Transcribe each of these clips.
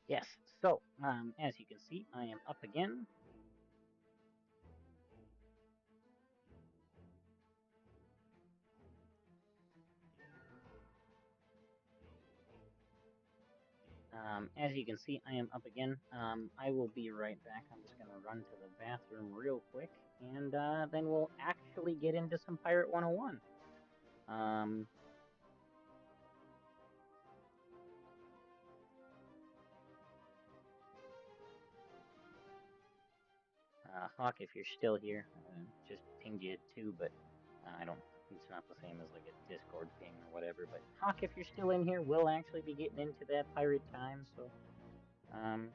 Yes, so, as you can see, I am up again. As you can see, I am up again. I will be right back. I'm just gonna run to the bathroom real quick, and then we'll actually get into some Pirate 101. Um, Hawk, if you're still here, just pinged you too, but I don't. It's not the same as like a Discord ping or whatever. But Hawk, if you're still in here, we'll actually be getting into that pirate time. So, um,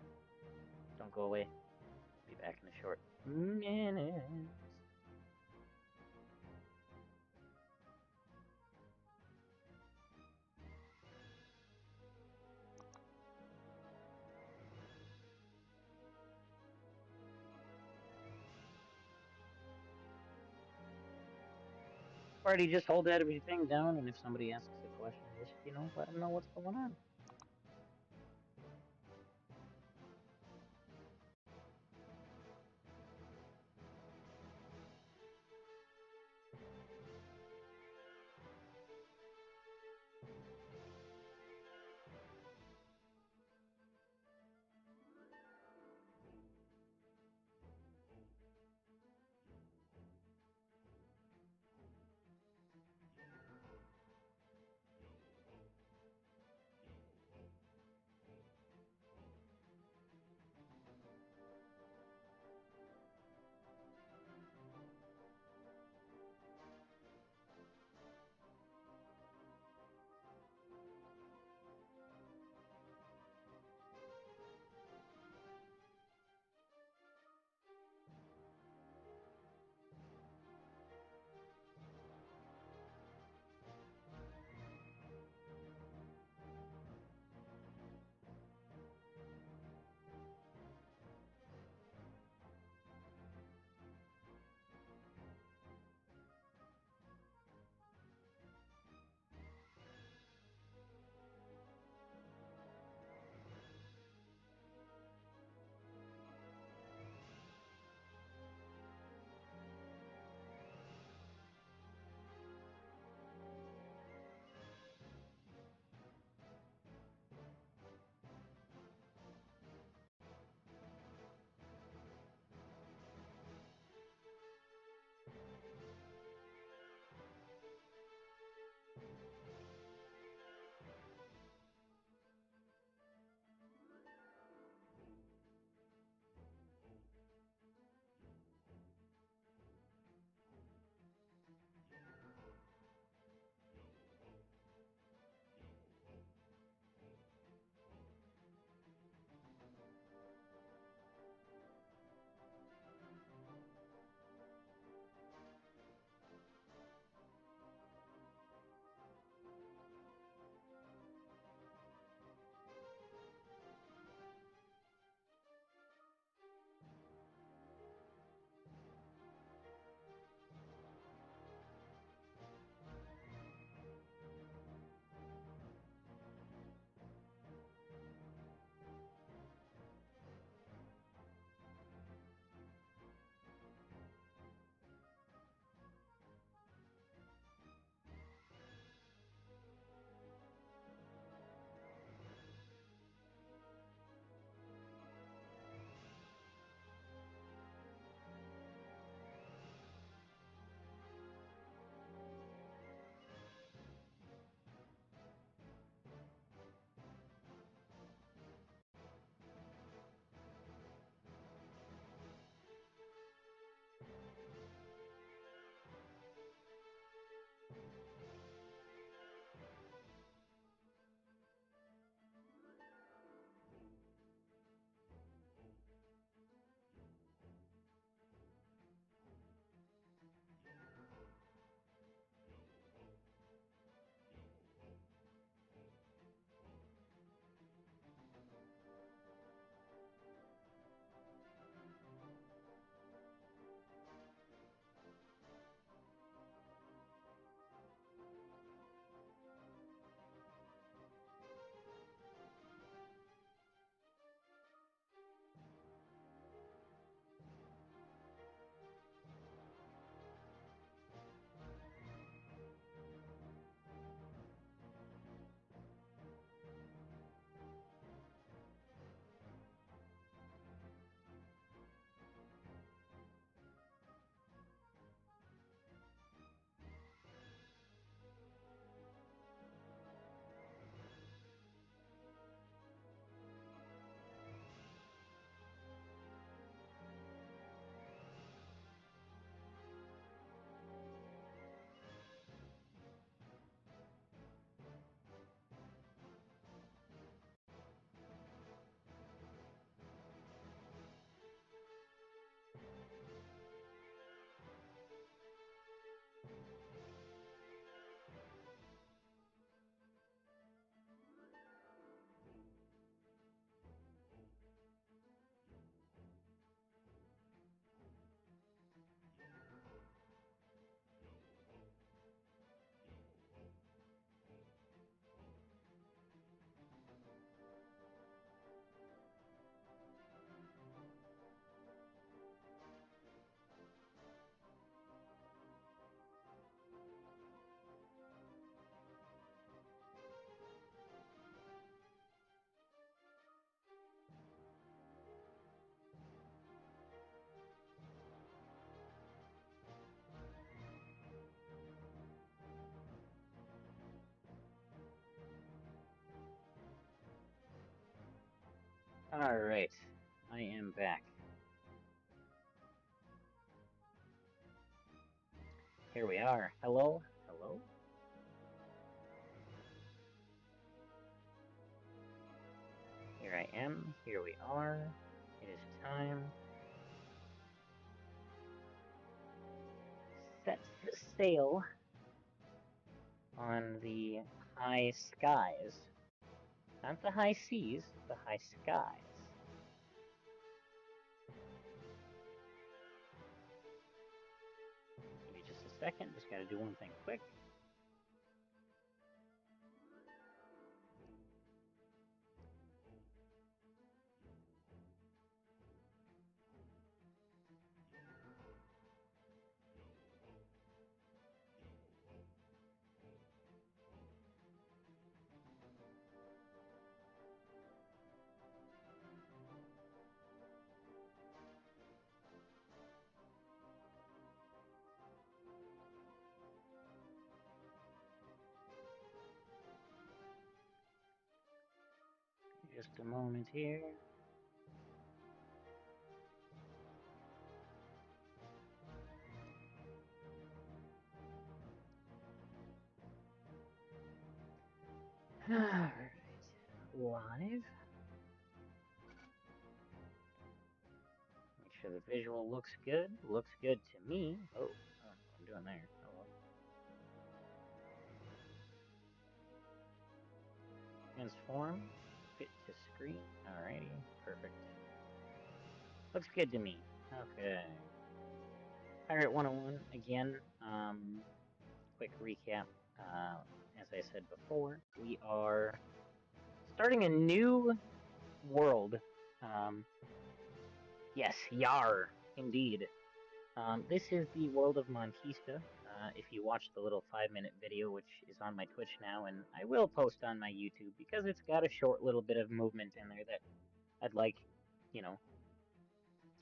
don't go away. Be back in a short minute. Party, just hold everything down, and if somebody asks a question, just let them know what's going on. Alright, I am back. Here we are. Hello? Hello? Here I am. Here we are. It is time. Set sail on the high skies. Not the high seas, the high skies. Give me just a second. Just gotta do one thing quick. Just a moment here. Alright. Live. Make sure the visual looks good. Looks good to me. Oh, I don't know what I'm doing there. Hello. Transform. Fit to screen. Alrighty. Perfect. Looks good to me. Okay. Pirate 101 again. Quick recap. As I said before, we are starting a new world. Um, yes, Yar, indeed. This is the world of Monquista. If you watch the little 5-minute video, which is on my Twitch now, and I will post on my YouTube because it's got a short little bit of movement in there that I'd like, you know,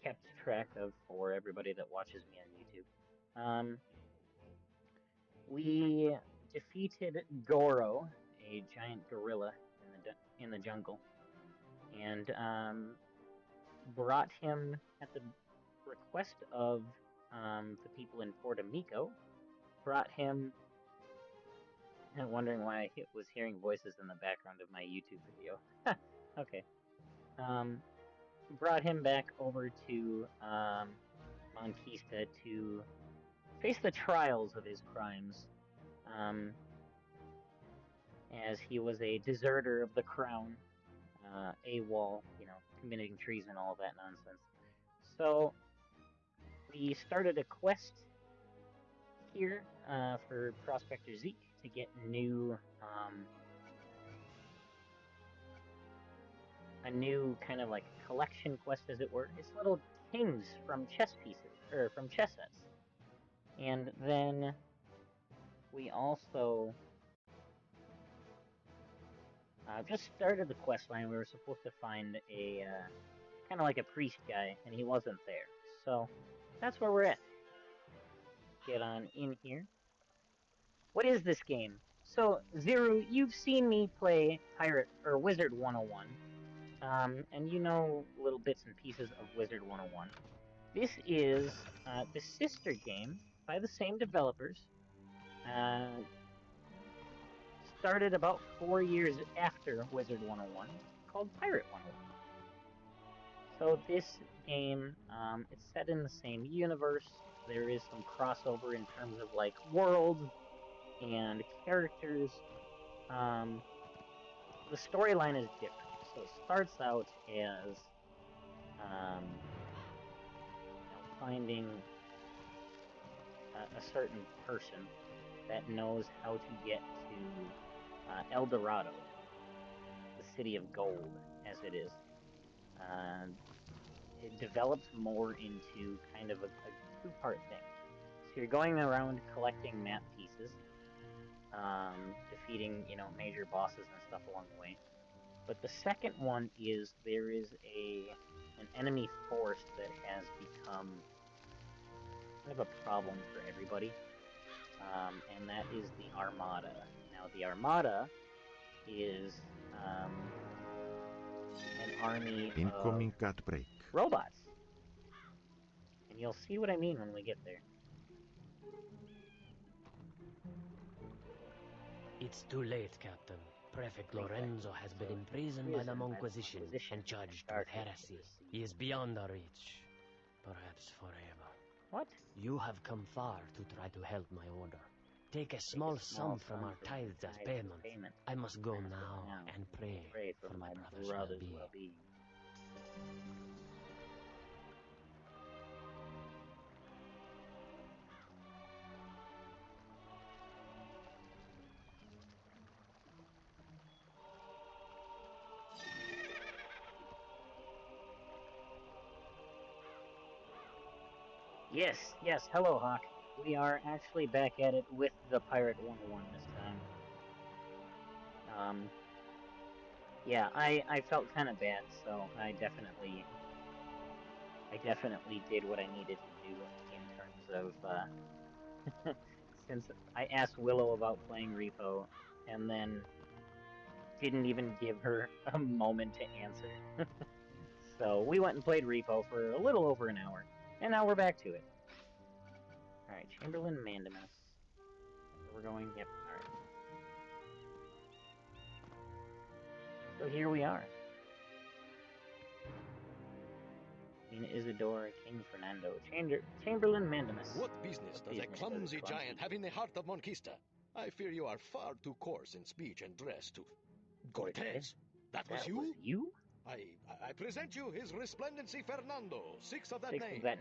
kept track of for everybody that watches me on YouTube. We defeated Goro, a giant gorilla in the jungle, and brought him at the request of the people in Puerto Rico. Brought him. I'm wondering why I was hearing voices in the background of my YouTube video. Okay. Um, Brought him back over to Monquista to face the trials of his crimes. Um, as he was a deserter of the crown, AWOL, committing treason and all that nonsense. So we started a quest here for Prospector Zeke to get a new kind of like collection quest, as it were. It's little kings from chess pieces or from chess sets, and then we also just started the quest line. We were supposed to find a kind of like a priest guy, and he wasn't there. So that's where we're at. Get on in here. What is this game? So, Ziru, you've seen me play Pirate or Wizard 101, and you know little bits and pieces of Wizard 101. This is the sister game by the same developers. Uh, Started about 4 years after Wizard 101, called Pirate 101. So this game, it's set in the same universe. There is some crossover in terms of like worlds and characters. Um, the storyline is different. So it starts out as finding a certain person that knows how to get to El Dorado, the city of gold, as it is. Uh, it develops more into kind of a two-part thing. So you're going around collecting map pieces, defeating, major bosses and stuff along the way. But the second one is there is an enemy force that has become kind of a problem for everybody, and that is the Armada. Now, the Armada is an army Incoming of cat break. robots. And you'll see what I mean when we get there. It's too late, Captain. Prefect Lorenzo has been imprisoned by the Monquisition and charged with heresy. He is beyond our reach. Perhaps forever. What? You have come far to try to help my order. Take a small sum from our tithes as payment. I must go now and pray for my brother's well-being. Yes, yes, hello, Hawk. We are actually back at it with the Pirate 101 this time. Yeah, I felt kind of bad, so I definitely did what I needed to do in terms of since I asked Willow about playing Repo and then didn't even give her a moment to answer. So we went and played Repo for a little over an hour, and now we're back to it. Alright, Chamberlain Mandamus. That's where we're going? Yep, alright. So here we are. Queen Isidora, King Fernando, Chamberlain Mandamus. What business does a clumsy giant have in the heart of Monquista? I fear you are far too coarse in speech and dress to... Cortez? That was you? I present you His Resplendency Fernando, sixth of that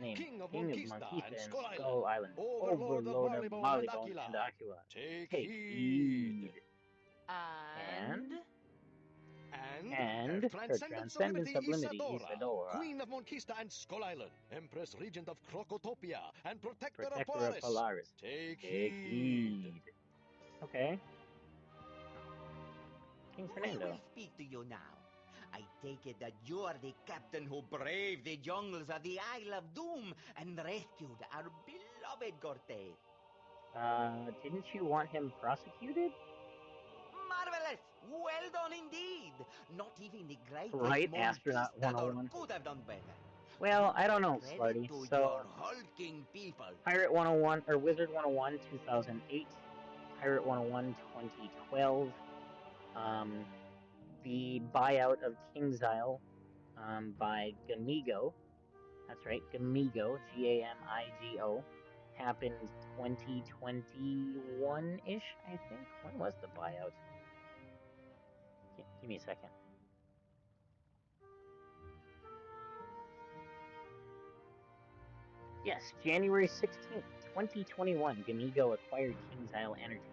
name, King of Monquista and Skull Island, Overlord of Marleybone and Aquila. Take heed. And Her Transcendent Sublimity Isadora, Queen of Monquista and Skull Island, Empress Regent of Crocotopia, and Protector of Polaris. Take heed. Okay. King we Fernando. will speak to you now. I take it that you are the captain who braved the jungles of the Isle of Doom and rescued our beloved Cortez. Didn't you want him prosecuted? Marvelous! Well done indeed! Not even the greatest Right, Astronaut Monquistador 101. could have done better. Well, I don't know, Credit Slarty. to So, your hulking people. Pirate 101, or Wizard 101, 2008. Pirate 101, 2012. The buyout of King's Isle, by Gamigo. That's right, Gamigo, Gamigo, happened 2021-ish, I think. When was the buyout? Give me a second. Yes, January 16th, 2021, Gamigo acquired Kings Isle Entertainment.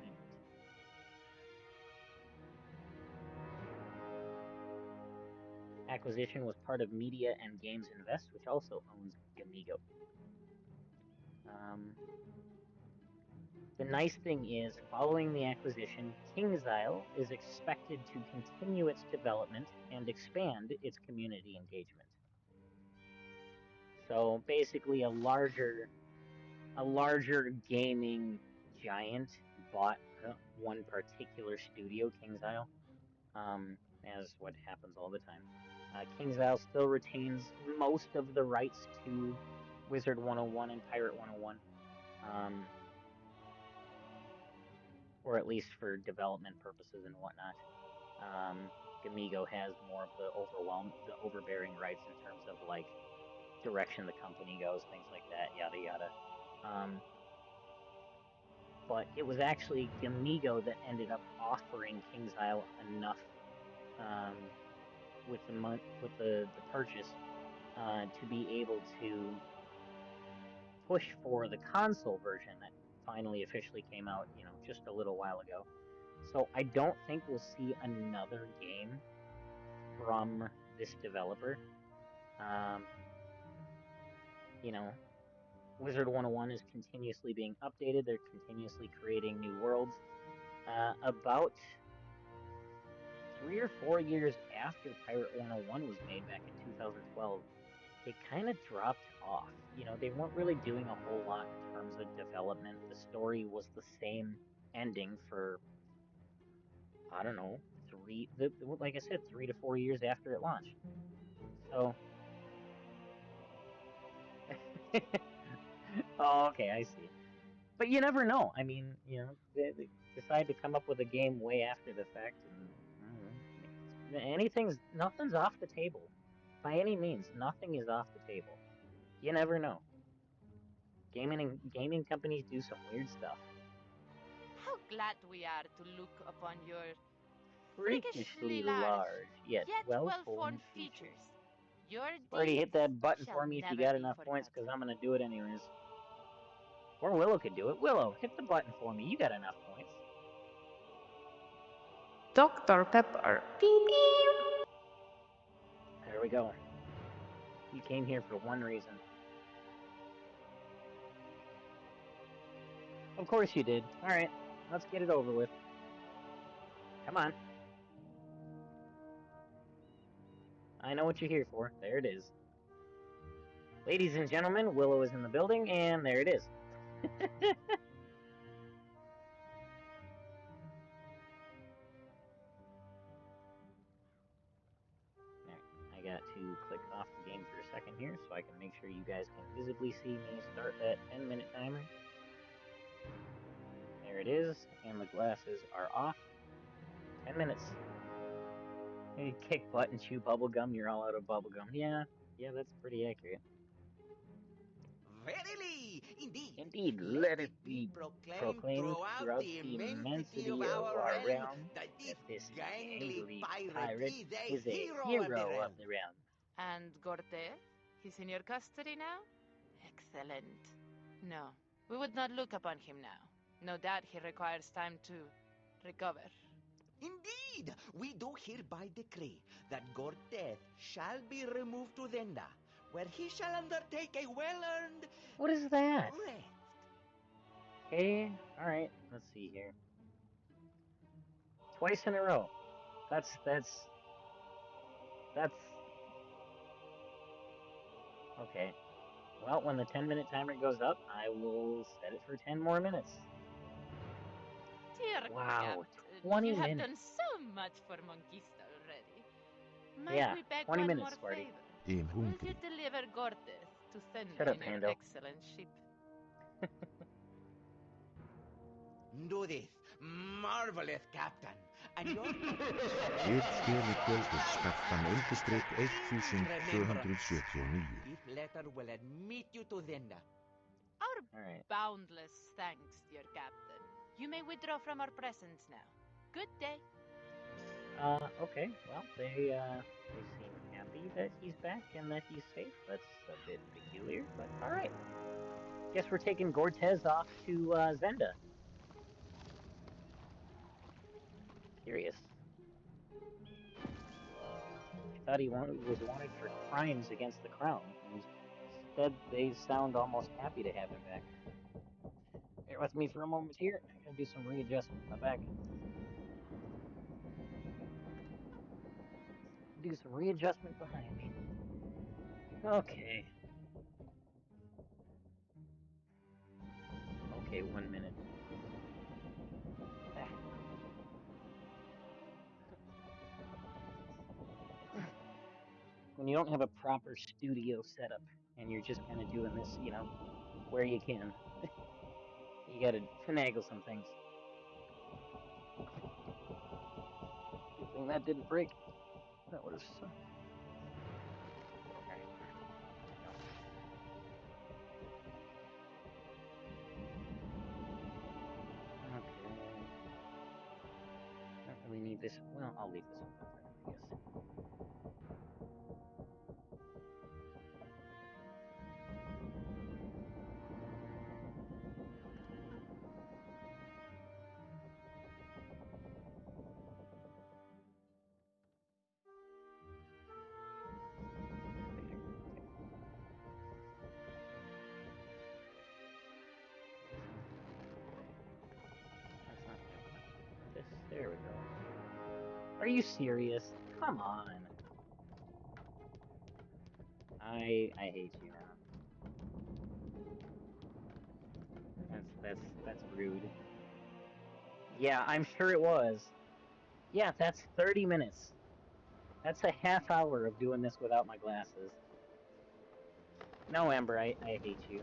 Acquisition was part of Media and Games Invest, which also owns Gamigo. The nice thing is, following the acquisition, Kings Isle is expected to continue its development and expand its community engagement. So basically, a larger gaming giant bought one particular studio, Kings Isle, as what happens all the time. Kings Isle still retains most of the rights to Wizard 101 and Pirate 101, or at least for development purposes and whatnot. Gamigo has more of the overbearing rights in terms of like direction the company goes, things like that, yada yada. But it was actually Gamigo that ended up offering Kings Isle enough with the purchase to be able to push for the console version that finally officially came out, just a little while ago. So I don't think we'll see another game from this developer. You know, Wizard 101 is continuously being updated. They're continuously creating new worlds. About 3 or 4 years after Pirate 101 was made back in 2012, it kind of dropped off. They weren't really doing a whole lot in terms of development. The story was the same ending for, I don't know, like I said, 3 to 4 years after it launched. So. Oh, okay, I see. But you never know. I mean, they decide to come up with a game way after the fact, and I don't know, nothing's off the table. By any means, nothing is off the table. You never know. Gaming companies do some weird stuff. How glad we are to look upon your Freakishly large, yet well-formed features. Your Already hit deeds that button shall for me if you never got be enough points, because forgotten. I'm gonna do it anyways. Or Willow could do it. Willow, hit the button for me. You got enough points. Dr. Pepper. Beep, beep. There we go. You came here for one reason. Of course you did. Alright, let's get it over with. Come on. I know what you're here for. There it is. Ladies and gentlemen, Willow is in the building, and there it is. Alright, I got to click off the game for a second here so I can make sure you guys can visibly see me start that 10-minute timer. There it is, and the glasses are off. 10 minutes. You kick butt and chew bubblegum, you're all out of bubblegum. Yeah, that's pretty accurate. Verily, indeed. Indeed, Let it be proclaimed throughout the immensity of our realm that this gangly pirate is a hero of the realm. And Gortev? He's in your custody now? Excellent. No, we would not look upon him now. No doubt he requires time to recover. Indeed, we do hereby decree that Gortez shall be removed to Zenda, where he shall undertake a well-earned What is that? rest. Okay, alright, let's see here. Twice in a row. That's... Okay. Well, when the 10-minute timer goes up, I will set it for 10 more minutes. Dear Wow, Captain, 20 you have minutes. done so much for Monquista already. Might Yeah, we beg 20 one minutes, more Sparty. favor? Will you deliver Gortez to Shut Senda up, in your Pando. excellent ship? Do this, marvelous captain, and your Ritstýrikvöldskappan undirstrik 1279. This letter will admit you to Zenda. Our boundless thanks, dear Captain. You may withdraw from our presence now. Good day. Okay. Well, they seem happy that he's back and that he's safe. That's a bit peculiar, but alright. Guess we're taking Gortez off to, Zenda. Curious. I thought he was wanted for crimes against the crown, and instead they sound almost happy to have him back. Bear with me for a moment here. I gotta do some readjustment in the back. Do some readjustment behind me. Okay. Okay, 1 minute. When you don't have a proper studio setup and you're just kind of doing this, where you can, you gotta finagle some things. Good thing that didn't break. That would have sucked. Alright. There we go. Okay. Don't really need this. Well, I'll leave this one up there, I guess. That's not what I want. This. There we go. Are you serious? Come on. I hate you now. That's rude. Yeah, I'm sure it was. Yeah, that's 30 minutes. That's a half hour of doing this without my glasses. No, Amber, I hate you.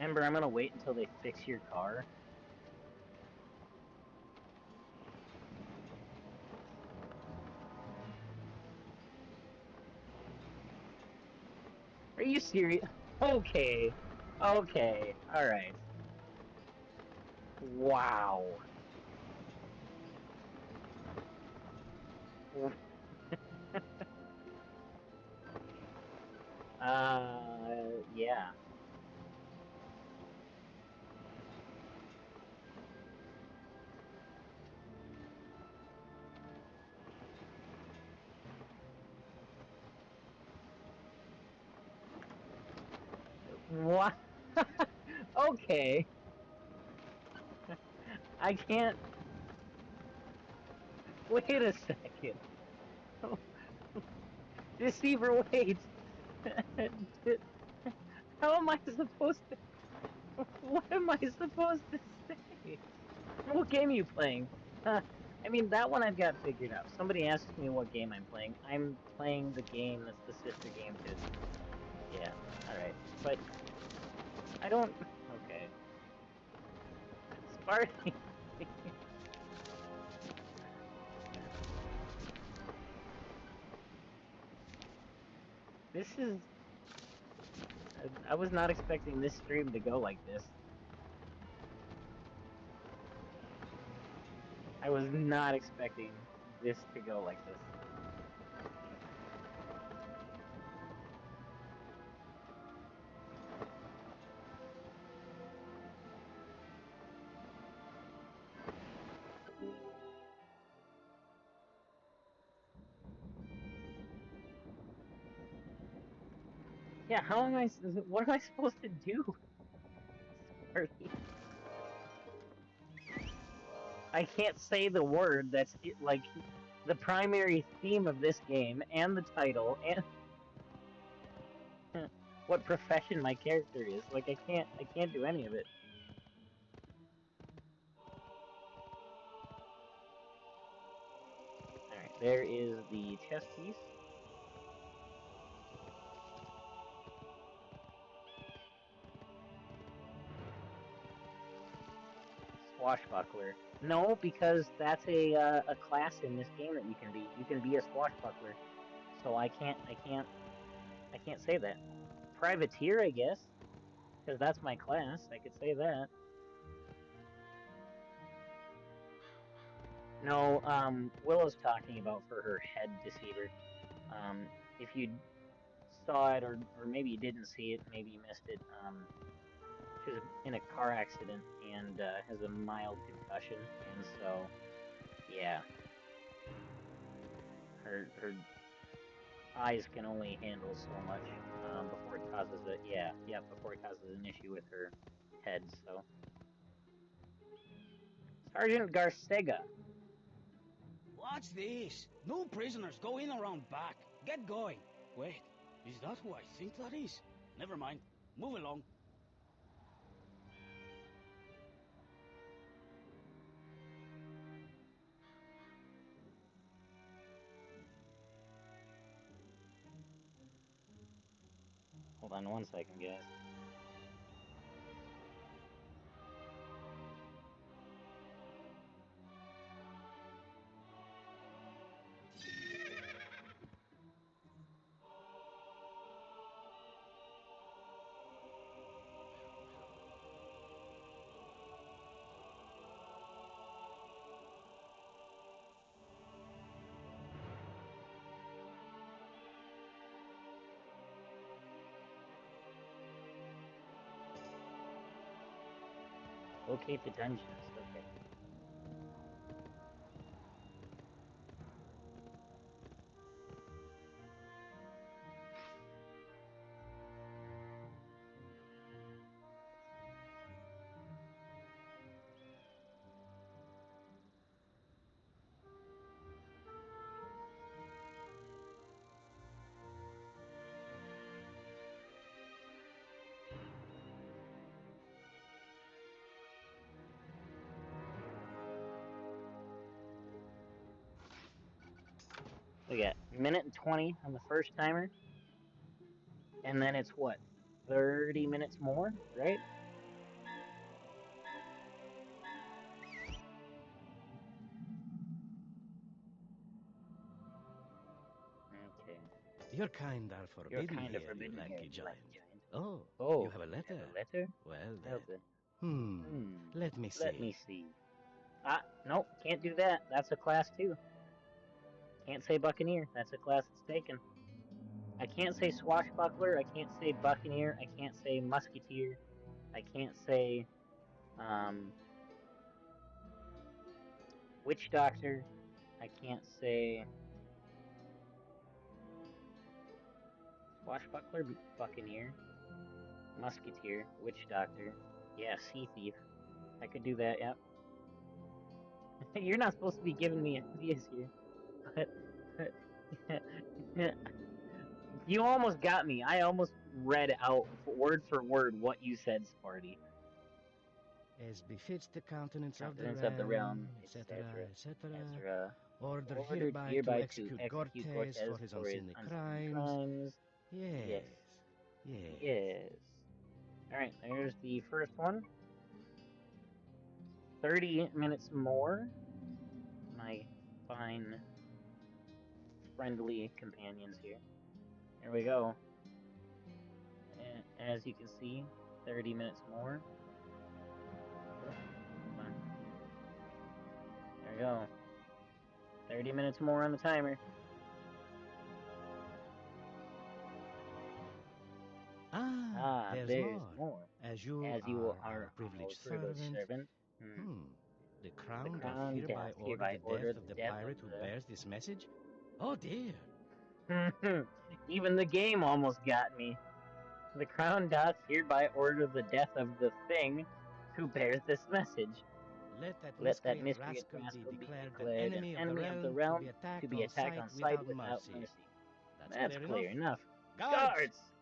Amber, I'm gonna wait until they fix your car. Are you serious? Okay. Okay. Alright. Wow. Yeah. What? Okay. I can't. Wait a second. Deceiver, wait. How am I supposed to? What am I supposed to say? What game are you playing? I mean, that one I've got figured out. Somebody asks me what game I'm playing. I'm playing the game that's the sister game to. Yeah, alright. But I don't. Okay. Sparty. This is. I was not expecting this stream to go like this. I was not expecting this to go like this. Yeah, how am I? What am I supposed to do? Sparty. I can't say the word that's like the primary theme of this game and the title and what profession my character is. Like I can't do any of it. Alright, there is the chess piece. Swashbuckler. No, because that's a class in this game that you can be. You can be a swashbuckler. So I can't say that. Privateer, I guess, because that's my class. I could say that. No, Willow's talking about for her head deceiver. If you saw it, or maybe you didn't see it, maybe you missed it. She was in a car accident and has a mild concussion, and so yeah, her eyes can only handle so much before it causes before it causes an issue with her head. So Sergeant Garcega. Watch this. No prisoners going around back. Get going. Wait, is that who I think that is? Never mind. Move along. Hold on one second, guys. Locate the dungeons. Okay. we got minute and 20 on the first timer, and then it's what, 30 minutes more, right? Okay. Your kind are You're forbidden kind of here, you forbidden here, lucky you giant. lucky giant. Oh, Oh, you have a you have letter? a letter? Well Well then. then. Let me see. Let me see. Ah, nope, can't do that. That's a class 2. Can't say Buccaneer. That's a class that's taken. I can't say Swashbuckler. I can't say Buccaneer. I can't say Musketeer. I can't say, Witch Doctor. I can't say Swashbuckler, Buccaneer, Musketeer, Witch Doctor. Yeah, Sea Thief. I could do that, yep. You're not supposed to be giving me ideas here, but you almost got me. I almost read out word for word what you said, Sparty. As befits the countenance of Countenance the of the realm, realm, etc., etc. etc. Ordered Ordered hereby to hereby to execute execute Cortes Cortez for his for his unseemly unseemly crimes. crimes. Yes. Yes. Yes. Yes. Alright, there's the first one. 30 minutes more. My fine, friendly companions here. Here we go. And as you can see, 30 minutes more. Oh, come on. There we go. 30 minutes more on the timer. There's more. As you are are our our privileged privileged servant. servant. The crown Crown doth hereby order the death of the pirate who bears this message. Oh dear. Even the game almost got me. The crown doth hereby order the death of the thing who bears this message. Let that miscreant rascal be be declared an declared an enemy of the realm, to be attacked on sight without mercy. That's clear enough. Guards!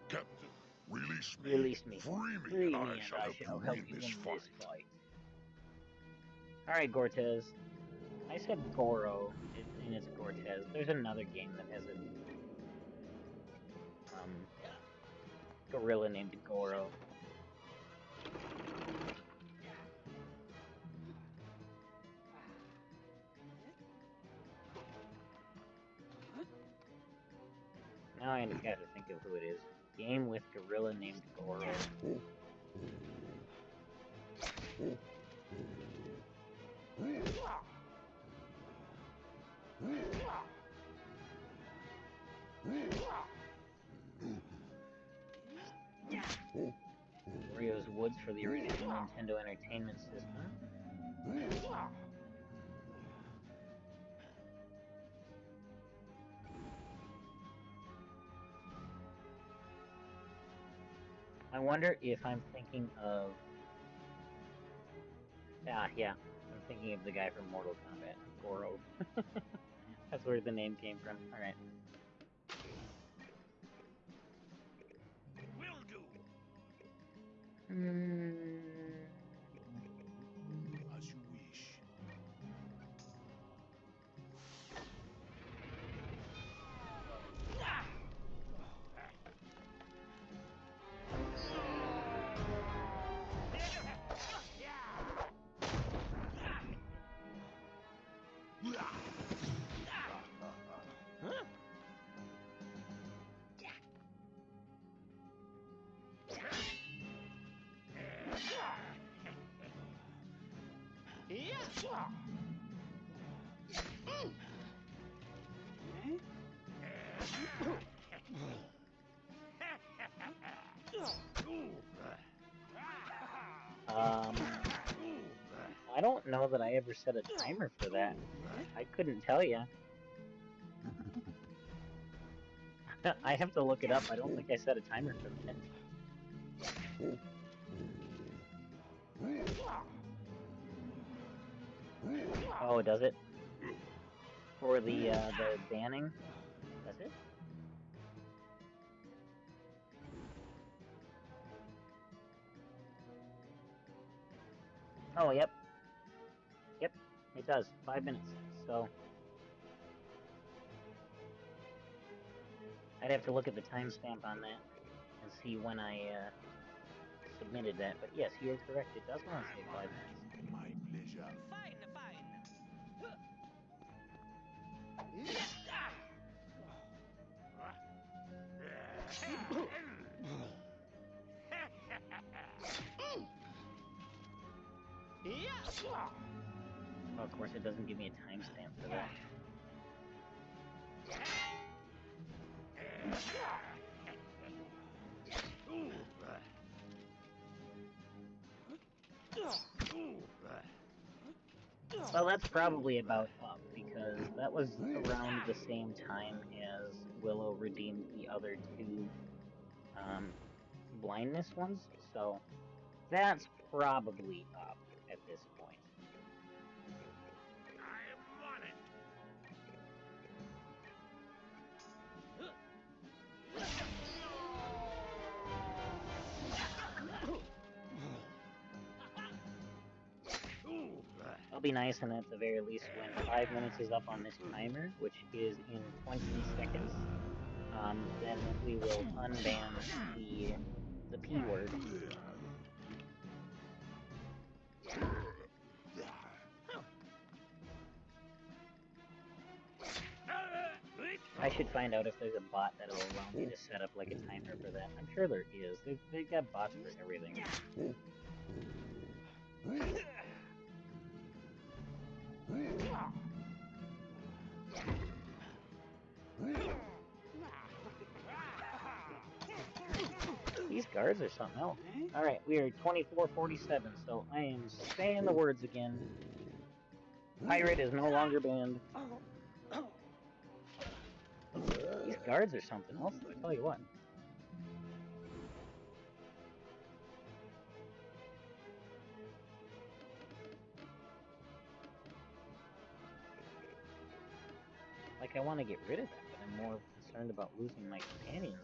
Captain, release me. Release me. Free me, and I shall help you win this fight. Alright, Cortez. I said Goro, and it's Cortez. There's another game that has a gorilla named Goro. Now I gotta think of who it is. Game with gorilla named Goro. Wario's Woods for the original Nintendo Entertainment System. I wonder if I'm thinking of... yeah. I'm thinking of the guy from Mortal Kombat, Goro. That's where the name came from. Alright. Will do. As you wish. I don't know that I ever set a timer for that. I couldn't tell you. I have to look it up. I don't think I set a timer for that. Oh, does it? For the banning? Does it? Oh, yep. It does. 5 minutes. So I'd have to look at the timestamp on that and see when I submitted that. But yes, you are correct. It does want to say 5 minutes. My pleasure. Fine, fine. Oh, of course, it doesn't give me a timestamp for that. Well, that's probably about up, because that was around the same time as Willow redeemed the other two blindness ones, so that's probably up at this point. I want it. It'll be nice, and at the very least, when 5 minutes is up on this timer, which is in 20 seconds, then we will unban the P word. I should find out if there's a bot that'll allow me to set up like a timer for that. I'm sure there is. They've got bots for everything. These guards are something else. Alright, we are 24:47, so I am saying the words again. Pirate is no longer banned. These guards are something else, I tell you what. Like, I want to get rid of them, but I'm more concerned about losing my companions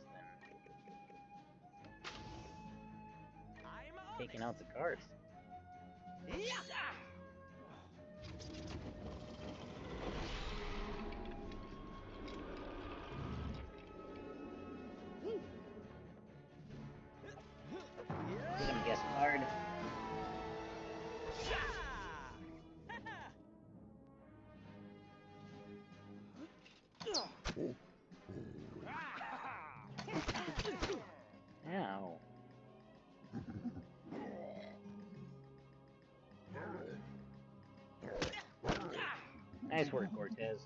than taking out the guards. Get him, guest guard. Ow. Nice work, Cortez.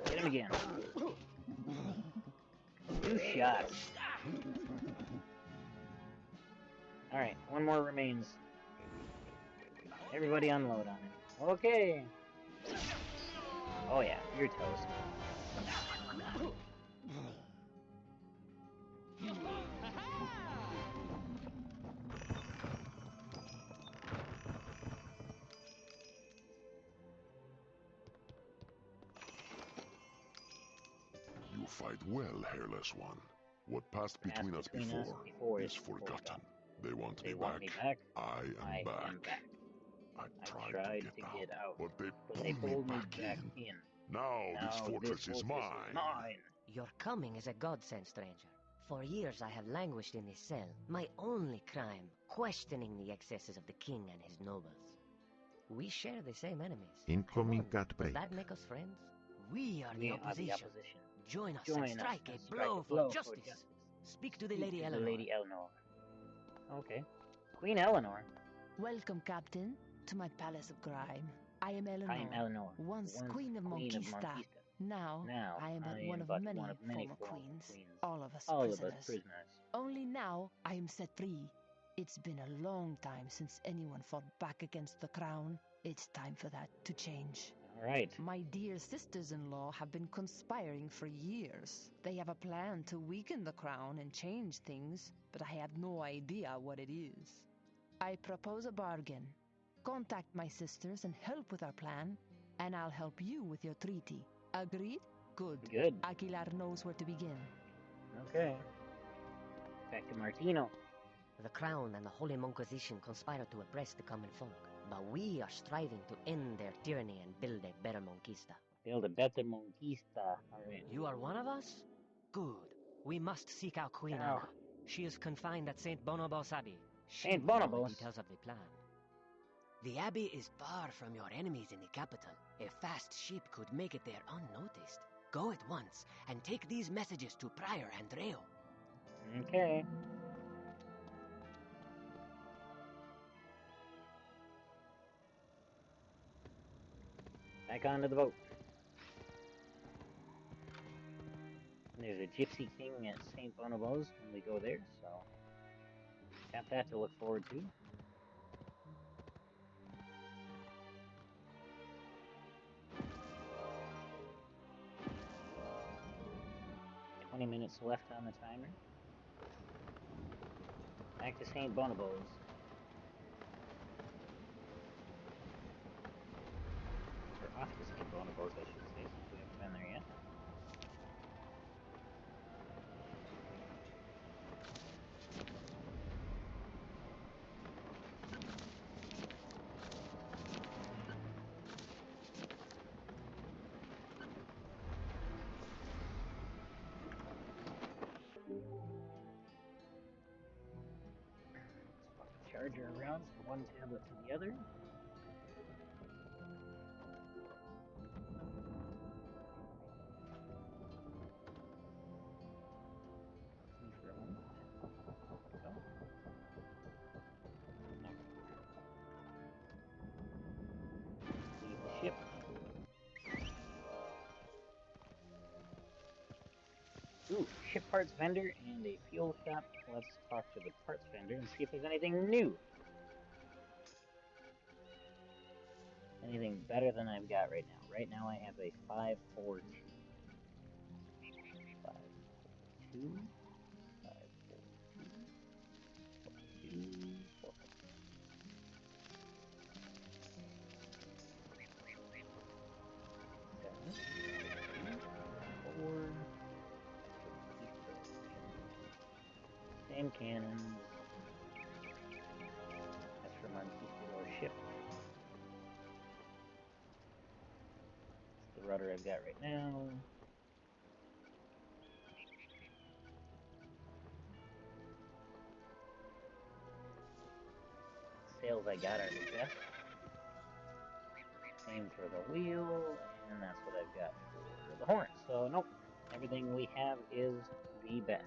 Hit him again. 2 shots. Alright, one more remains. Everybody unload on it. Okay. Oh yeah, you're toast. You fight well, hairless one. What passed between us before is forgotten. They want me back. I am back. I tried to get out, but they pulled me back in. Now this fortress is mine. Your coming is a godsend, stranger. For years I have languished in this cell, my only crime, questioning the excesses of the king and his nobles. We share the same enemies. Incoming cat break. Does that make us friends? We are the opposition. Join us and strike a blow for justice. Speak to the Lady Eleanor. Okay. Queen Eleanor. Welcome, Captain, to my palace of grime. I am Eleanor, once Queen of Monquista. Now I am but one of many former queens. All of us prisoners. Only now I am set free. It's been a long time since anyone fought back against the crown. It's time for that to change. All right. My dear sisters-in-law have been conspiring for years. They have a plan to weaken the crown and change things, but I have no idea what it is. I propose a bargain. Contact my sisters and help with our plan, and I'll help you with your treaty. Agreed? Good. Aguilar knows where to begin. Okay. Back to Martino. The crown and the Holy Monquisition conspire to oppress the common folk. but we are striving to end their tyranny and build a better Monquista. Build a better Monquista. Alright. You are one of us? Good. We must seek out Queen Anna. She is confined at St. Bonobos Abbey. She will know the details of the plan. The Abbey is far from your enemies in the capital. A fast ship could make it there unnoticed. Go at once and take these messages to Prior Andreo. Okay. Back onto the boat. There's a Gypsy King at St. Bonobos when we go there, so got that to look forward to. 20 minutes left on the timer. Back to St. Bonobos. Or off to St. Bonobos, I should say, since we haven't been there yet. Swap the charger around from one tablet to the other. Me for a moment. There we go. Leave the ship. Ooh, ship parts vendor and a fuel shop. Let's talk to the parts vendor and see if there's anything new. Anything better than I've got right now. Right now I have a 542. 542. 542. 4. Same cannons. As for Monquistador ship. It's the rudder I've got right now. Sails I got are the best. Same for the wheel, and that's what I've got for the horn. So, nope. Everything we have is the best.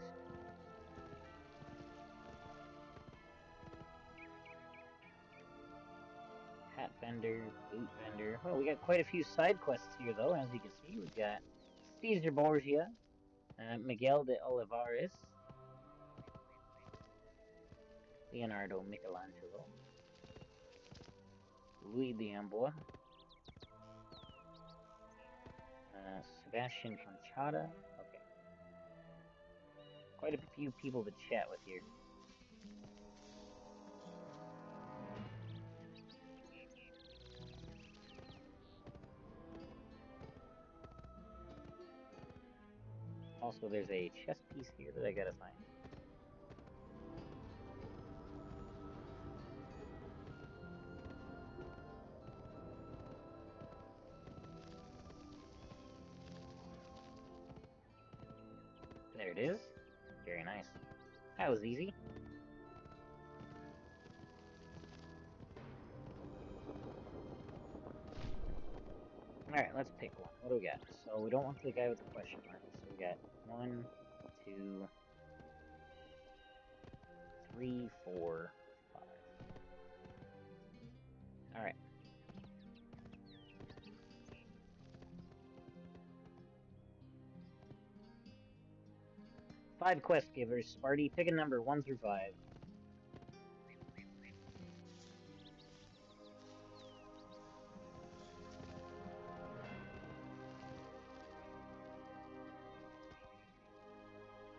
Hat vendor, boot vendor. Oh, we got quite a few side quests here, though. As you can see, we've got Caesar Borgia, Miguel de Olivares, Leonardo Michelangelo, Louis d'Amboise, Sebastian Conchata. Okay. Quite a few people to chat with here. Also, there's a chess piece here that I gotta find. There it is. Very nice. That was easy. Alright, let's pick one. What do we got? So we don't want the guy with the question mark. So we got 1, 2, 3, 4, 5. Alright. Five quest givers. Sparty, pick a number 1 through 5.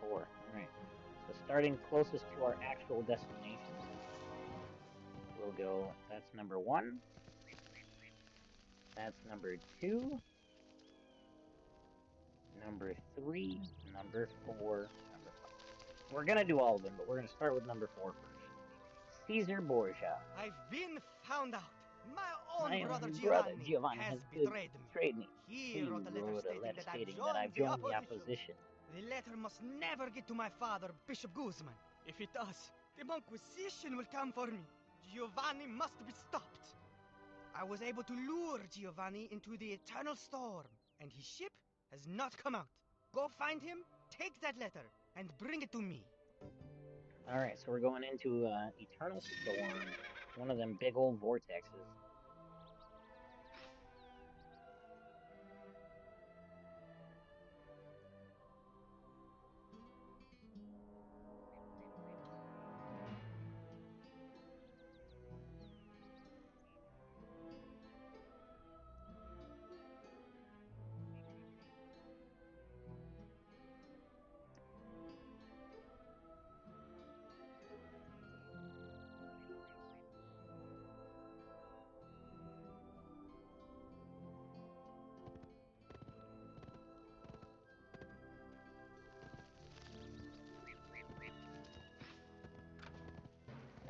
Four. Alright. So starting closest to our actual destination, we'll go, that's number 1. That's number 2. Number 3. Number 4. Number 5. We're gonna do all of them, but we're gonna start with number 4 first. Caesar Borgia. I've been found out. My own brother Giovanni has betrayed me. He wrote a letter stating that I've joined the opposition. The letter must never get to my father, Bishop Guzman. If it does, the Inquisition will come for me. Giovanni must be stopped. I was able to lure Giovanni into the Eternal Storm, and his ship has not come out. Go find him, take that letter, and bring it to me. Alright, so we're going into Eternal Storm. One of them big old vortexes.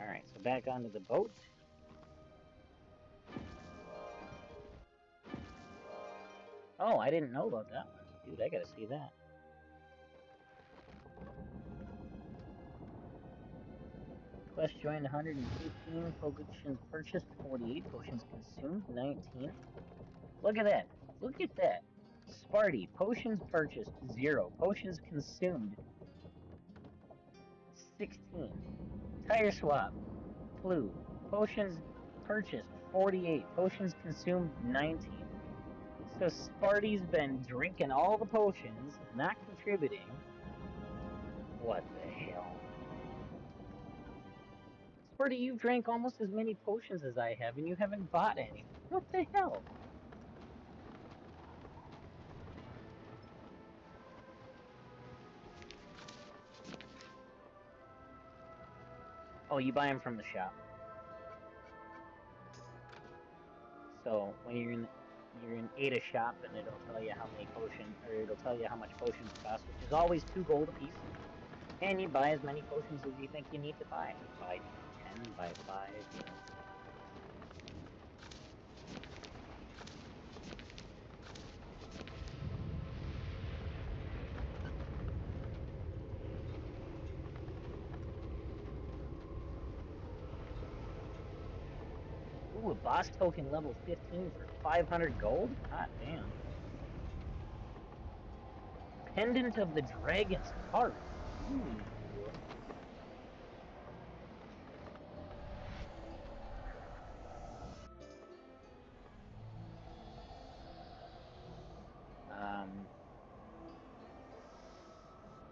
Alright, so back onto the boat. Oh, I didn't know about that one. Dude, I gotta see that. Quest joined 115, potions purchased 48, potions consumed 19. Look at that. Look at that. Sparty, potions purchased 0, potions consumed 16. Tire swap, Clue, potions purchased 48, potions consumed 19. So Sparty's been drinking all the potions, not contributing. What the hell? Sparty, you've drank almost as many potions as I have, and you haven't bought any. What the hell? Oh, you buy them from the shop. So when you're in Ada shop, and it'll tell you how many potions, or it'll tell you how much potions cost, which is always 2 gold apiece. And you buy as many potions as you think you need to buy. Buy 10, buy 5, you know. Ooh, a boss token level 15 for 500 gold? Hot damn. Pendant of the Dragon's Heart. Ooh.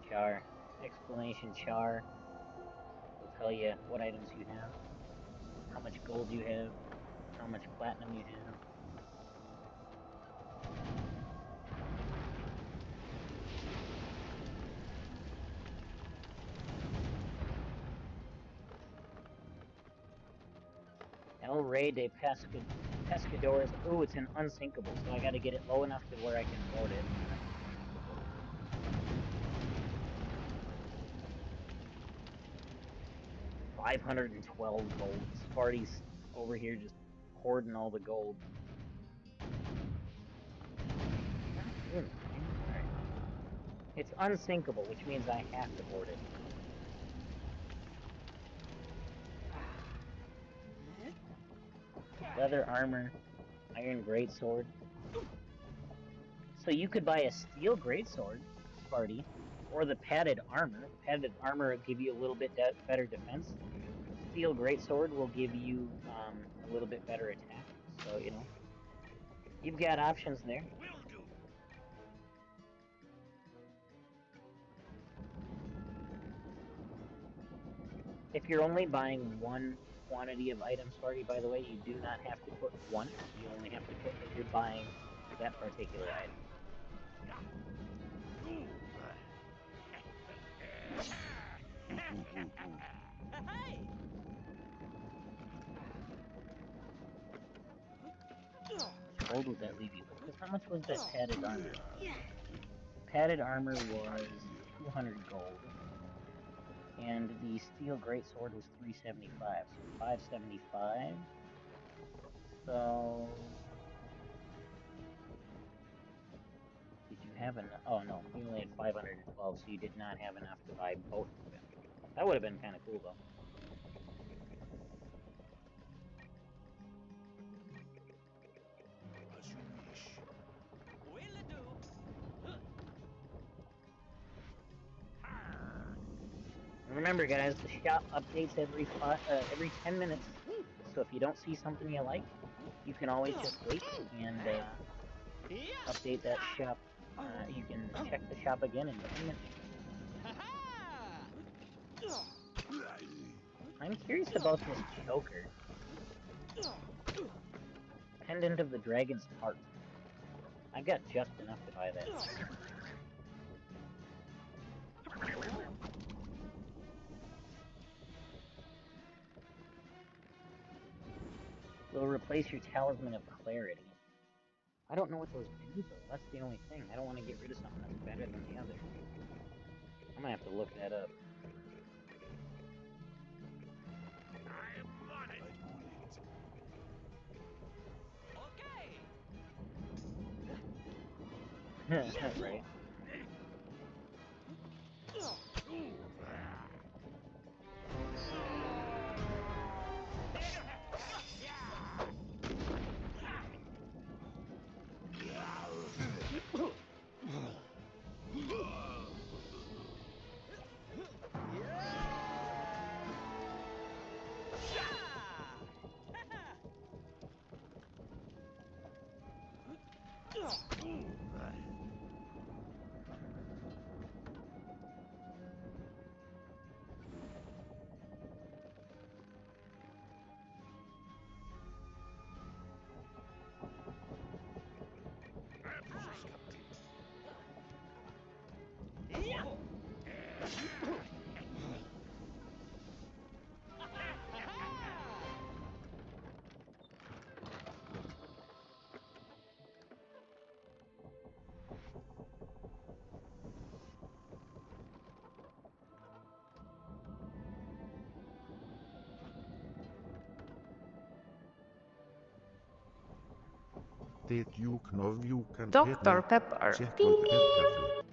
Char. Explanation char. Will tell you what items you have, how much gold you have, how much platinum you have. El Rey de Pescadores. Ooh, it's an unsinkable, so I gotta get it low enough to where I can board it. 512 gold. Sparty's over here just hoarding all the gold. Alright. It's unsinkable, which means I have to board it. Leather armor, iron greatsword. So you could buy a steel greatsword, Sparty, or the padded armor. Padded armor will give you a little bit better defense. Steel greatsword will give you a little bit better attack. So, you know, you've got options there. Will do. If you're only buying one quantity of items, Sparty, by the way, you do not have to put one. You only have to put that you're buying that particular item. Gold would that leave you with? Because how much was that padded armor? Padded armor was 200 gold. And the steel greatsword was 375. So 575 have enough. Oh no, you only had 512, so you did not have enough to buy both of them. That would have been kind of cool, though. As you wish. Will do. And remember, guys, the shop updates every 10 minutes. So if you don't see something you like, you can always just wait and update that shop. You can check the shop again in 10 minutes. I'm curious about this choker. Pendant of the Dragon's Heart. I've got just enough to buy that. Will replace your Talisman of Clarity. I don't know what those do, though. That's the only thing. I don't want to get rid of something that's better than the other. I'm gonna have to look that up. I want it. Okay. Right. Det you know you can Dr. Pepper. check with Pet Cafe.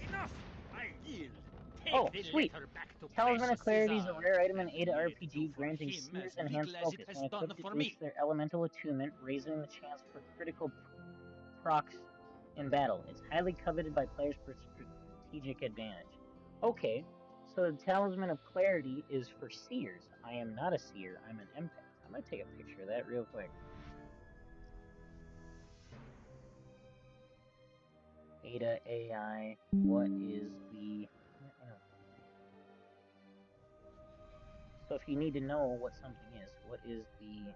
Enough! I yield. Oh, Take the sweet! letter back to Talisman of Precious Clarity is a Cesar. rare item in And Ada may it do RPG, for granting him Seer's as enhanced little as it focus. has When done equipped, it for boosts me. their elemental attunement, raising the chance for critical procs in battle. It's highly coveted by players for strategic advantage. Okay, so the Talisman of Clarity is for Seers. I am not a Seer, I'm an Empath. I'm gonna take a picture of that real quick. Ada AI, what is the... So if you need to know what something is, what is the...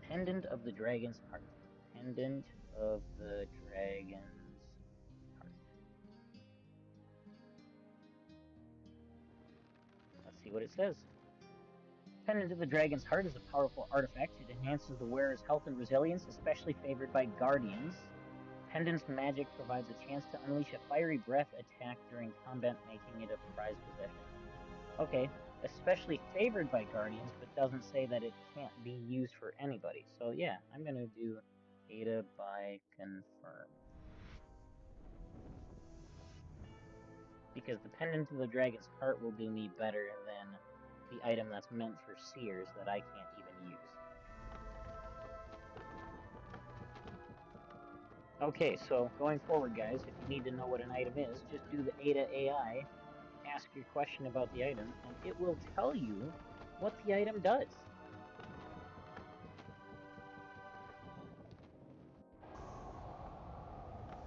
Pendant of the Dragon's Heart. Pendant of the Dragon's Heart. Let's see what it says. Pendant of the Dragon's Heart is a powerful artifact. It enhances the wearer's health and resilience, especially favored by guardians. Pendant's magic provides a chance to unleash a fiery breath attack during combat, making it a prized possession. Okay, especially favored by guardians, but doesn't say that it can't be used for anybody. So yeah, I'm gonna do Ada by confirm. Because the Pendant of the Dragon's Heart will do me better than the item that's meant for Seers that I can't even use. Okay, so going forward, guys, if you need to know what an item is, just do the Ada AI, ask your question about the item, and it will tell you what the item does.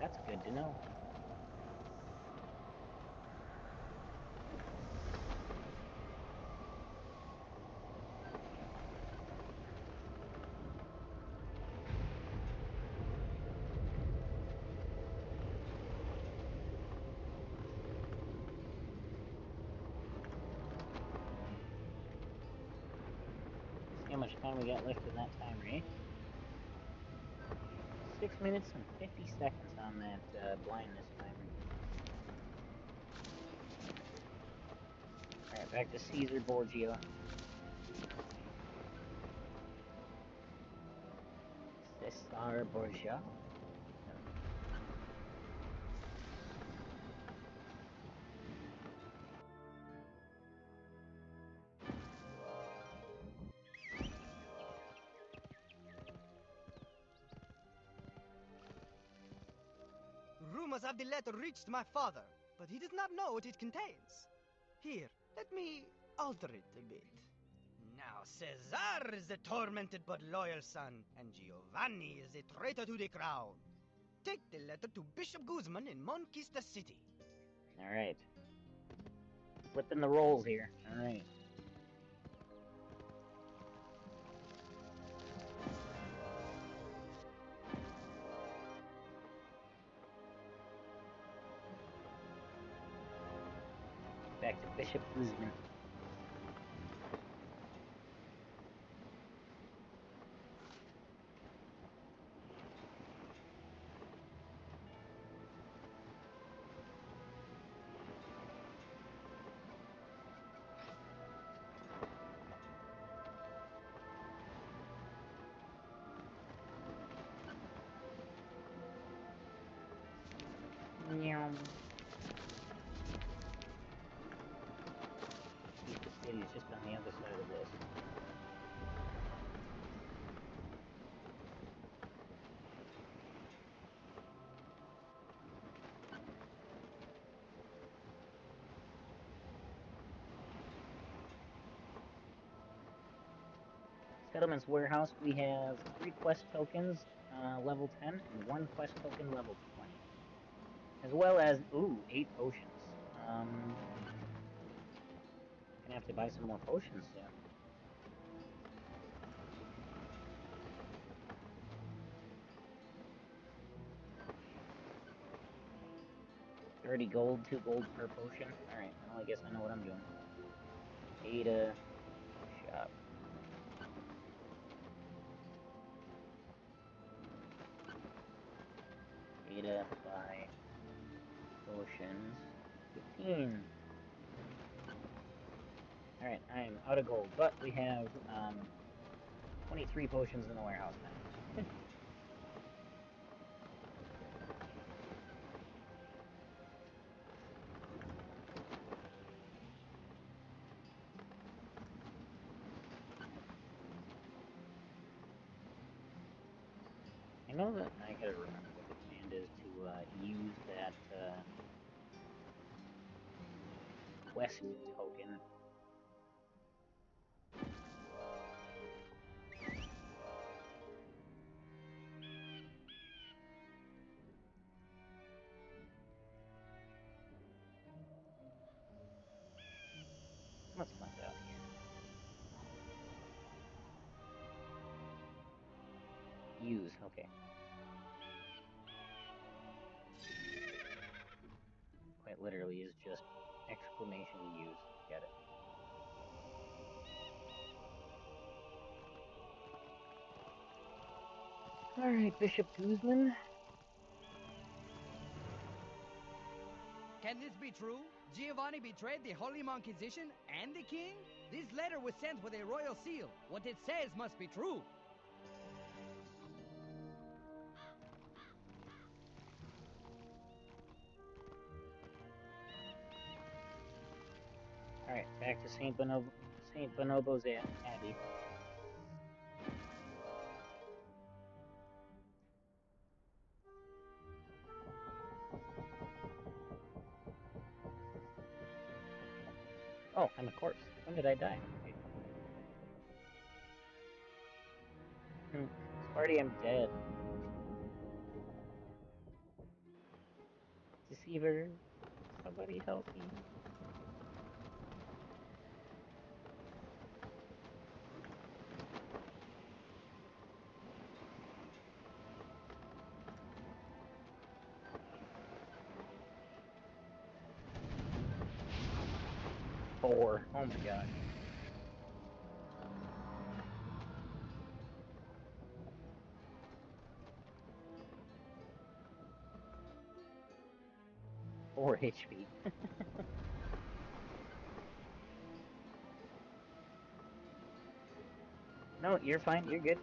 That's good to know. See how much time we got left in that timer, eh? 6 minutes and 50 seconds on that blindness timer. Alright, back to Caesar Borgio. Barboja. Rumors of the letter reached my father, but he does not know what it contains. Here, let me alter it a bit. Now Cesar is the tormented but loyal son, and Giovanni is a traitor to the crown. Take the letter to Bishop Guzman in Monquista City. Alright. Flipping the roles here. Alright. Back to Bishop Guzman. The city is just on the other side of this. Settlements Warehouse, we have 3 quest tokens, level 10, and 1 quest token, level 20. As well as, 8 potions. Gonna have to buy some more potions soon. 30 gold, 2 gold per potion. Alright, well I guess I know what I'm doing. Ada shop. Ada buy potions. 15. Alright, I am out of gold, but we have 23 potions in the warehouse now. I know that I gotta remember what the command is to use that quest token. Let's find out here. Use, okay. Quite literally is just exclamation use. Get it. Alright, Bishop Guzman. Can this be true? Giovanni betrayed the Holy Inquisition and the king? This letter was sent with a royal seal. What it says must be true. Alright, back to St. Bonobo's Abbey. Oh, I'm a corpse. When did I die? Okay. Sparty, I'm dead. Deceiver, somebody help me. Four. Oh my god. Four HP. No, you're fine. You're good.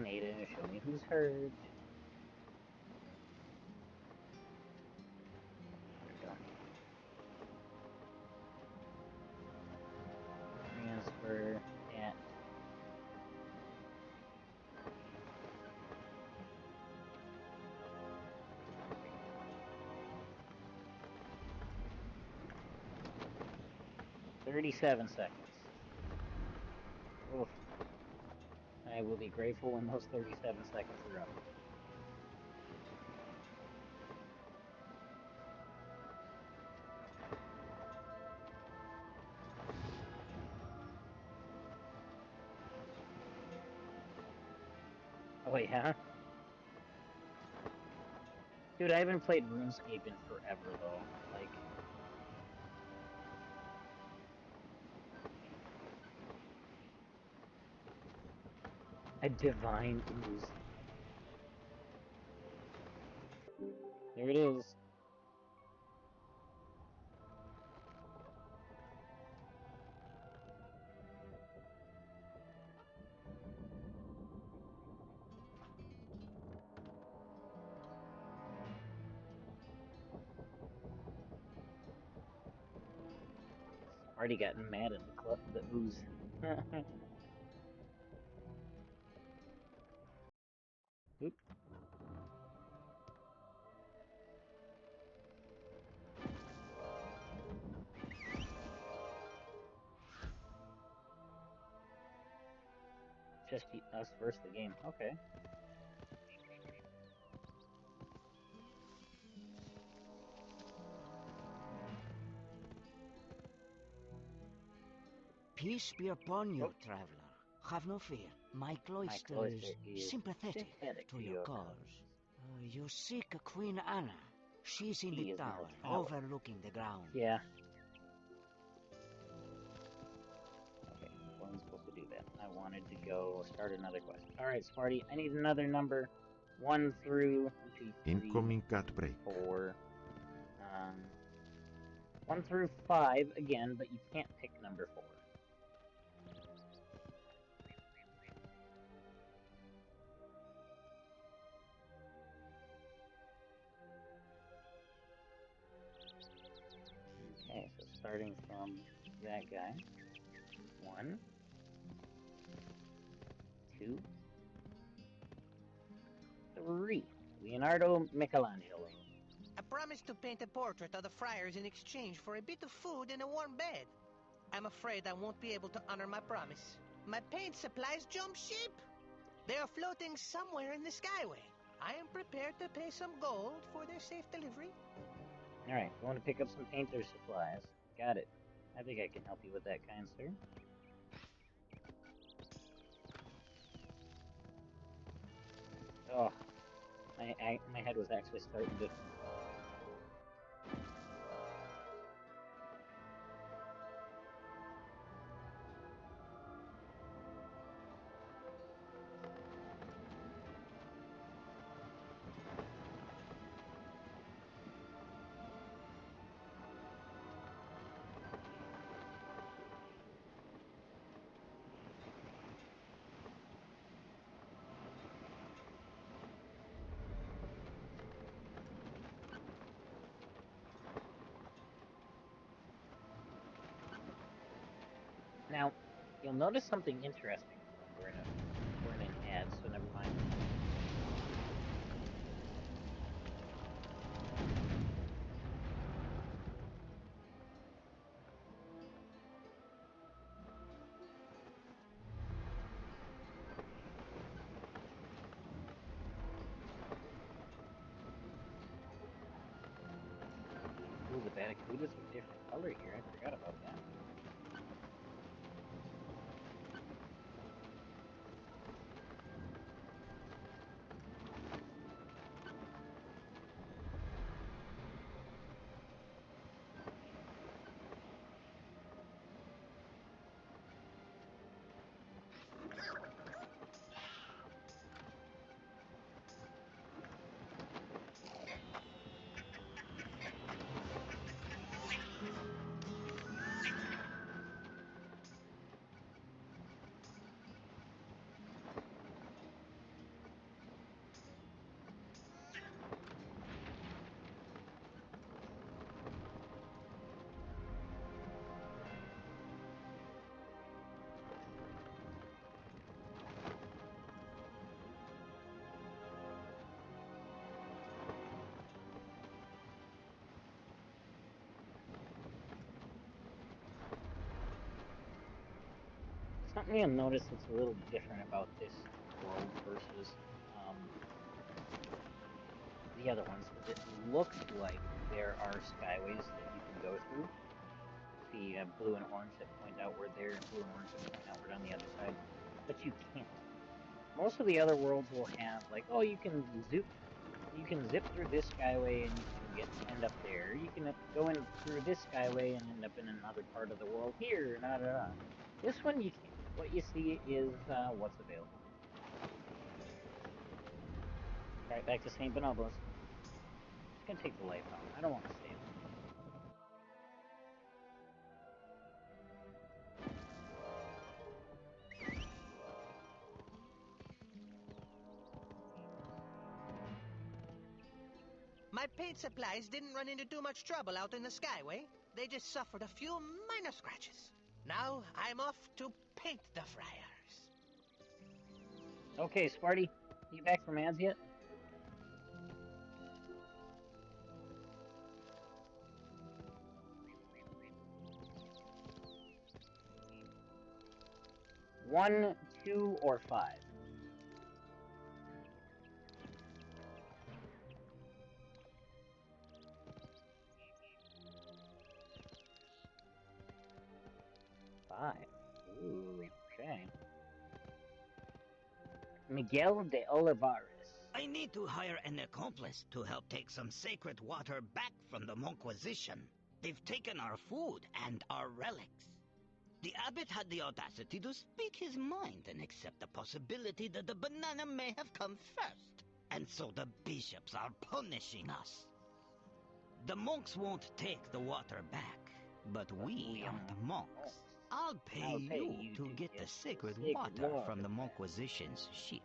on, Ada, show me who's hurt. There we go. Transfer at 37 seconds. Oof. I will be grateful when those 37 seconds are up. Oh, yeah? Dude, I haven't played RuneScape in forever, though. Like... A divine ooze. There it is. Already gotten mad at the ooze. Oop. Just us versus the game. Okay. Peace be upon you, traveler. Have no fear. My cloister is sympathetic to your cause. You seek Queen Anna. She's in the tower, overlooking the ground. Yeah. Okay, wasn't supposed to do that. I wanted to go start another quest. Alright, Sparty, I need another number. 1 through 2, 3, incoming cat break. 4. 1 through 5 again, but you can't pick number 4. Okay, so starting from that guy. 1, 2, 3. Leonardo Michelangelo. I promised to paint a portrait of the friars in exchange for a bit of food and a warm bed. I'm afraid I won't be able to honor my promise. My paint supplies jump ship. They are floating somewhere in the skyway. I am prepared to pay some gold for their safe delivery. Alright, going to pick up some painter's supplies. Got it. I think I can help you with that, kind sir. Oh, my head was actually starting to... Now, you'll notice something interesting. We're in an ad, so never mind. Ooh, the Barracudas are different color here. I forgot about that. Something you'll notice that's a little different about this world versus the other ones is it looks like there are skyways that you can go through. See, you have blue and orange that point outward there, and blue and orange that point outward on the other side, but you can't. Most of the other worlds will have like, oh, you can zip through this skyway and you can end up there. You can go in through this skyway and end up in another part of the world here. This one you can't. What you see is what's available. Right back to St. Bonobos. Just gonna take the light phone. I don't want to stay there. My paint supplies didn't run into too much trouble out in the Skyway. They just suffered a few minor scratches. Now I'm off to paint the friars. Okay, Sparty, you back from ads yet? One, 2, or 5? Ooh, okay. Miguel de Olivares. I need to hire an accomplice to help take some sacred water back from the Monquisition. They've taken our food and our relics. The abbot had the audacity to speak his mind and accept the possibility that the banana may have come first. And so the bishops are punishing us. The monks won't take the water back, but we aren't monks. I'll pay you to get the sacred water from the Monquisition's ships.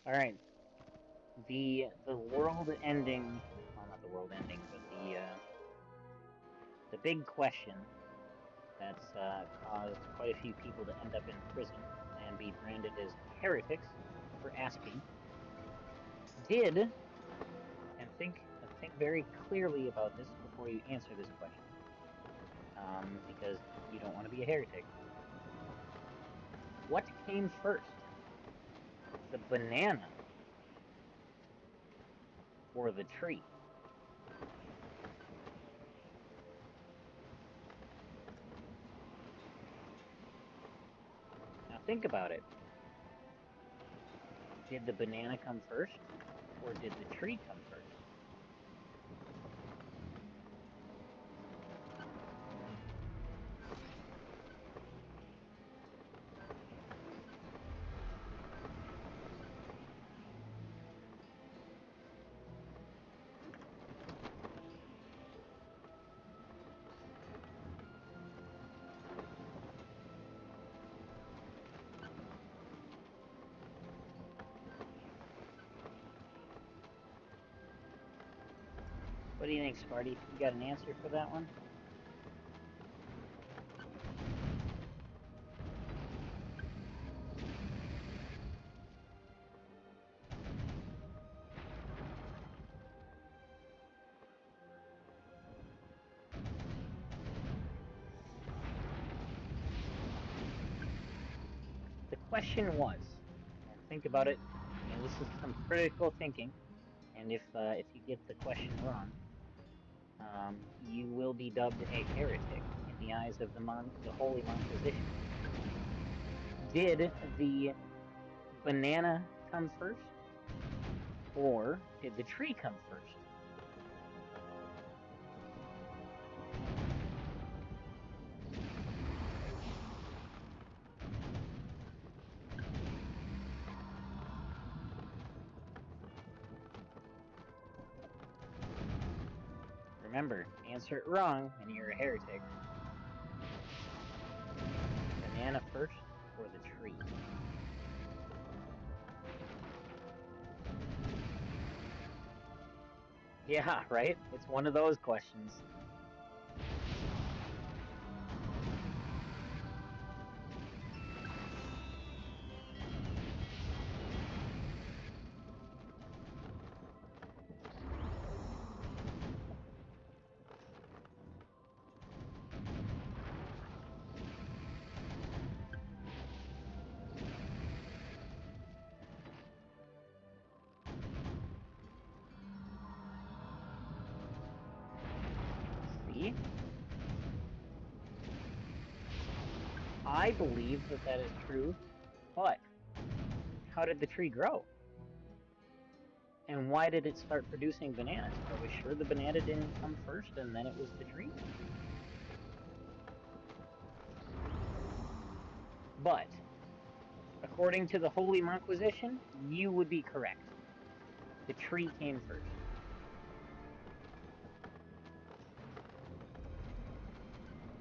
All right. The world ending, well, not the world ending, but the big question that's caused quite a few people to end up in prison and be branded as heretics for asking. And think very clearly about this before you answer this question, because you don't want to be a heretic. What came first, the banana or the tree? Now think about it. Did the banana come first, or did the tree come first? What do you think, Sparty? You got an answer for that one? The question was, and think about it, this is some critical thinking, and if you get the question wrong, you will be dubbed a heretic in the eyes of the Holy Monquisition. Did the banana come first, or did the tree come first? Remember, answer it wrong and you're a heretic. Banana first or the tree? Yeah, right? It's one of those questions. I believe that that is true, but how did the tree grow? And why did it start producing bananas? Are we sure the banana didn't come first and then it was the tree? But, according to the Holy Monquisition, you would be correct. The tree came first.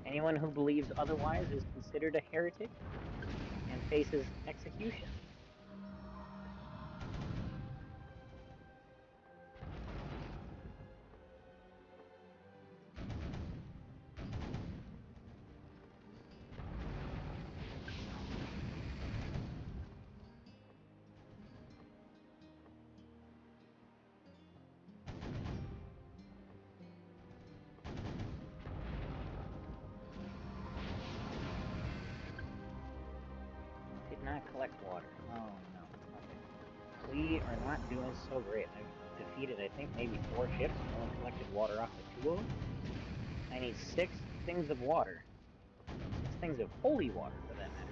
Anyone who believes otherwise is considered a heretic and faces execution. Not collect water. Oh no. Okay. We are not doing so great. I've defeated, I think, maybe 4 ships and only collected water off of 2 of them. I need 6 things of water. 6 things of holy water, for that matter.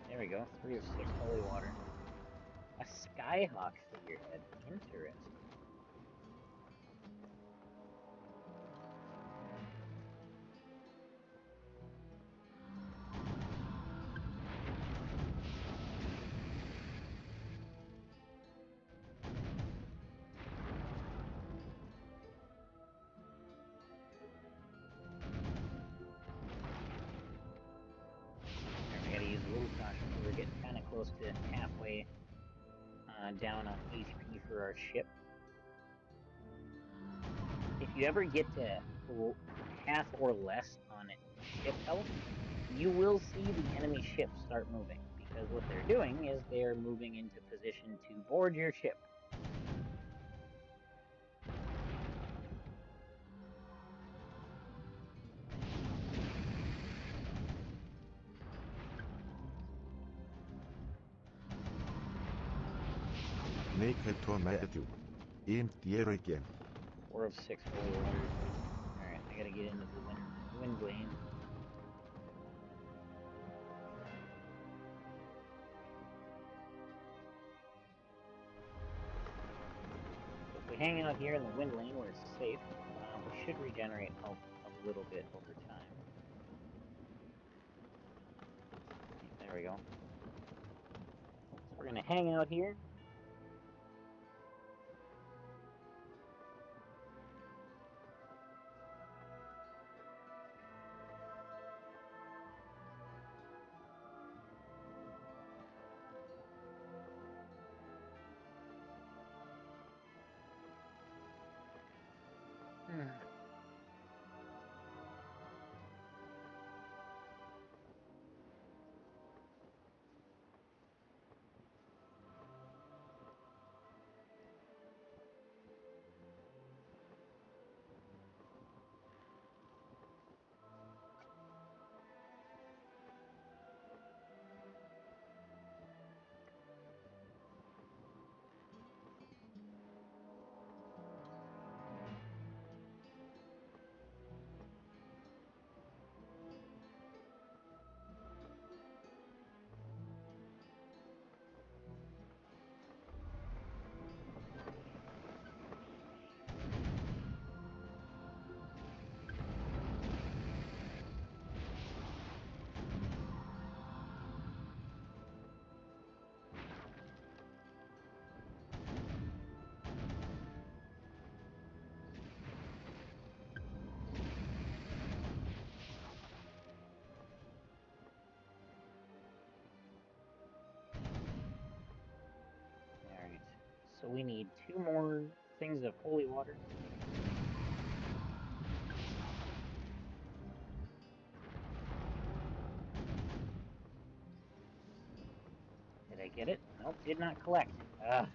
There we go, 3 of 6 holy water. A skyhawk figurehead. Interesting. I gotta use a little caution. We're getting kind of close to halfway down on HP for our ship. If you ever get to half or less on ship health, you will see the enemy ship start moving, because what they're doing is they're moving into position to board your ship. Make a tornado. Aim dear again. 4 of 6 holy water. Alright, I gotta get into the wind lane. So if we hang out here in the wind lane where it's safe, we should regenerate health a little bit over time. There we go. So we're gonna hang out here. So we need 2 more things of holy water. Did I get it? Nope, did not collect. Ugh.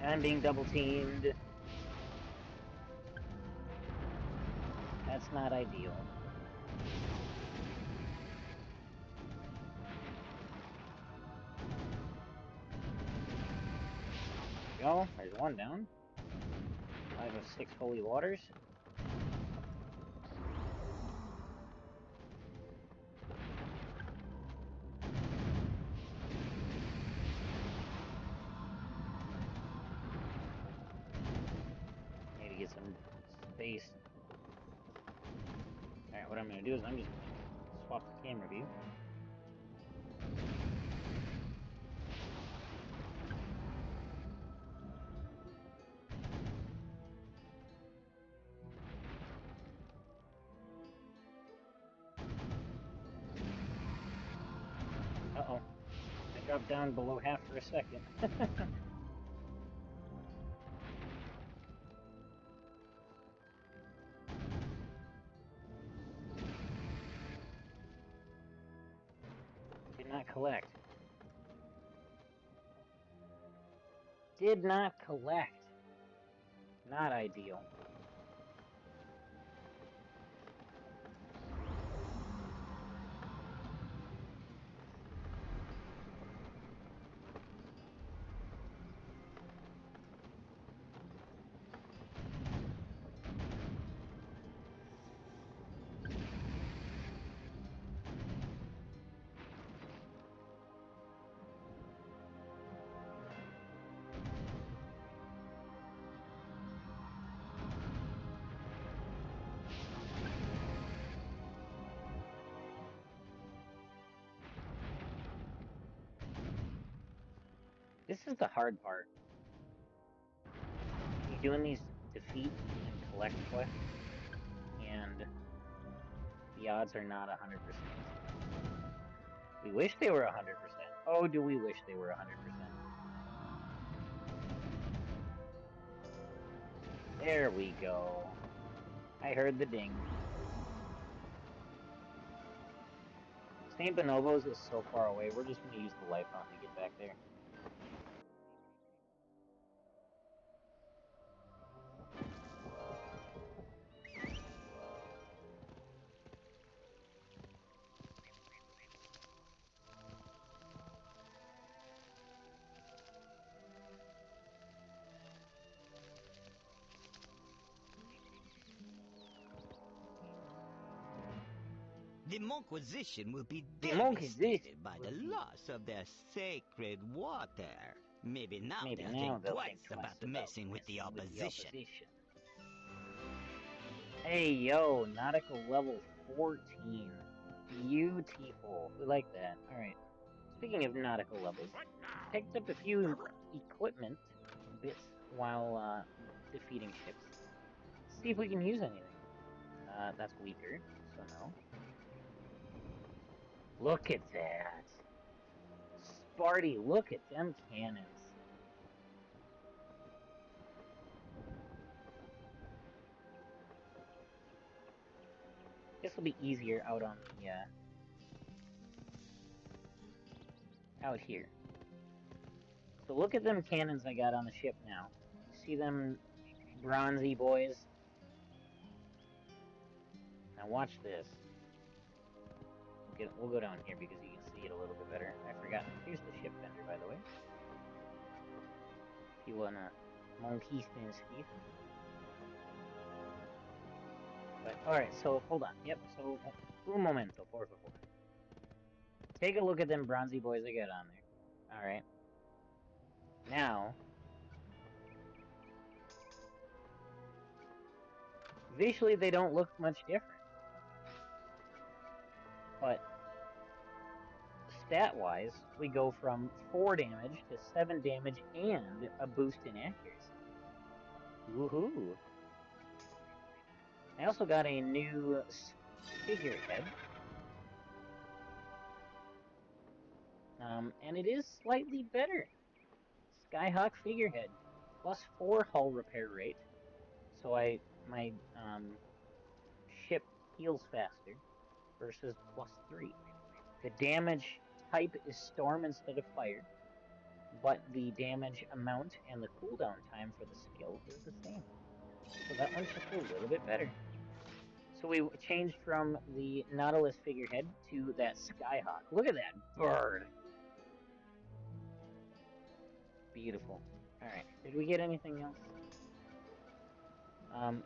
I'm being double teamed. That's not ideal. There we go. There's one down. 5 of 6 holy waters. Need to get some space. Alright, what I'm going to do is I'm just going to swap the camera view. Uh-oh. I dropped down below half for a second. Did not collect. Did not collect. Not ideal. This is the hard part. You're doing these defeat and collect quests, and the odds are not 100%. We wish they were 100%. Oh, do we wish they were 100%. There we go. I heard the ding. St. Bonobos is so far away, we're just going to use the life fountain to get back there. The Monquisition will be devastated by the loss of their sacred water. Maybe now they'll think twice about messing with the opposition. Hey, yo, nautical level 14. Beautiful. We like that. Alright. Speaking of nautical levels, picked up a few equipment bits while defeating ships. See if we can use anything. That's weaker, so no. Look at that. Sparty, look at them cannons. This will be easier out on the, out here. So look at them cannons I got on the ship now. You see them bronzy boys? Now watch this. We'll go down here because you can see it a little bit better. I forgot. Here's the ship vendor, by the way. If you wanna monkey and Steve. But alright, so hold on. Yep, so un momento, por favor. Take a look at them bronzy boys I got on there. Alright. Now, visually they don't look much different. But stat-wise, we go from 4 damage to 7 damage and a boost in accuracy. Woohoo! I also got a new figurehead. And it is slightly better. Skyhawk figurehead. Plus 4 hull repair rate. So my ship heals faster. Versus plus 3. The damage type is storm instead of fire. But the damage amount and the cooldown time for the skill is the same. So that one's just a little bit better. So we changed from the Nautilus figurehead to that Skyhawk. Look at that bird! Beautiful. Alright, did we get anything else?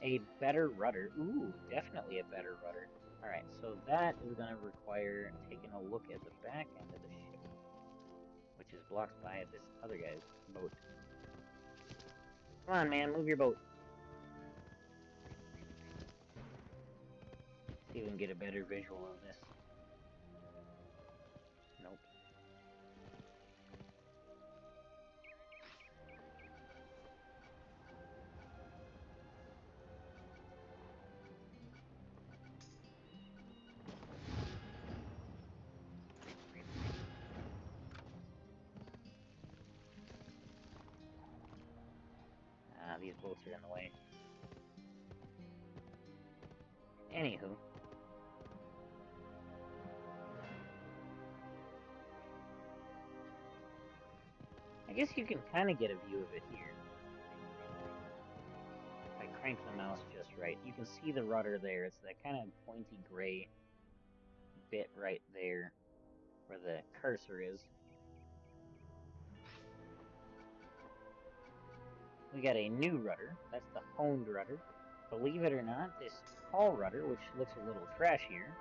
A better rudder. Ooh, definitely a better rudder. Alright, so that is going to require taking a look at the back end of the ship, which is blocked by this other guy's boat. Come on, man, move your boat. See if we can get a better visual of this. Nope. These boats are in the way. Anywho. I guess you can kind of get a view of it here. If I crank the mouse just right, you can see the rudder there. It's that kind of pointy gray bit right there where the cursor is. We got a new rudder. That's the honed rudder. Believe it or not, this tall rudder, which looks a little trashier,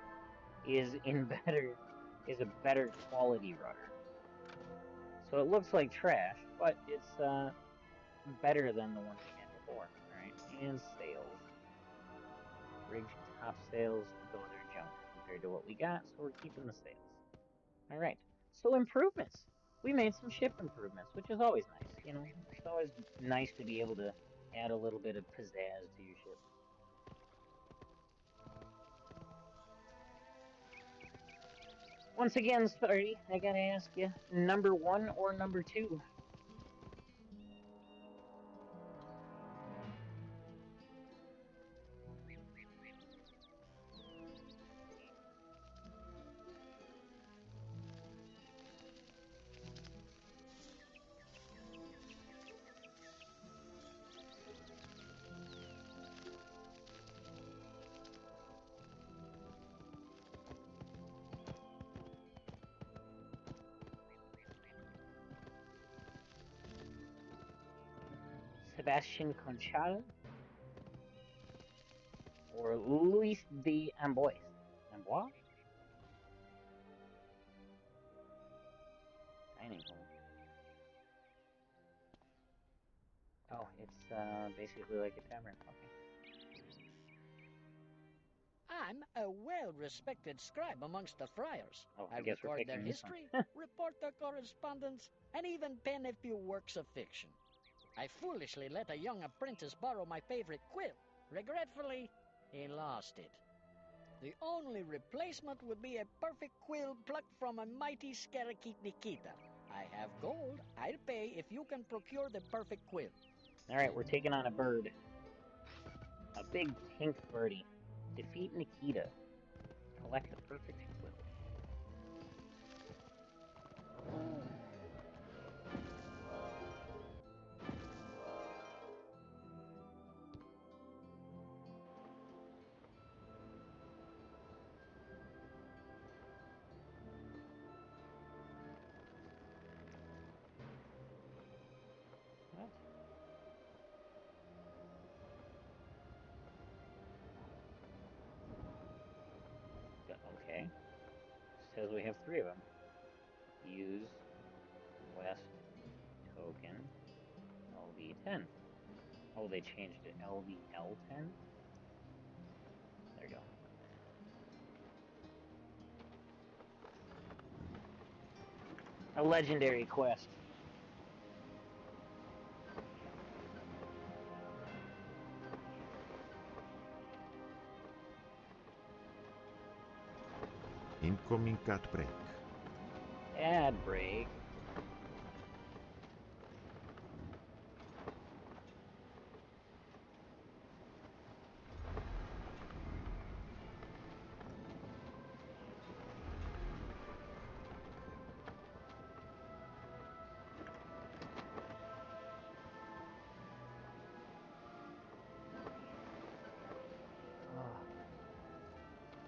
is a better quality rudder. So it looks like trash, but it's better than the one we had before. Alright, and sails. Rigged topsails, those are junk compared to what we got, so we're keeping the sails. Alright, so improvements. We made some ship improvements, which is always nice, you know? It's always nice to be able to add a little bit of pizzazz to your ship. Once again, sorry, I gotta ask you, number 1 or number 2? Sebastian Conchal or Luis de Amboise? Amboise? Dining hall. Oh, it's basically like a tavern. Okay. I'm a well-respected scribe amongst the friars. Oh, I guess record their history, report their correspondence, and even pen a few works of fiction. I foolishly let a young apprentice borrow my favorite quill. Regretfully, he lost it. The only replacement would be a perfect quill plucked from a mighty Scarakit Nikita. I have gold. I'll pay if you can procure the perfect quill. Alright, we're taking on a bird. A big pink birdie. Defeat Nikita. Collect the perfect quill. What? Okay. Says we have 3 of them. use West token LV10. Oh, they changed it. LVL10? There you go. A legendary quest. Incoming ad break. Ad break.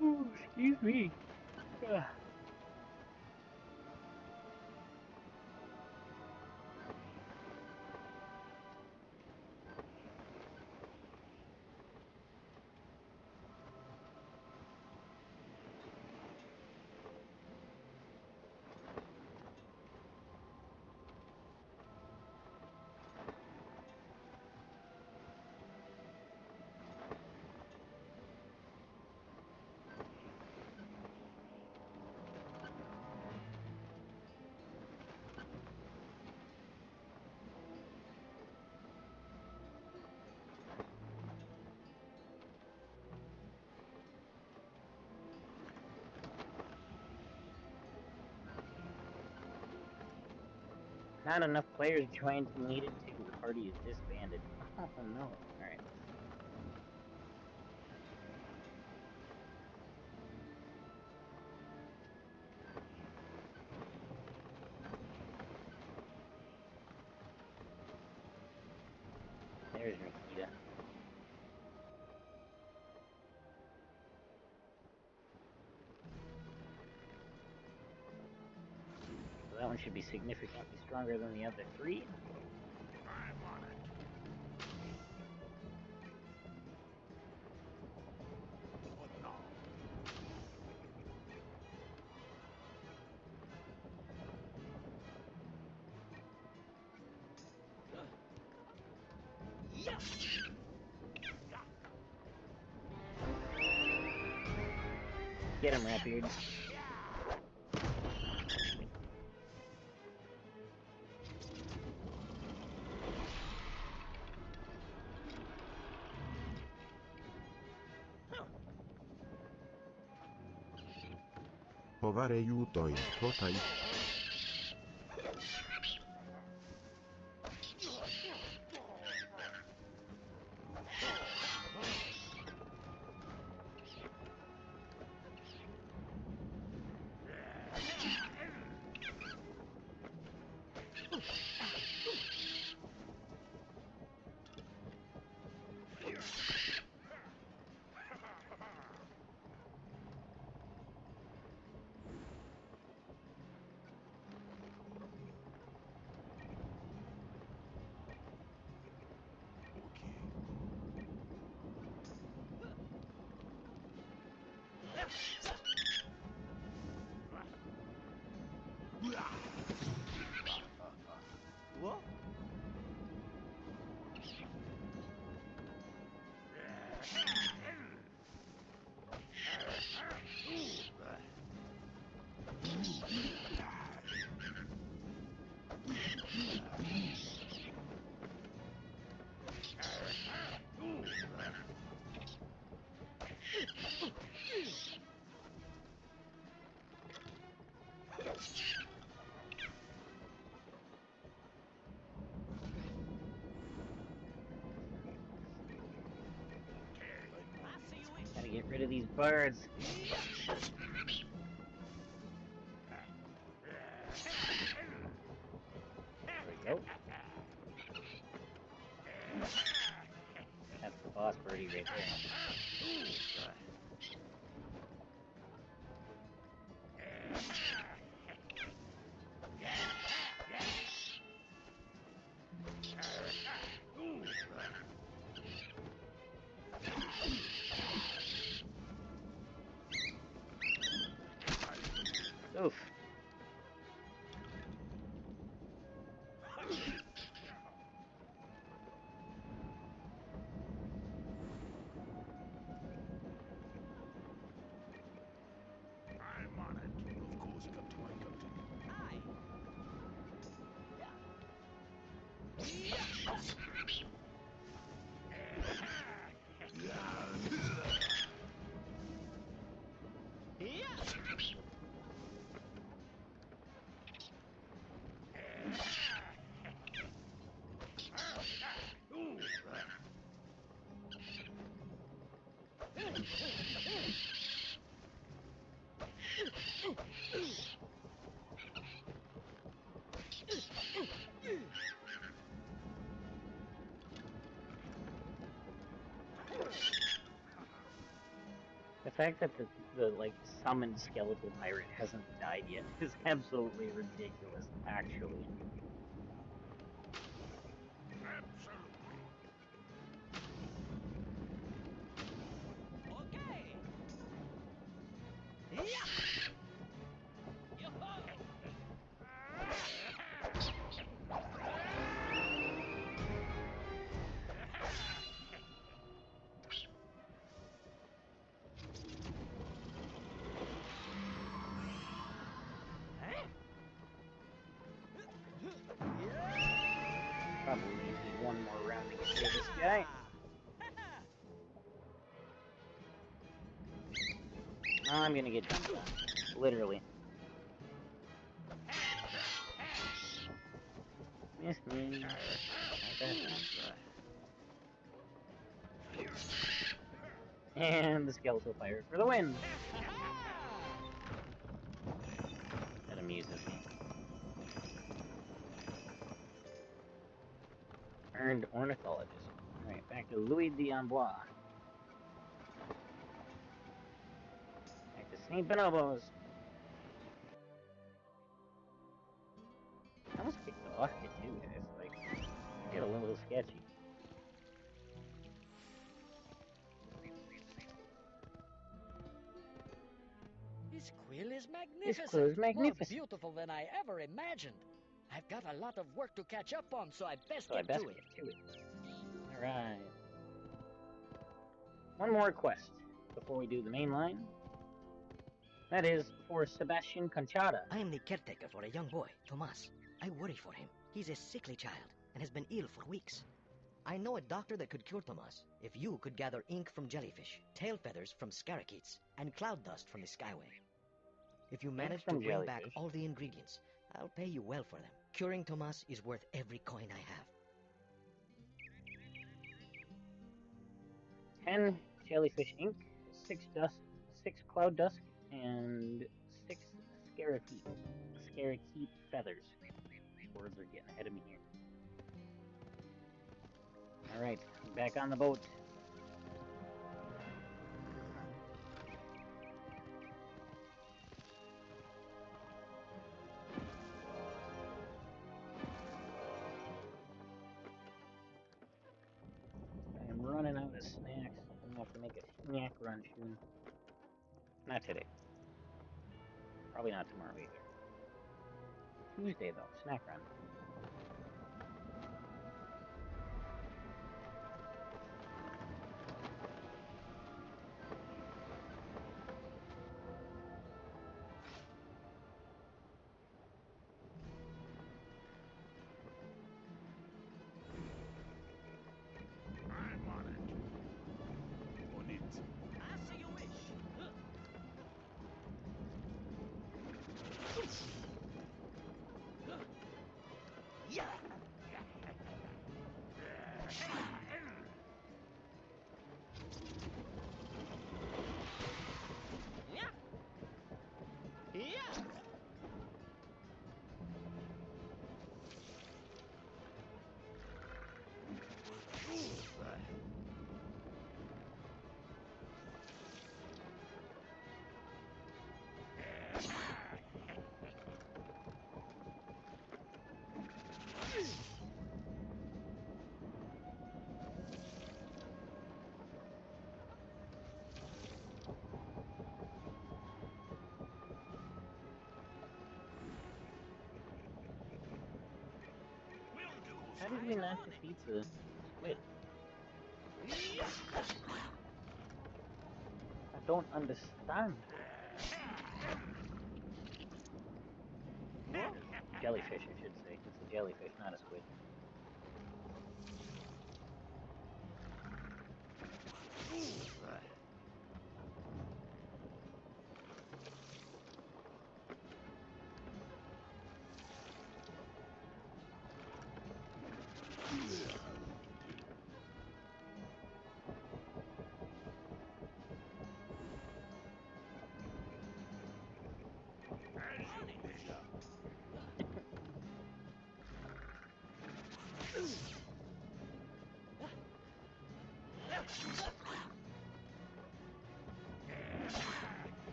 Oh, excuse me. Not enough players joined who needed to. The party is disbanded. Oh no. Alright. There's Nikita. So that one should be significantly stronger than the other three. I'm on it. What now? Get him, Ratbeard. What are you doing? Tutaj. What? Gotta get rid of these birds. There we go. That's the boss birdie right there. Oof. The fact that the like summoned skeletal pirate hasn't died yet is absolutely ridiculous, actually. Absolutely. Okay. Yeah. Yo-ho! Probably need one more round to get rid of this guy. I'm gonna get dumped on. Literally. Miss me. And the skeletal pirate for the win! That amuses me. Earned ornithologist. Alright, back to Louis d'Amboise. Back to St. Bonobos. I almost kicked off it too, guys. Like, get a little sketchy. This quill is magnificent. This quill is magnificent. More beautiful than I ever imagined. I've got a lot of work to catch up on, so I best get to it. Alright. One more quest before we do the main line. That is for Sebastian Conchata. I am the caretaker for a young boy, Tomas. I worry for him. He's a sickly child and has been ill for weeks. I know a doctor that could cure Tomas if you could gather ink from jellyfish, tail feathers from scarakeets, and cloud dust from the skyway. If you manage to bring back all the ingredients, I'll pay you well for them. Curing Tomas is worth every coin I have. 10 jellyfish ink, 6 cloud dust, and 6 scarakeet feathers. These words are getting ahead of me here. Alright, back on the boat. I'm running out of snacks. I'm gonna have to make a snack run soon. Not today. Probably not tomorrow either. Tuesday though, snack run. I'm on it. On it. As you wish. Yeah. Yeah. How did we not defeat the squid? I don't understand. Jellyfish, I should say. It's a jellyfish, not a squid.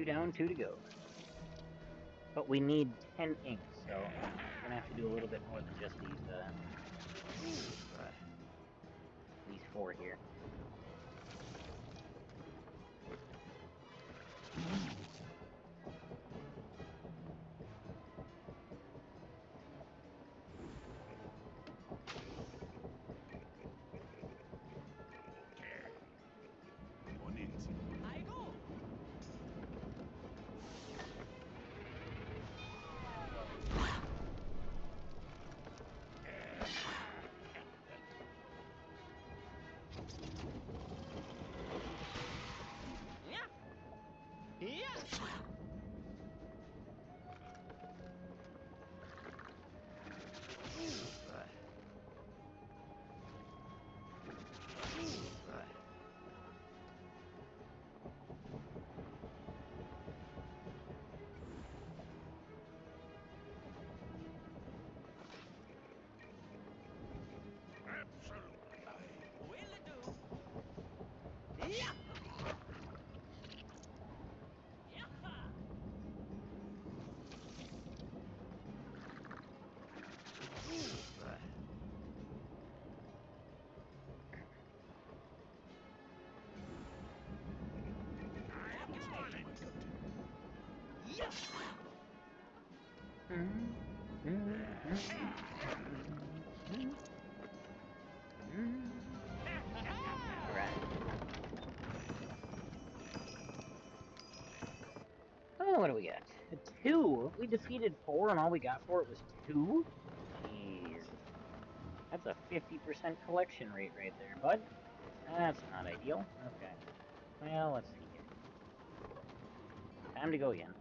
down, 2 to go. But we need 10 ink, so we're gonna have to do a little bit more than just these 4 here. Alright. Oh, what do we got? A 2? We defeated 4 and all we got for it was 2? Jeez. That's a 50% collection rate right there, bud. That's not ideal. Okay. Well, let's see here. Time to go again.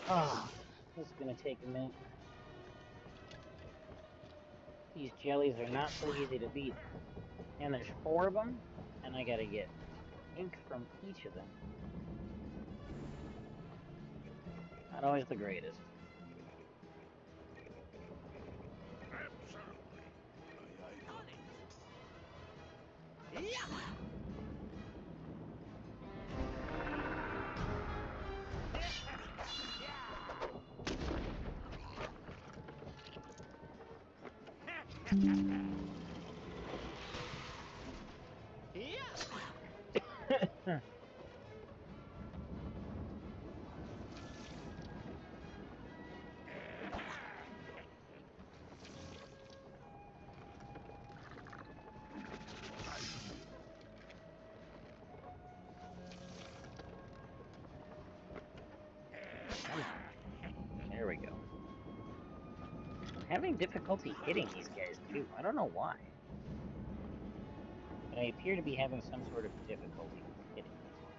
Oh, this is gonna take a minute. These jellies are not so easy to beat. And there's 4 of them, and I gotta get ink from each of them. Not always the greatest. having difficulty hitting these guys too. I don't know why. But I appear to be having some sort of difficulty with hitting these guys.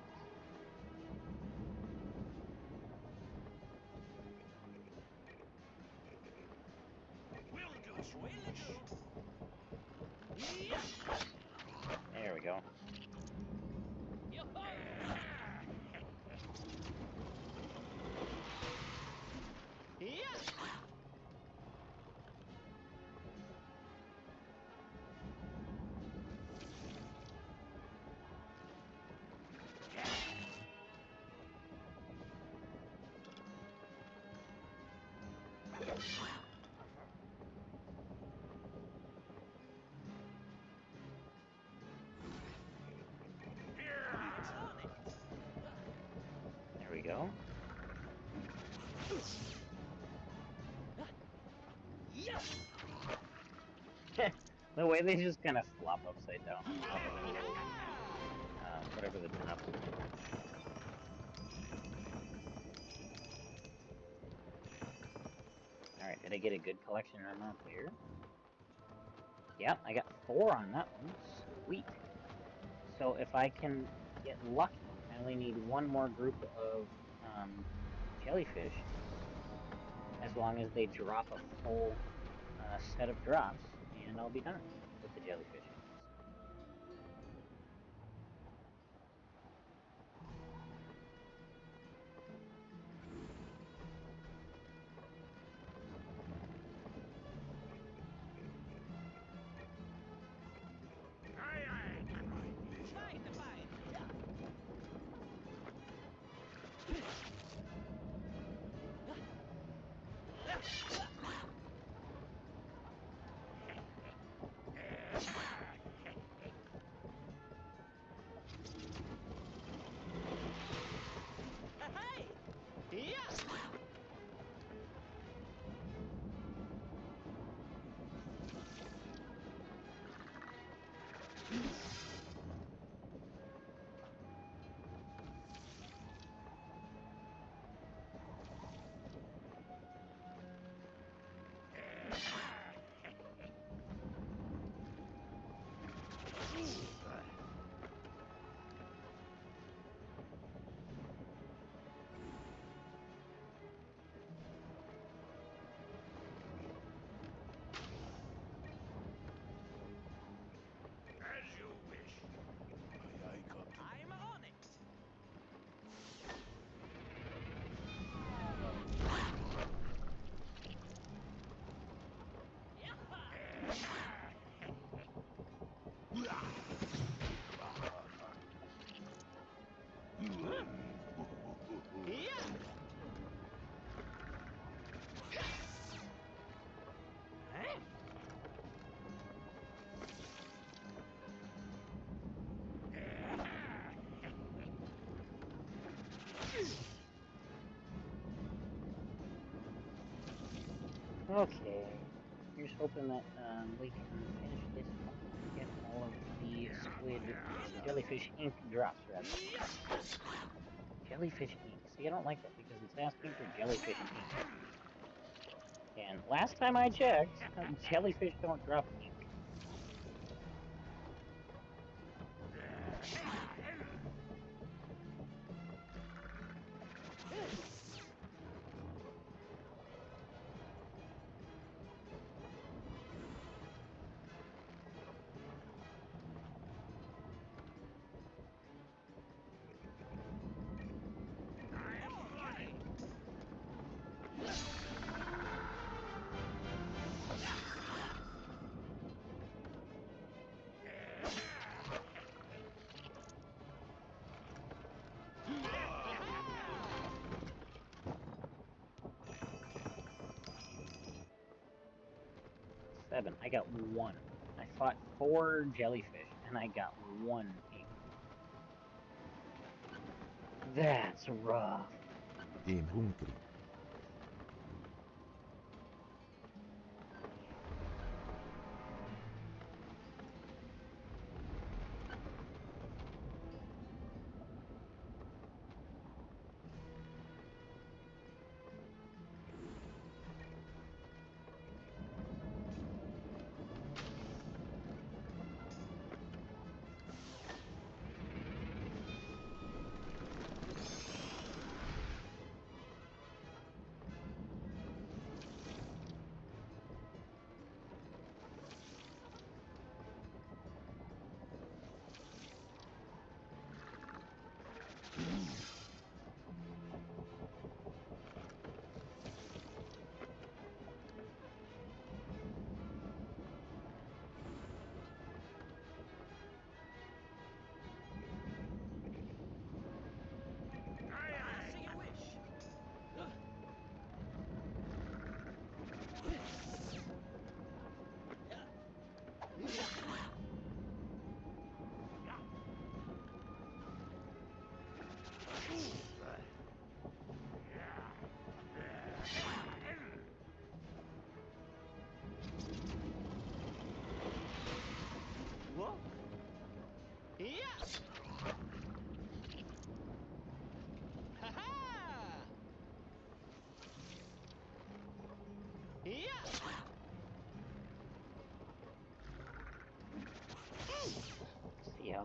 There we go. There we go. The way they just kind of flop upside down on top of their little, whatever the top is. Alright, did I get a good collection on that there? Yep, I got 4 on that one. Sweet. So if I can get lucky, I only need one more group of jellyfish. As long as they drop a full set of drops, and I'll be done with the jellyfish. Okay, here's hoping that we can finish this up and get all of the jellyfish ink drops, rather. Jellyfish ink. See, I don't like that because it's asking for jellyfish ink. And last time I checked, jellyfish don't drop ink. Seven. I got 1. I fought 4 jellyfish, and I got 1 ink. That's rough. I'm hungry.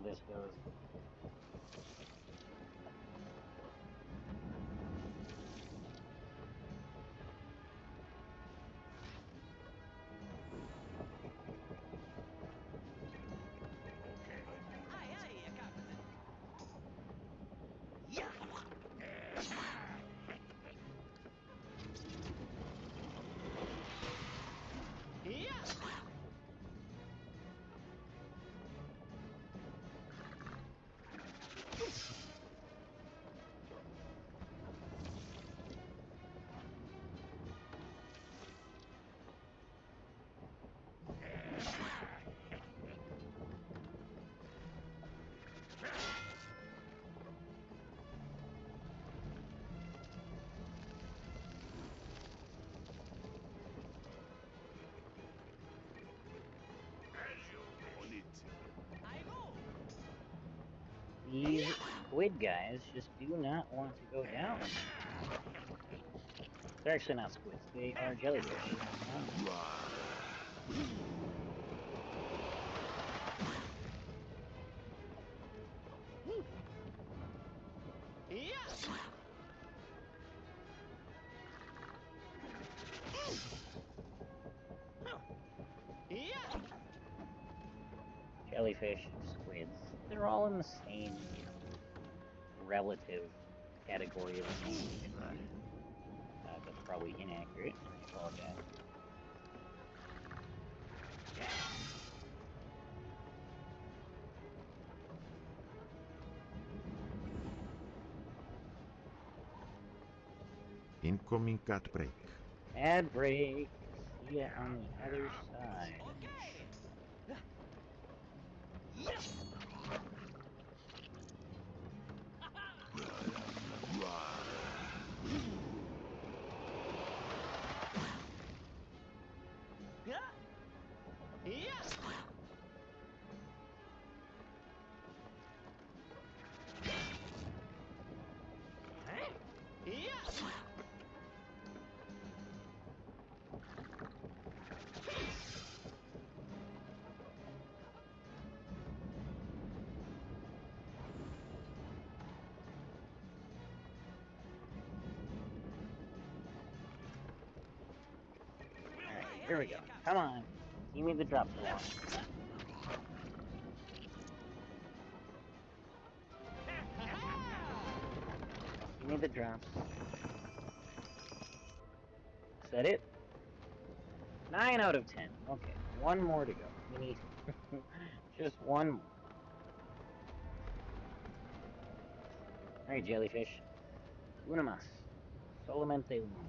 this goes. These squid guys just do not want to go down. They're actually not squids, they are jellyfish. Jellyfish, squids, they're all in the same, relative category of things. That's probably inaccurate. I apologize. Incoming cat break. Ad break. See ya on the other side. Here we go. Come on. Give me the drops I want. Give me the drops. Is that it? 9 out of 10. Okay. One more to go. We need just one more. Alright, jellyfish. Una más. Solamente uno.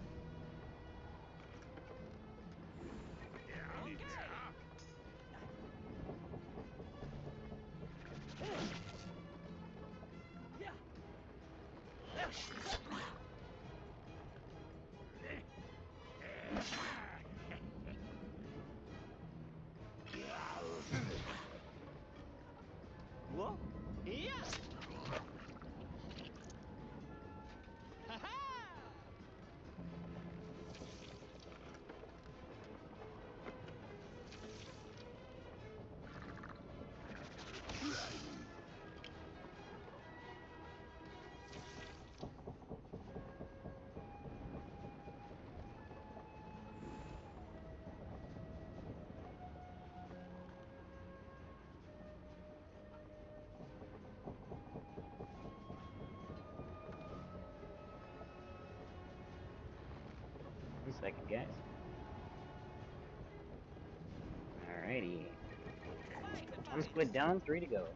One second, guys. Alrighty. One squid down, 3 to go.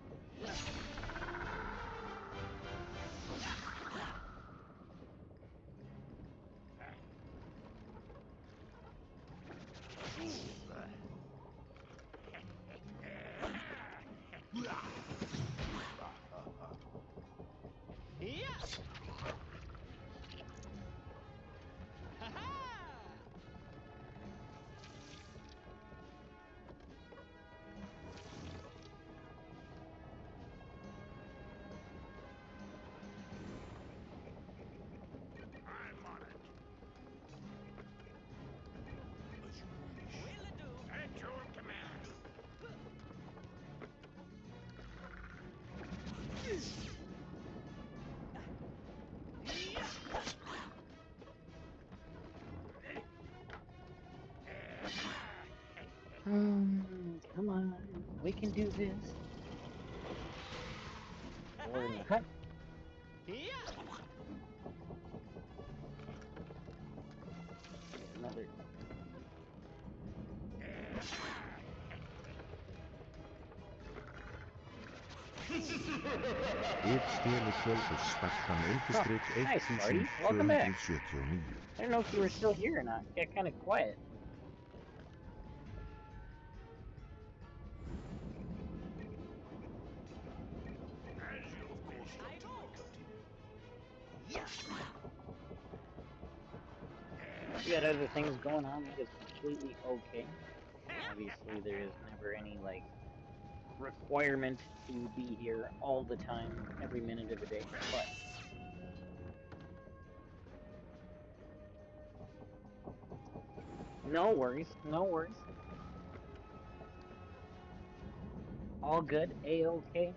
can do this. Or not. Another. Nice, Marty. Welcome back. I don't know if you were still here or not. You got kind of quiet. You got other things going on, that is completely okay. Obviously, there is never any, like, requirement to be here all the time, every minute of the day, but... No worries, no worries. All good, A-okay.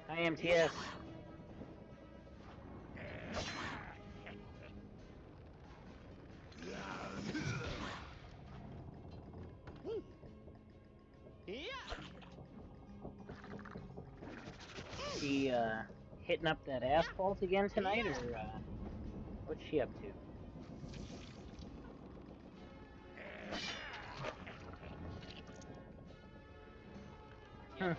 Hi, MTS. She, hitting up that asphalt again tonight, or, what's she up to?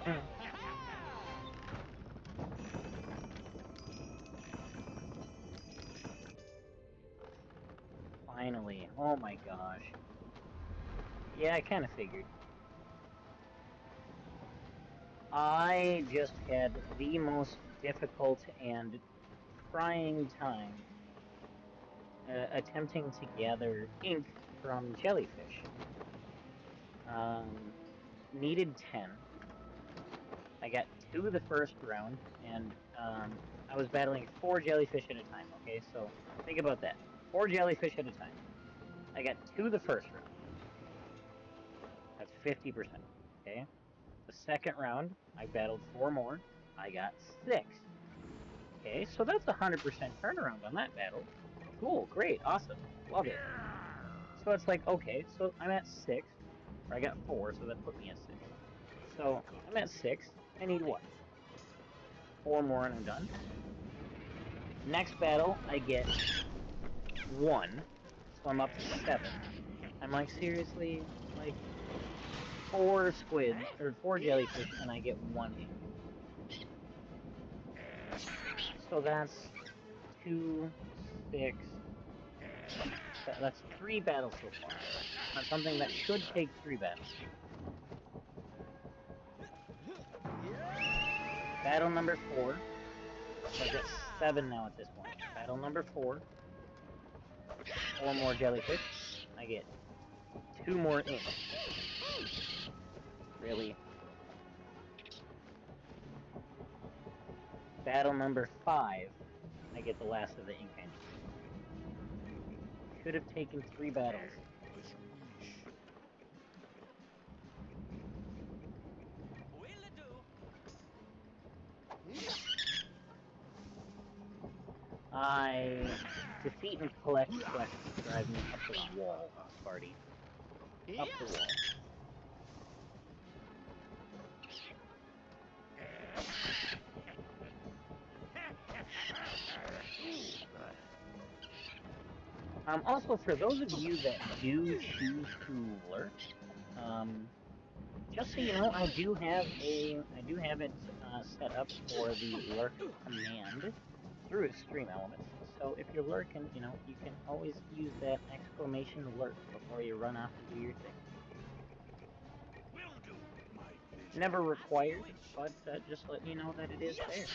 Finally. Oh my gosh. Yeah, I kind of figured. I just had the most difficult and trying time attempting to gather ink from jellyfish. Needed 10. I got 2 the first round, and I was battling 4 jellyfish at a time, okay? So think about that. 4 jellyfish at a time. I got 2 the first round. That's 50%, okay? The second round, I battled 4 more. I got 6. Okay, so that's 100% turnaround on that battle. Cool, great, awesome, love it. So it's like, okay, so I'm at 6, or I got 4, so that put me at 6. So I'm at 6, I need what? 4 more and I'm done. Next battle, I get 1, so I'm up to 7. I'm like, seriously, like, 4 squids, or 4 jellyfish, and I get 1 ink. So that's 2, 6, that's 3 battles so far. On something that should take 3 battles. Battle number 4. So I get 7 now at this point. Battle number 4. 4 more jellyfish. I get 2 more ink. Really? Battle number 5. I get the last of the ink I need. Should have taken 3 battles. Defeat and collect quests drive me up the wall, Sparty. Up the wall. Also, for those of you that do choose to lurk, just so you know, I do have it set up for the lurk command through Extreme Elements. So if you're lurking, you know, you can always use that exclamation lurk before you run off and do your thing. Never required, but just letting you know that it is there.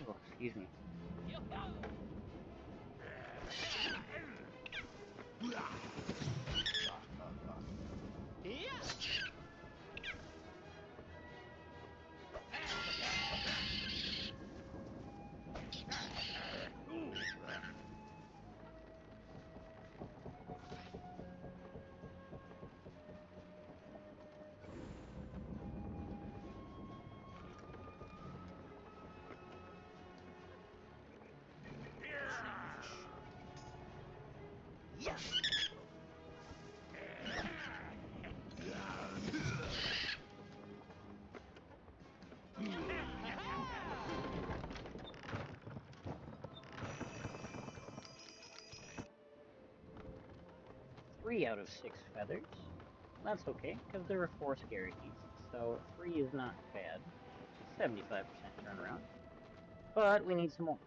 Oh, excuse me. Three out of 6 feathers. That's okay, because there were 4 scary keys, so 3 is not bad. 75% turnaround. But we need some more.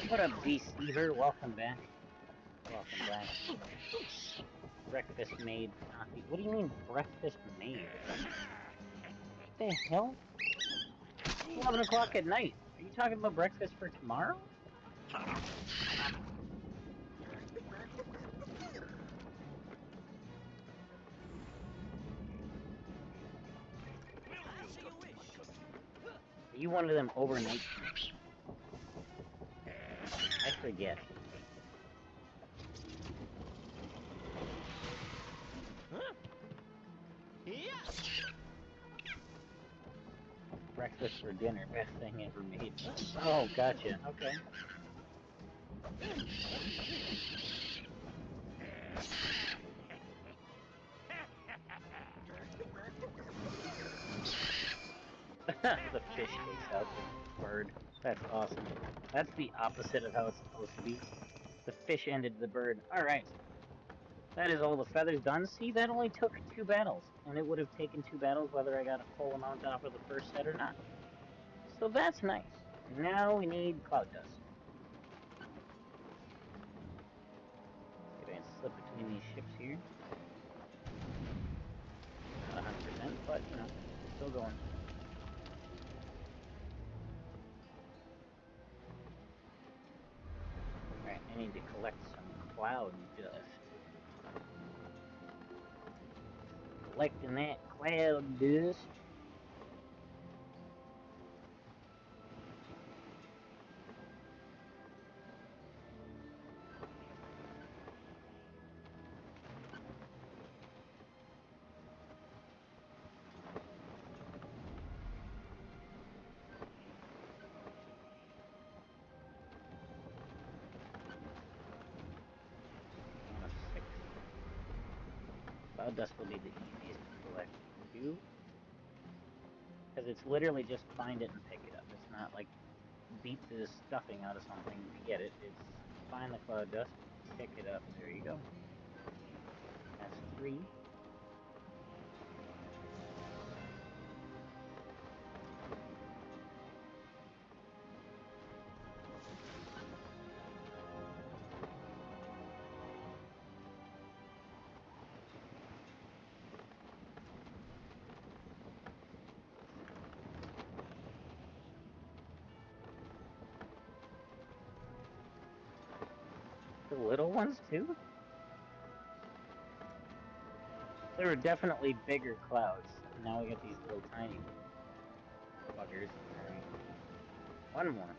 What up, Deceiver? Welcome back. Welcome back. Breakfast made coffee. What do you mean, breakfast made? What the hell? It's 11 o'clock at night. Are you talking about breakfast for tomorrow? Are you one of them overnight snacks? I forget. Breakfast for dinner, best thing ever made. Oh, gotcha. Okay. The fish takes out the bird. That's awesome. That's the opposite of how it's supposed to be. The fish ended the bird. Alright. That is all the feathers done. See, that only took 2 battles. And it would have taken 2 battles whether I got a full amount off of the first set or not. So that's nice. Now we need cloud dust. See if I can slip between these ships here. Not 100%, but, you know, still going. Alright, I need to collect some cloud dust. Collecting that cloud dust. Cloud dust will be the easiest to collect too. Because it's literally just find it and pick it up. It's not like beat the stuffing out of something to get it. It's find the cloud dust, pick it up. There you go. That's 3. The little ones too? There were definitely bigger clouds. Now we got these little tiny buggers. Alright. One more.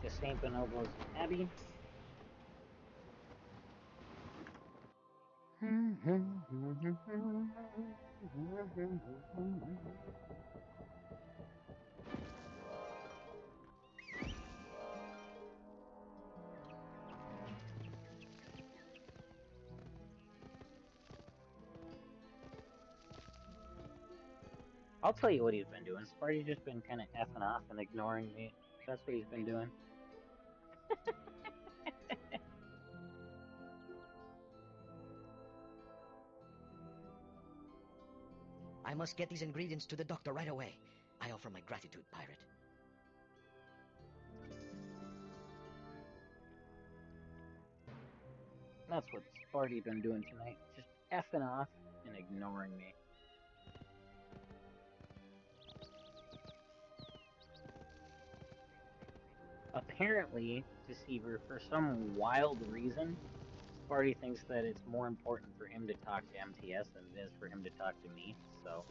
to St. Bonobos Abbey. I'll tell you what he's been doing. Sparty's just been kind of effing off and ignoring me. That's what he's been doing. I must get these ingredients to the doctor right away. I offer my gratitude, Pirate. That's what Sparty's been doing tonight. Just effing off and ignoring me. Apparently, Deceiver, for some wild reason, Sparty thinks that it's more important for him to talk to MTS than it is for him to talk to me, so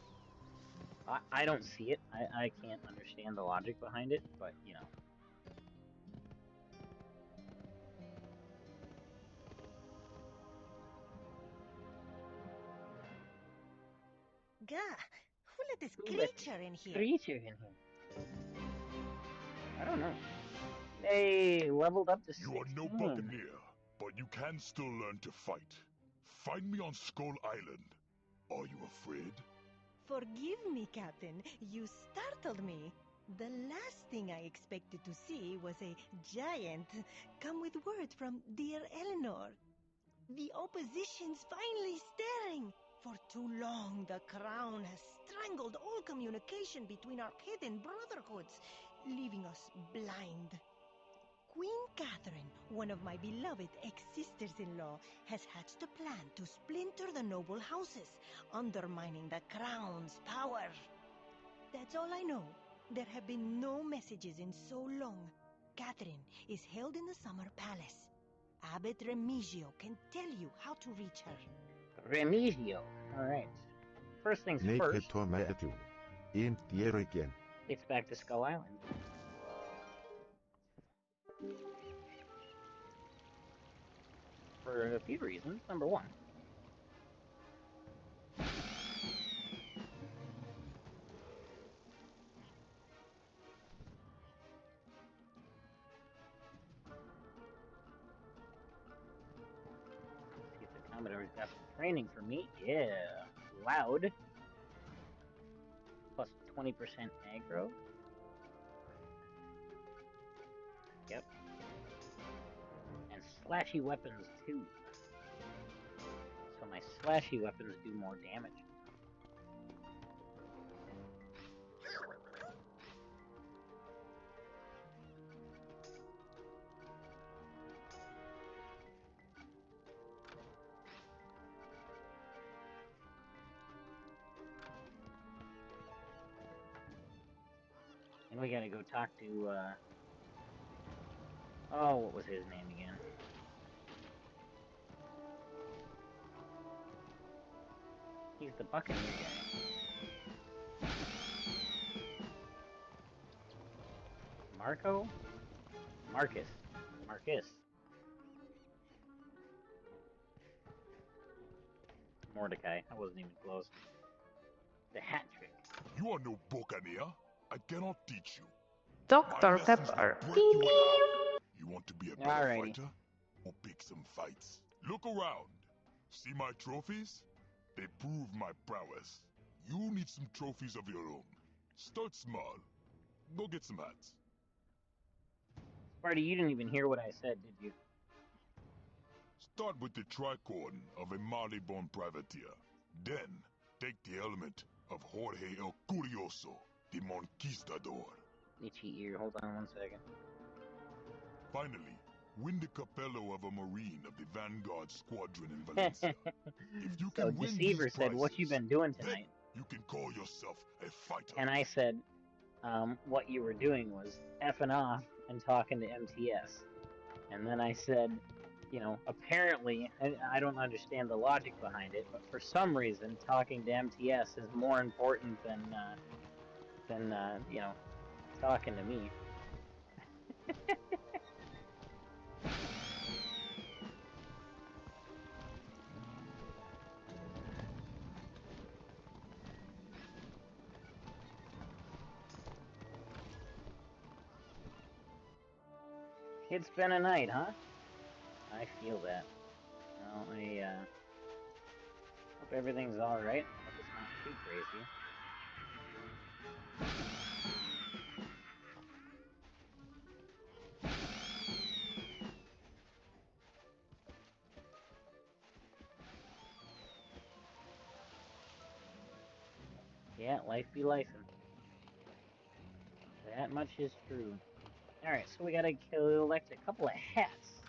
I don't see it. I can't understand the logic behind it, but, you know. Gah, who let this creature in here? I don't know. They leveled up to 16. You are no buccaneer, but you can still learn to fight. Find me on Skull Island. Are you afraid? Forgive me, Captain. You startled me. The last thing I expected to see was a giant come with word from dear Eleanor. The opposition's finally stirring. For too long, the Crown has strangled all communication between our hidden brotherhoods, leaving us blind. Queen Catherine, one of my beloved ex-sisters-in-law, has hatched a plan to splinter the noble houses, undermining the Crown's power. That's all I know. There have been no messages in so long. Catherine is held in the Summer Palace. Abbot Remigio can tell you how to reach her. Remigio. Alright. First things first. It's back to Skull Island. For a few reasons. Number one. See if the Commodore's got some training for me. Yeah. Loud. Plus 20% aggro. Yep. And slashy weapons too. So my slashy weapons do more damage. And we gotta go talk to, oh, what was his name again? He's the Buccaneer guy. Marco? Marcus. Mordecai. I wasn't even close. The hat trick. You are no buccaneer. I cannot teach you. Dr. Pepper. You want to be a better fighter? Or pick some fights? Look around. See my trophies? They prove my prowess. You need some trophies of your own. Start small. Go get some hats. Sparty, you didn't even hear what I said, did you? Start with the tricorn of a Mali-born privateer. Then, take the helmet of Jorge el Curioso, the Conquistador. Itchy ear, hold on 1 second. Finally, win the capello of a Marine of the Vanguard Squadron in Valencia. If you can win Deceiver these said, what you been doing tonight? You can call yourself a fighter. And I said, what you were doing was effing off and talking to MTS. And then I said, you know, apparently, I don't understand the logic behind it, but for some reason, talking to MTS is more important than you know, talking to me. It's been a night, huh? I feel that. Well, I hope everything's alright. Hope it's not too crazy. Yeah, life be lifing. That much is true. Alright, so we gotta collect a couple of hats.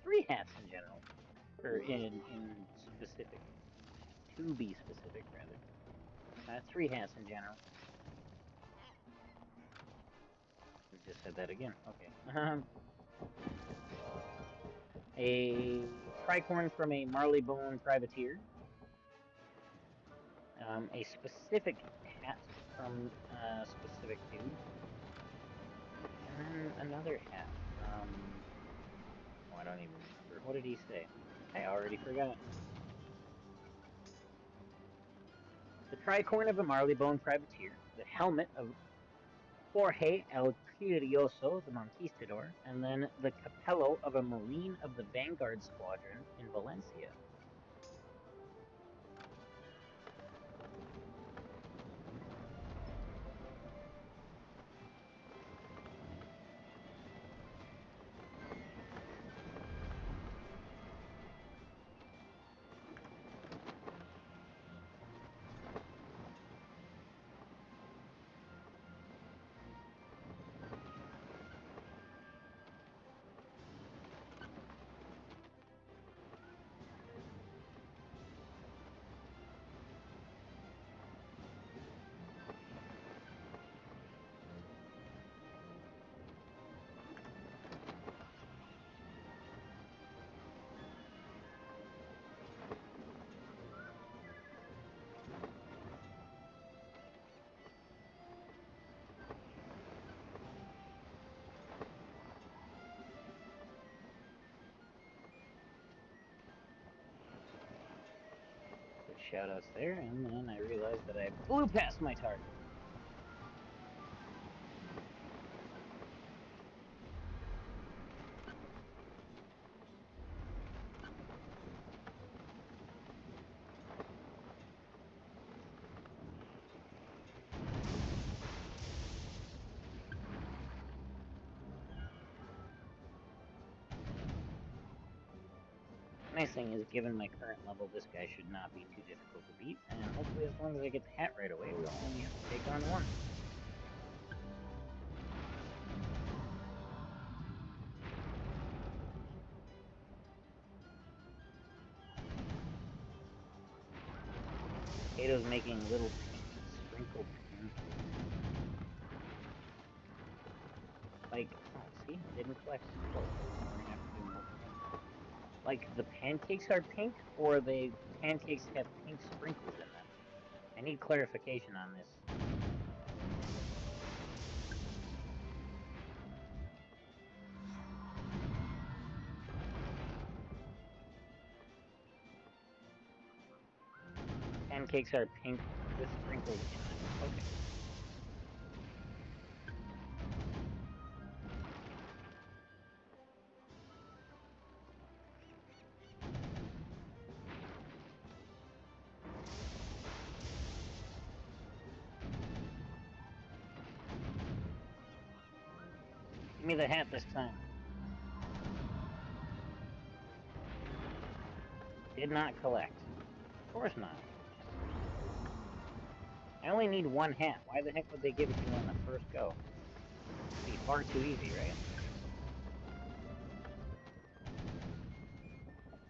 3 hats in general. Or in specific. To be specific, rather. 3 hats in general. I just said that again. Okay. A tricorn from a Marleybone Privateer. A specific hat from a specific dude. And then another hat from... Oh, I don't even remember. What did he say? I already forgot. The tricorn of a Marleybone Privateer. The helmet of Jorge el Curioso, the Conquistador. And then the capello of a Marine of the Vanguard Squadron in Valencia. Shoutouts there, and then I realized that I blew past my target. Nice thing is, given my current level, this guy should not be too difficult to beat, and hopefully as long as I get the hat right away, we'll only have to take on one. Kato's making little pink sprinkled pancakes. Like, oh, see? Didn't collect. We're gonna have to do more pancakes. Like, the pancakes are pink, or the pancakes have pink sprinkles in them? I need clarification on this. Pancakes are pink with sprinkles in them. Okay. Give me the hat this time. Did not collect. Of course not. I only need 1 hat. Why the heck would they give it to me on the first go? It'd be far too easy, right?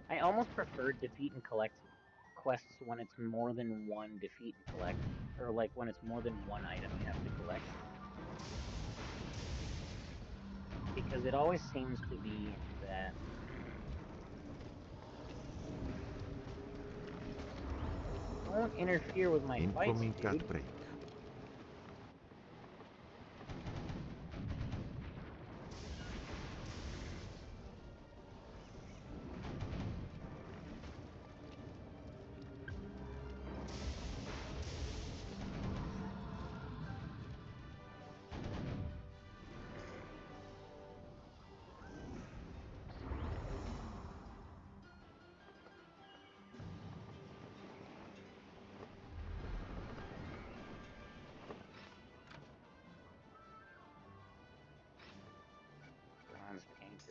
I almost prefer defeat and collect quests when it's more than 1 defeat and collect. Or like when it's more than 1 item you have to collect. Because it always seems to be that... Don't interfere with my fights, dude. Break.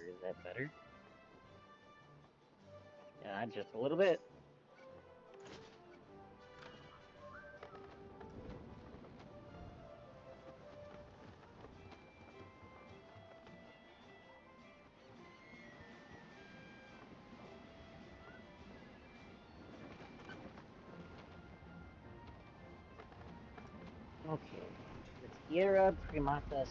Is that better? Yeah, just a little bit. Okay, the Tierra Primata Skyway.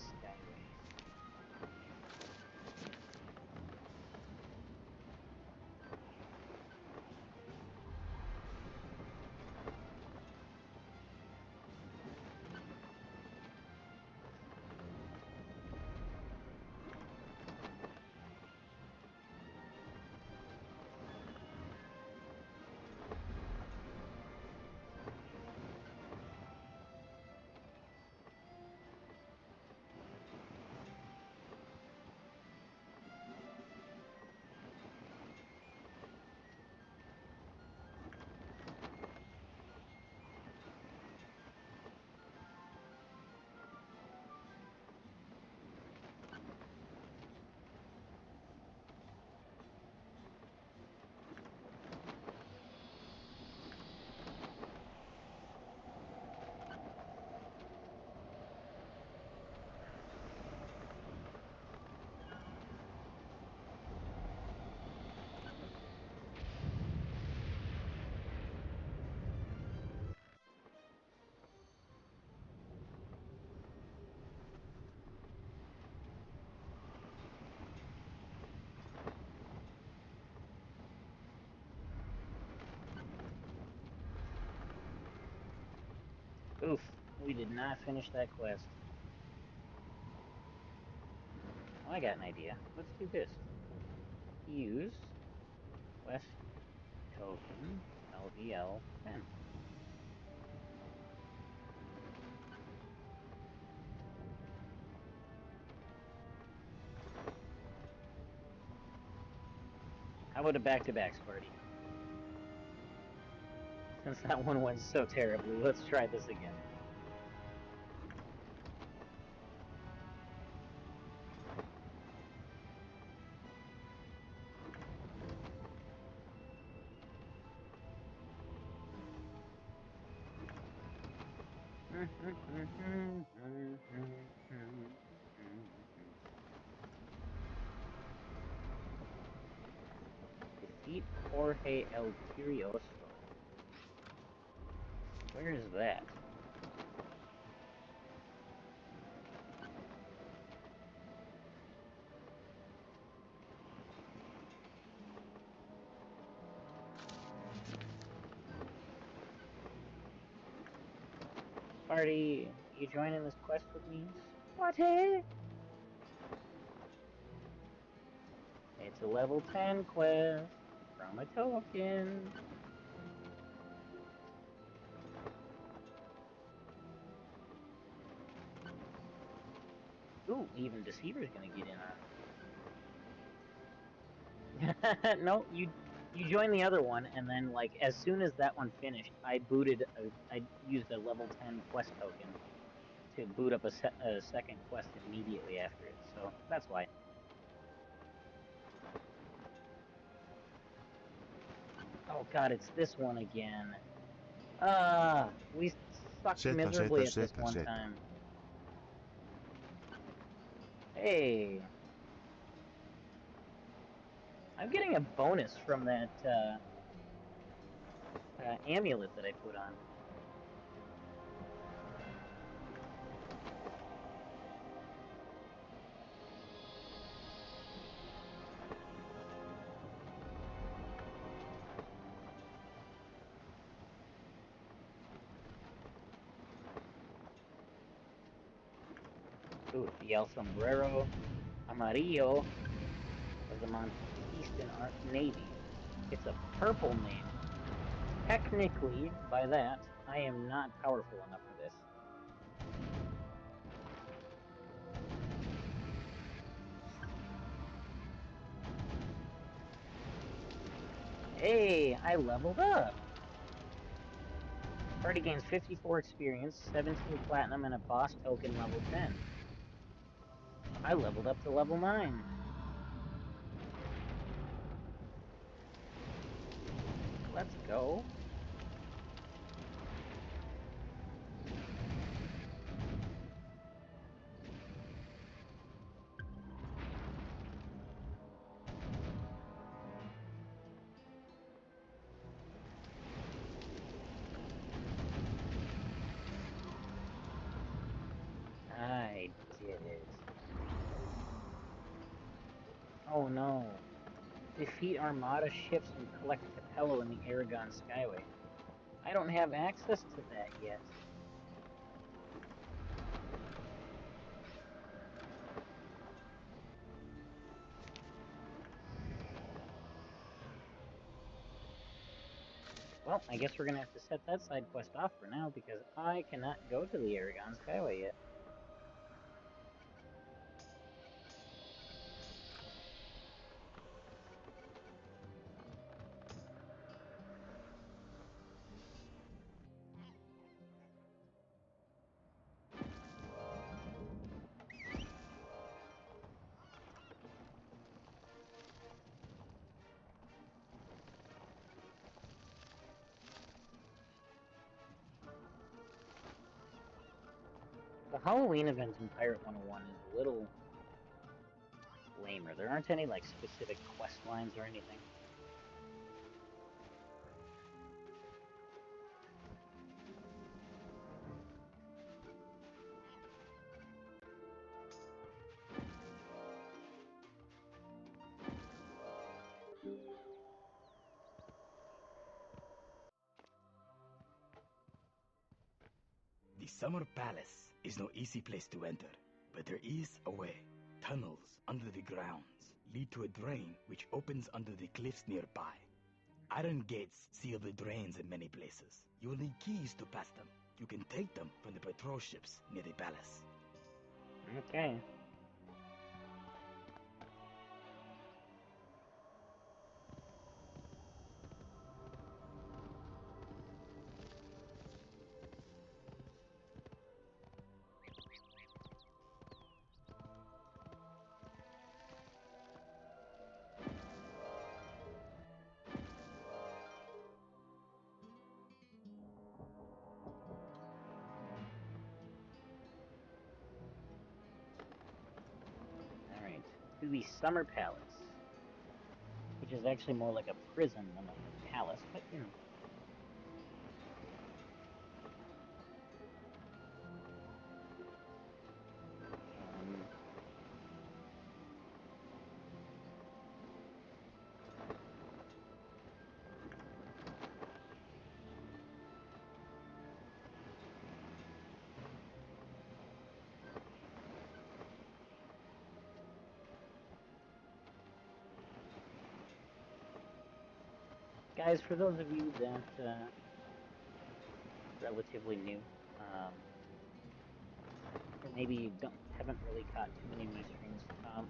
Oof, we did not finish that quest. Oh, I got an idea. Let's do this. Use quest token LVL 10. How about a back-to-back, Sparty? Since that one went so terribly, let's try this again. Defeat Jorge El Curioso. Where is that? Sparty, you joining this quest with me? Sparty! It's a level 10 quest from a token. Ooh, even Deceiver's gonna get in on it. No, you joined the other one, and then like as soon as that one finished, I used a level 10 quest token to boot up a second quest immediately after it. So that's why. Oh god, it's this one again. We sucked miserably at this one time. Hey, I'm getting a bonus from that amulet that I put on. Ooh, the El Sombrero Amarillo of the Monquistan Navy. It's a purple name. Technically, by that, I am not powerful enough for this. Hey, I leveled up! Party gains 54 experience, 17 platinum, and a boss token level 10. I leveled up to level 9. Let's go. I did it. Oh no. Defeat Armada ships and collect Capello in the Aragon Skyway. I don't have access to that yet. Well, I guess we're gonna have to set that side quest off for now, because I cannot go to the Aragon Skyway yet. The Halloween event in Pirate 101 is a little lamer. There aren't any, like, specific quest lines or anything. The Summer Palace is no easy place to enter, but there is a way. Tunnels under the grounds lead to a drain which opens under the cliffs nearby. Iron gates seal the drains in many places. You will need keys to pass them. You can take them from the patrol ships near the palace. Okay. To the Summer Palace, which is actually more like a prison than a palace, but you know. Guys, for those of you that relatively new, or maybe you haven't really caught too many of my streams,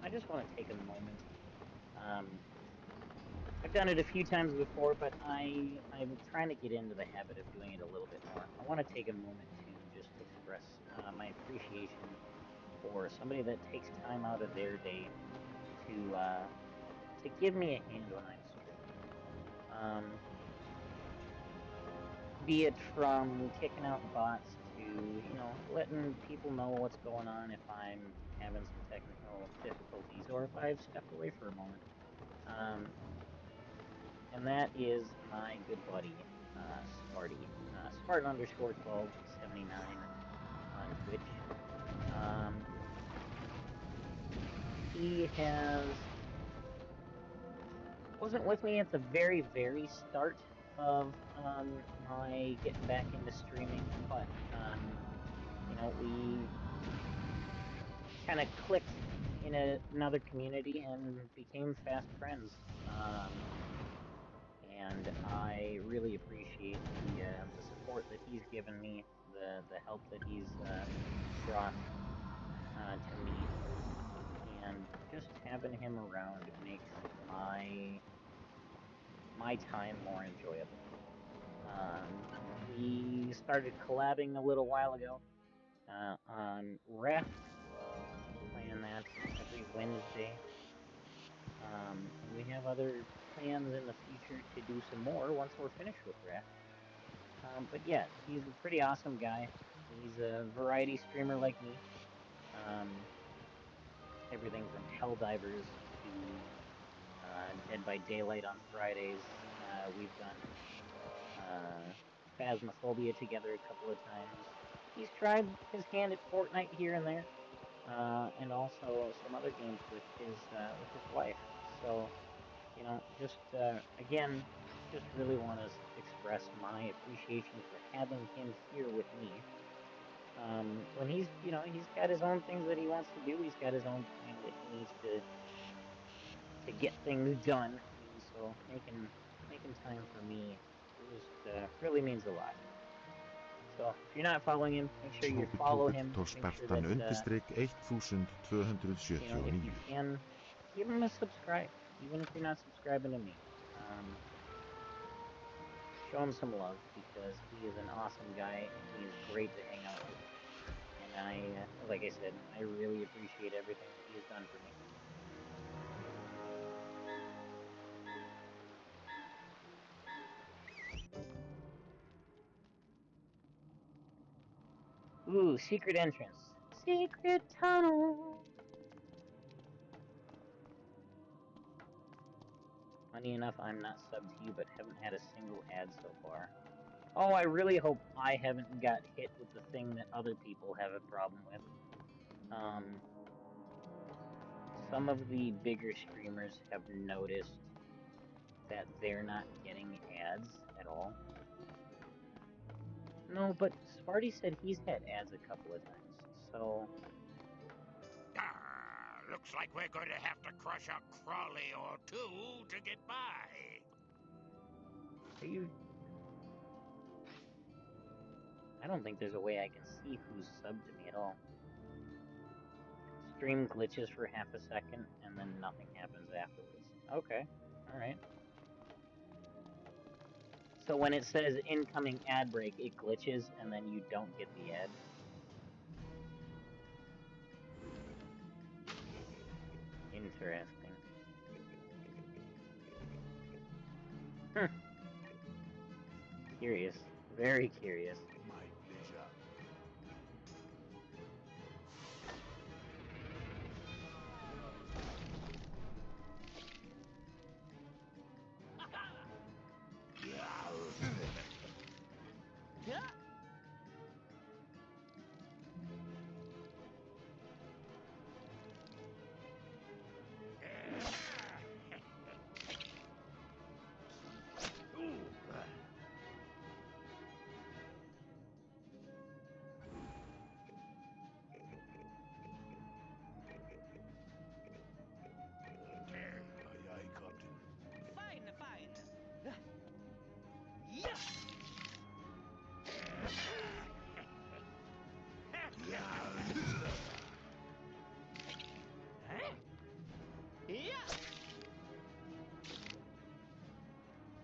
I just want to take a moment. I've done it a few times before, but I'm trying to get into the habit of doing it a little bit more. I want to take a moment to just express my appreciation for somebody that takes time out of their day to give me a hand when I'm streaming. Be it from kicking out bots to, you know, letting people know what's going on if I'm having some technical difficulties or if I've stepped away for a moment. And that is my good buddy, Sparty. Spartan_1279 on Twitch. He wasn't with me at the very, very start of my getting back into streaming, but you know, we kind of clicked in another community and became fast friends. And I really appreciate the support that he's given me, the help that he's brought to me, and just having him around makes my time more enjoyable. We started collabing a little while ago on Raft, playing that every Wednesday. And we have other plans in the future to do some more once we're finished with Raft. But yeah, he's a pretty awesome guy. He's a variety streamer like me. Everything from Helldivers to Dead by Daylight on Fridays. We've done Phasmophobia together a couple of times. He's tried his hand at Fortnite here and there, and also some other games with his wife. So, you know, just again, just really want to express my appreciation for having him here with me. When he's, you know, he's got his own things that he wants to do. He's got his own time that he needs to get things done, and so making time for me just really means a lot. So if you're not following him, make sure you follow him. Make sure that, you know, if you can, give him a subscribe, even if you're not subscribing to me. Show him some love, because he is an awesome guy and he is great to hang out with. And I, like I said, I really appreciate everything that he has done for me. Ooh, secret entrance. Secret tunnel. Funny enough, I'm not subbed to you, but haven't had a single ad so far. Oh, I really hope I haven't got hit with the thing that other people have a problem with. Some of the bigger streamers have noticed that they're not getting ads at all. No, but Sparty said he's had ads a couple of times, so... Looks like we're going to have to crush a crawly or two to get by. Are you... I don't think there's a way I can see who's subbed to me at all. Stream glitches for half a second, and then nothing happens afterwards. Okay, alright. So when it says incoming ad break, it glitches, and then you don't get the ad. Interesting. Curious. Very curious. My pleasure.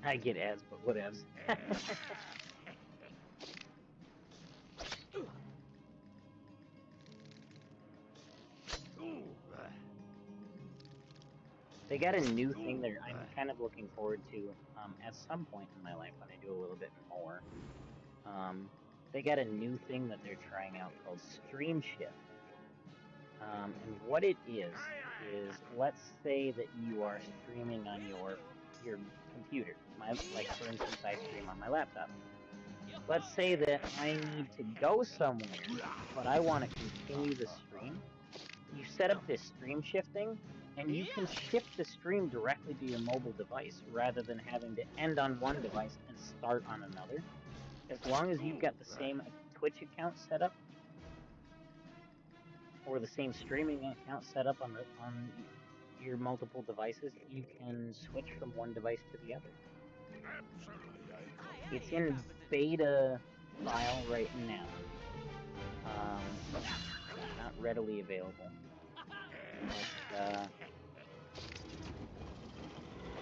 I get ads, but whatevs. They got a new thing that I'm kind of looking forward to at some point in my life when I do a little bit more. They got a new thing that they're trying out called Stream Shift. And what it is let's say that you are streaming on your computer. Like for instance, I stream on my laptop. Let's say that I need to go somewhere, but I want to continue the stream. You set up this stream shifting, and you can shift the stream directly to your mobile device rather than having to end on one device and start on another. As long as you've got the same Twitch account set up, or the same streaming account set up on your multiple devices, you can switch from one device to the other. It's in beta file right now. Not readily available. But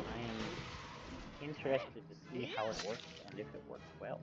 I am interested to see how it works and if it works well.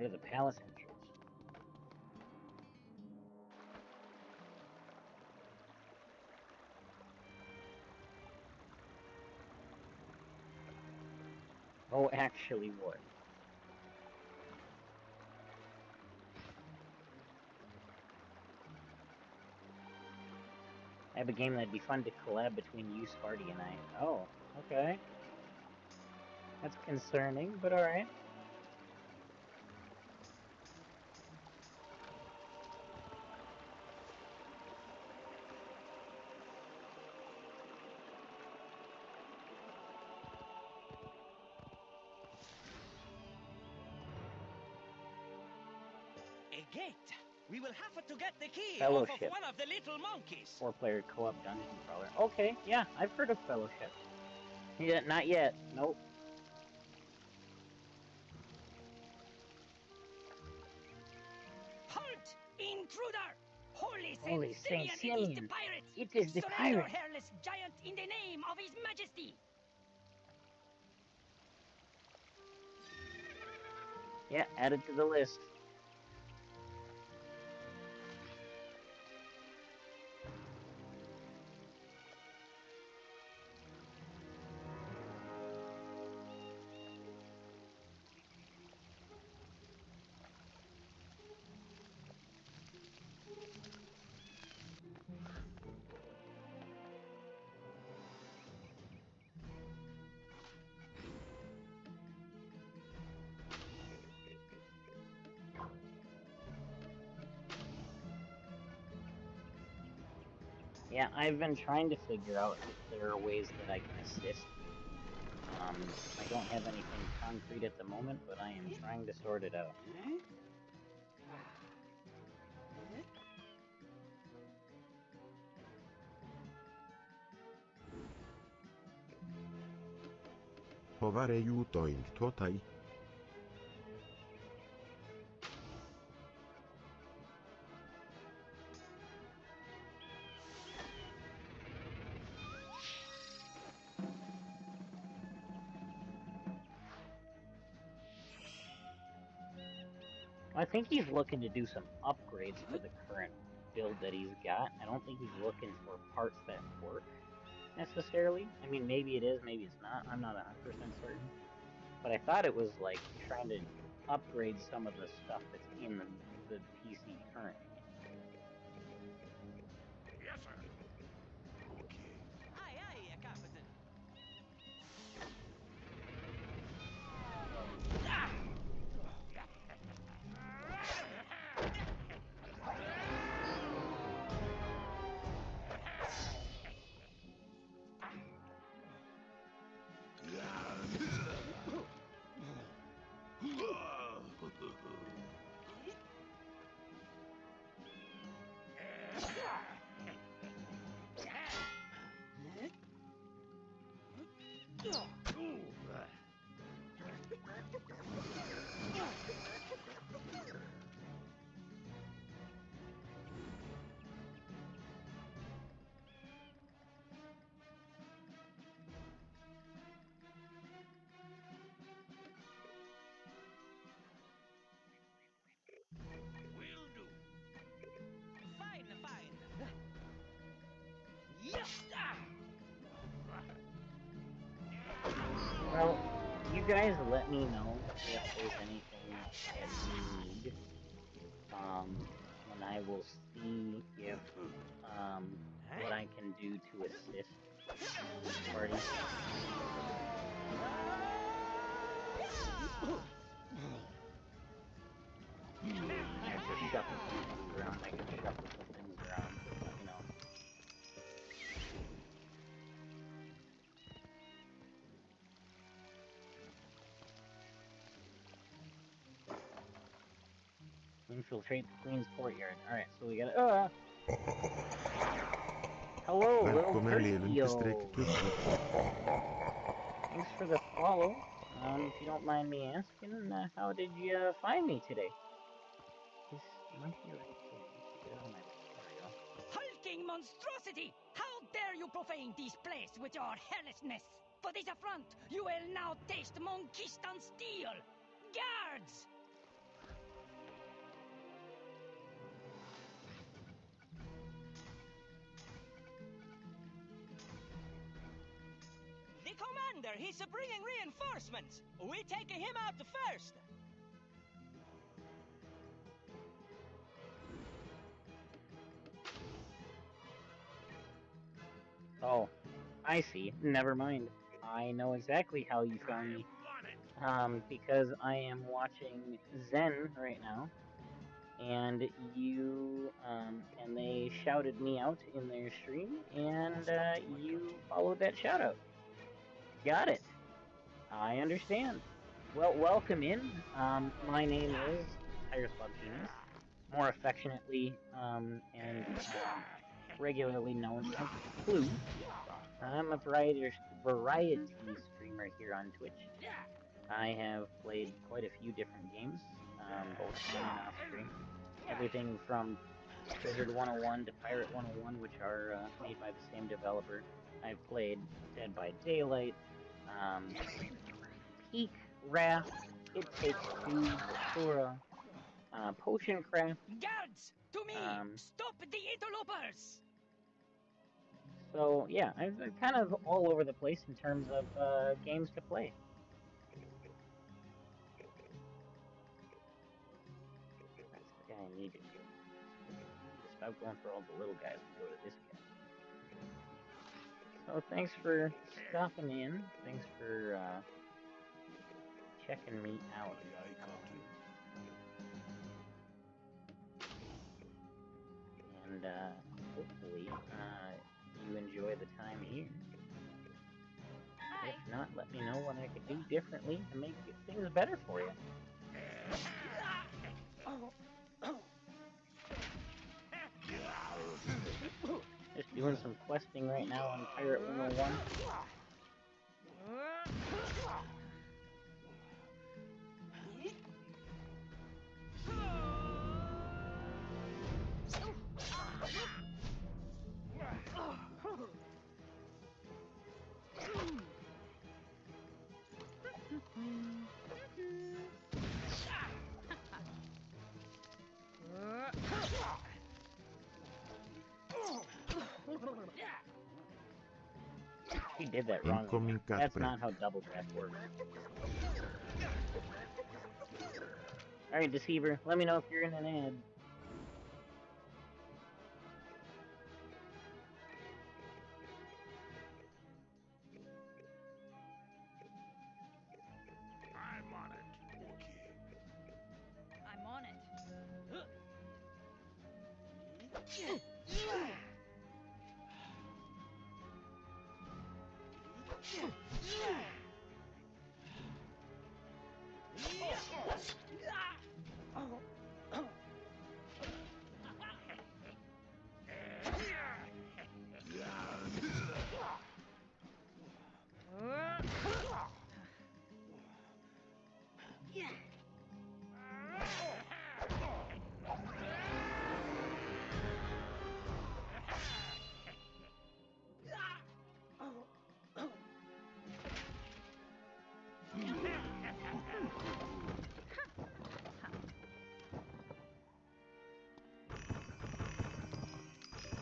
Go to the palace entrance. Oh, actually what? I have a game that'd be fun to collab between you, Sparty, and I. Oh, okay. That's concerning, but alright. A gate. We will have to get the key Fellowship. off of one of the little monkeys. 4-player co-op dungeon crawler. Okay, yeah, I've heard of Fellowship. Yeah, not yet. Nope. Halt! Intruder! Holy Saint Simeon, Simeon! it is the pirate! It is the Surrender, pirate! hairless giant, in the name of his majesty! Yeah, added to the list. Yeah, I've been trying to figure out if there are ways that I can assist. I don't have anything concrete at the moment, but I am trying to sort it out. Hovare juutoink totai. I think he's looking to do some upgrades to the current build that he's got. I don't think he's looking for parts that work, necessarily. I mean, maybe it is, maybe it's not. I'm not 100% certain. But I thought it was, like, trying to upgrade some of the stuff that's in the PC currently. Yes, sir. Okay. Aye, aye, Captain. Will do. Fine, fine. Yes! Well, you guys let me know if there's anything that you need. And I will see if, what I can do to assist Sparty. I have to shuffle some things around. I can shuffle some things around. Just let me know. Infiltrate the Queen's courtyard. Alright, so we gotta... Hello, little Perkio! Thanks for the follow. If you don't mind me asking, how did you find me today? This might be right here. Get on my list. There we go. Hulking monstrosity! How dare you profane this place with your hairlessness! For this affront, you will now taste Monkistan steel! Guards! Commander, he's bringing reinforcements. We take him out first. Oh, I see. Never mind. I know exactly how you found me. Because I am watching Zen right now, and and they shouted me out in their stream, and you followed that shout out. Got it. I understand. Well, welcome in. My name is Tires Club Genius, more affectionately and regularly known as Clue. I'm a variety streamer here on Twitch. I have played quite a few different games, both on and off stream. Everything from Wizard101 to Pirate101, which are made by the same developer. I've played Dead by Daylight, Peak, Raft, It Takes Two, Datura, Potion Craft. Guards, to me! Stop the interlopers! So yeah, I'm kind of all over the place in terms of games to play. That's the guy I need to go. Stop going for all the little guys and go to this guy. So thanks for stopping in. Thanks for checking me out. And hopefully you enjoy the time here. Hi. If not, let me know what I could do differently to make things better for you. Just doing some questing right now on Pirate101. He did that wrong. That's not how double tap works. Alright, Deceiver, let me know if you're in an ad. I'm on it. Okay. I'm on it.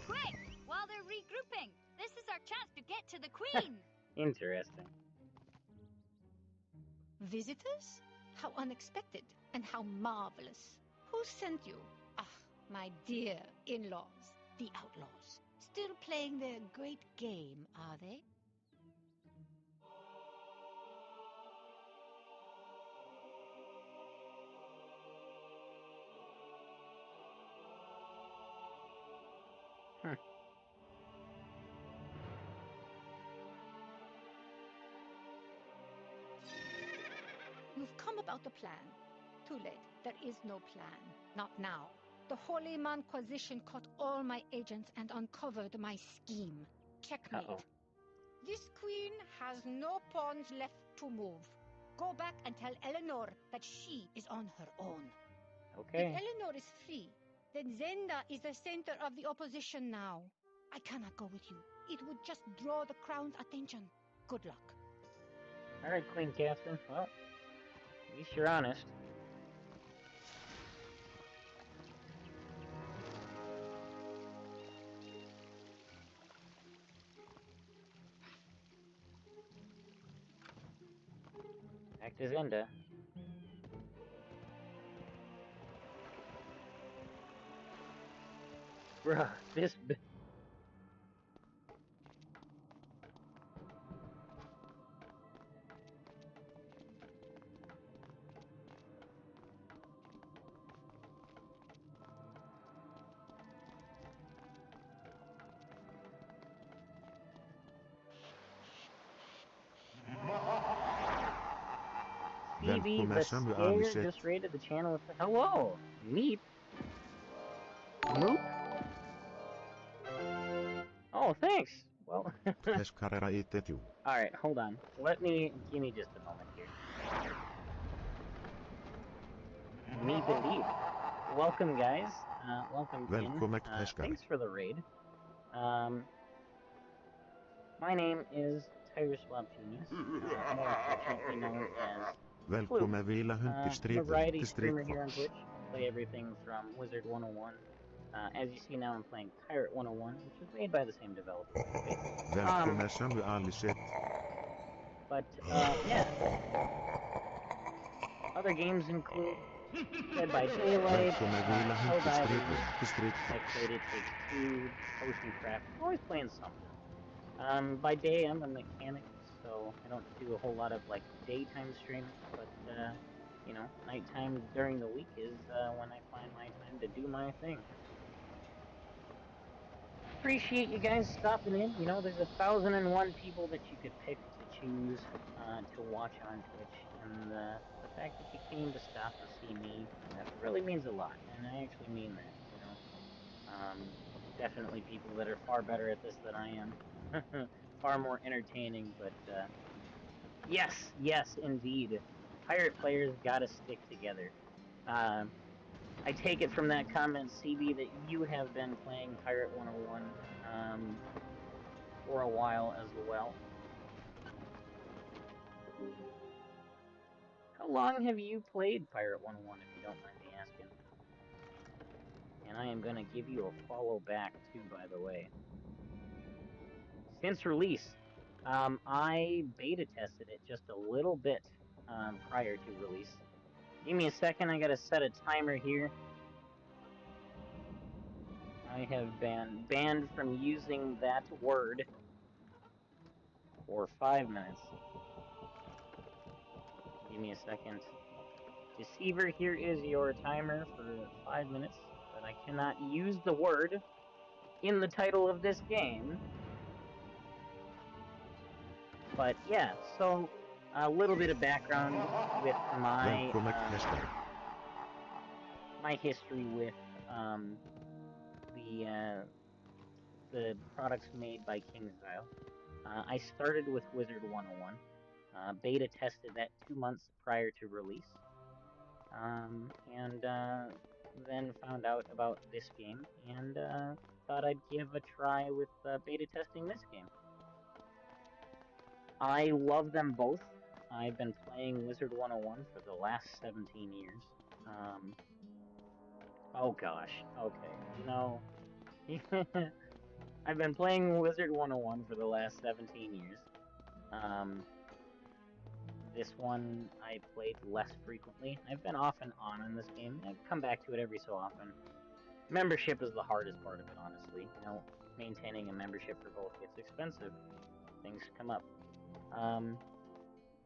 Quick! While they're regrouping, this is our chance to get to the Queen! Interesting. Visitors? How unexpected and how marvelous. Who sent you? Ah, my dear in-laws, the outlaws. Still playing their great game, are they? You've come about the plan. Too late. There is no plan. Not now. The Holy Manquisition caught all my agents and uncovered my scheme. Checkmate. This queen has no pawns left to move. Go back and tell Eleanor that she is on her own. Okay. If Eleanor is free, then Zenda is the center of the opposition now. I cannot go with you. It would just draw the crown's attention. Good luck. Alright, Queen Catherine. Well, at least you're honest. Zinda. Bruh, this... Phoebe the Scare just raided the channel with the... Hello! Meep? Moop? Oh, thanks! Well... Alright, hold on. Give me just a moment here. Meep indeed. Welcome, guys. Welcome in. Thanks for the raid. My name is Tiger Swap Genius, more affectionately known as Flute. I'm a variety streamer here on Twitch. Play everything from Wizard 101. As you see now, I'm playing Pirate 101, which was made by the same developer. But yeah. Other games include Dead by Daylight, Helldivers, I played It Takes Two, Ocean Craft. I'm always playing something. By day, I'm a mechanic, so I don't do a whole lot of like daytime streaming, but you know, nighttime during the week is when I find my time to do my thing. Appreciate you guys stopping in. You know, there's 1,001 people that you could pick to choose to watch on Twitch, and the fact that you came to stop and see me really means a lot, and I actually mean that. You know, definitely people that are far better at this than I am, far more entertaining. But yes, indeed, pirate players gotta stick together. I take it from that comment, CB, that you have been playing Pirate 101 for a while as well. How long have you played Pirate 101, if you don't mind me asking? And I am going to give you a follow back, too, by the way. Since release, I beta tested it just a little bit prior to release. Give me a second, I got to set a timer here. I have been banned from using that word for 5 minutes. Give me a second. Deceiver, here is your timer for 5 minutes, but I cannot use the word in the title of this game. But yeah, so a little bit of background with my my history with the products made by KingsIsle. I started with Wizard 101. Beta tested that 2 months prior to release. And then found out about this game and thought I'd give a try with beta testing this game. I love them both. I've been playing Wizard 101 for the last 17 years. Oh gosh, okay, you know, I've been playing Wizard 101 for the last 17 years. This one I played less frequently. I've been off and on in this game. I've come back to it every so often. Membership is the hardest part of it, honestly. You know, maintaining a membership for both gets expensive. Things come up.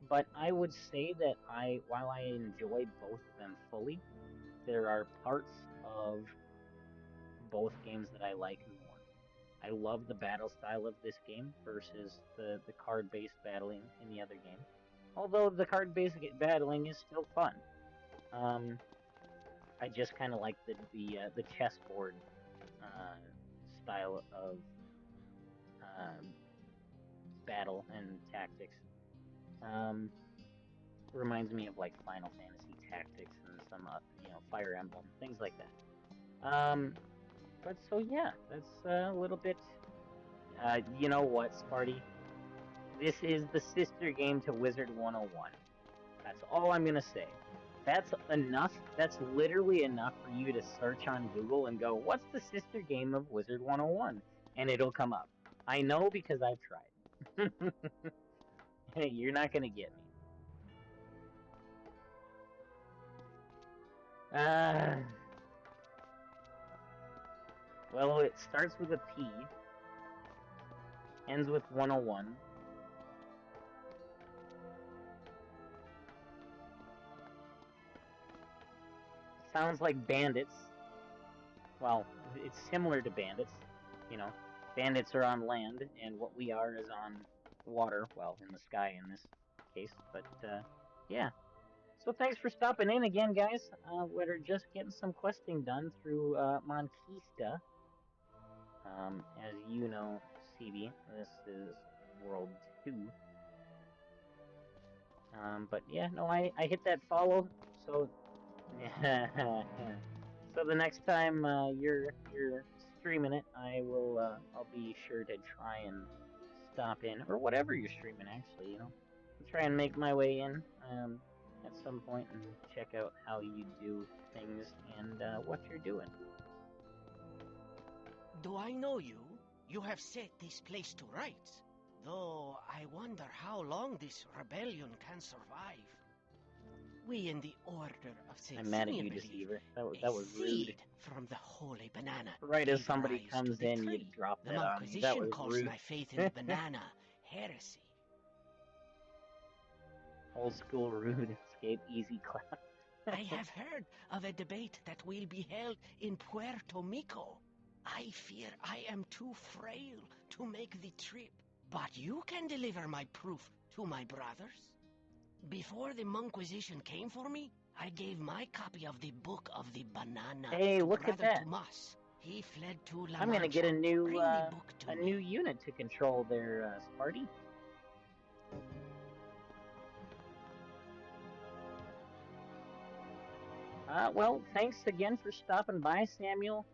But I would say that while I enjoy both of them fully, there are parts of both games that I like more. I love the battle style of this game versus the card-based battling in the other game. Although the card-based battling is still fun. I just kind of like the chessboard style of battle and tactics. Reminds me of like Final Fantasy Tactics and some you know, Fire Emblem, things like that. But so yeah, that's a little bit. You know what, Sparty? This is the sister game to Wizard 101. That's all I'm gonna say. That's enough. That's literally enough for you to search on Google and go, what's the sister game of Wizard 101? And it'll come up. I know because I've tried. Hey, you're not gonna get me. Well, it starts with a P, ends with 101. Sounds like bandits. Well, it's similar to bandits. You know, bandits are on land, and what we are is on water. Well, in the sky in this case. But, yeah. So thanks for stopping in again, guys. We're just getting some questing done through Monquista. As you know, CB, this is World 2. But yeah, no, I hit that follow, so so the next time you're streaming it, I'll be sure to try and stop in, or whatever you're streaming actually, you know. I'll try and make my way in at some point and check out how you do things and what you're doing. Do I know you? You have set this place to rights. Though I wonder how long this rebellion can survive. We in the Order of St. I'm mad at you, Deceiver. That was rude. From the holy banana. Right as somebody comes in, you drop that on me. That was calls rude. My faith in the banana heresy. Old school rude, escape easy clap. I have heard of a debate that will be held in Puerto Rico. I fear I am too frail to make the trip, but you can deliver my proof to my brothers. Before the Monquisition came for me, I gave my copy of the Book of the Banana to look Brother at that. Tomas. He fled to La Mancha. I'm gonna get a new unit to control their Sparty. Well, thanks again for stopping by, Samuel.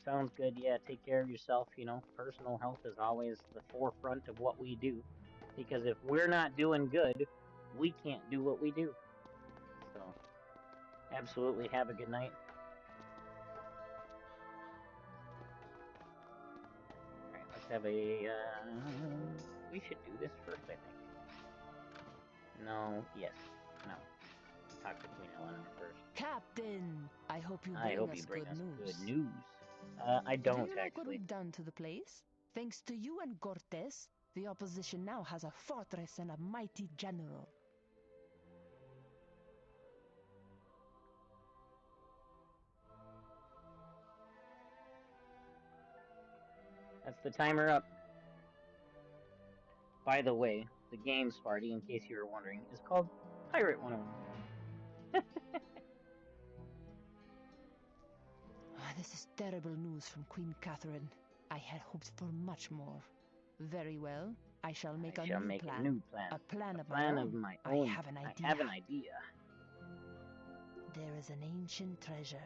Sounds good. Yeah, take care of yourself. You know, personal health is always the forefront of what we do. Because if we're not doing good, we can't do what we do. So, absolutely have a good night. Alright, let's have a, we should do this first, I think. No, yes, no. Talk to Queen Eleanor first. Captain, I hope you bring us good news. I don't, Do you like actually. what we've done to the place? Thanks to you and Cortes, the opposition now has a fortress and a mighty general. That's the timer up. By the way, the game's party, in case you were wondering, is called Pirate101. This is terrible news from Queen Catherine. I had hoped for much more. Very well, I shall make a new plan. A plan of my own. I have an idea. There is an ancient treasure,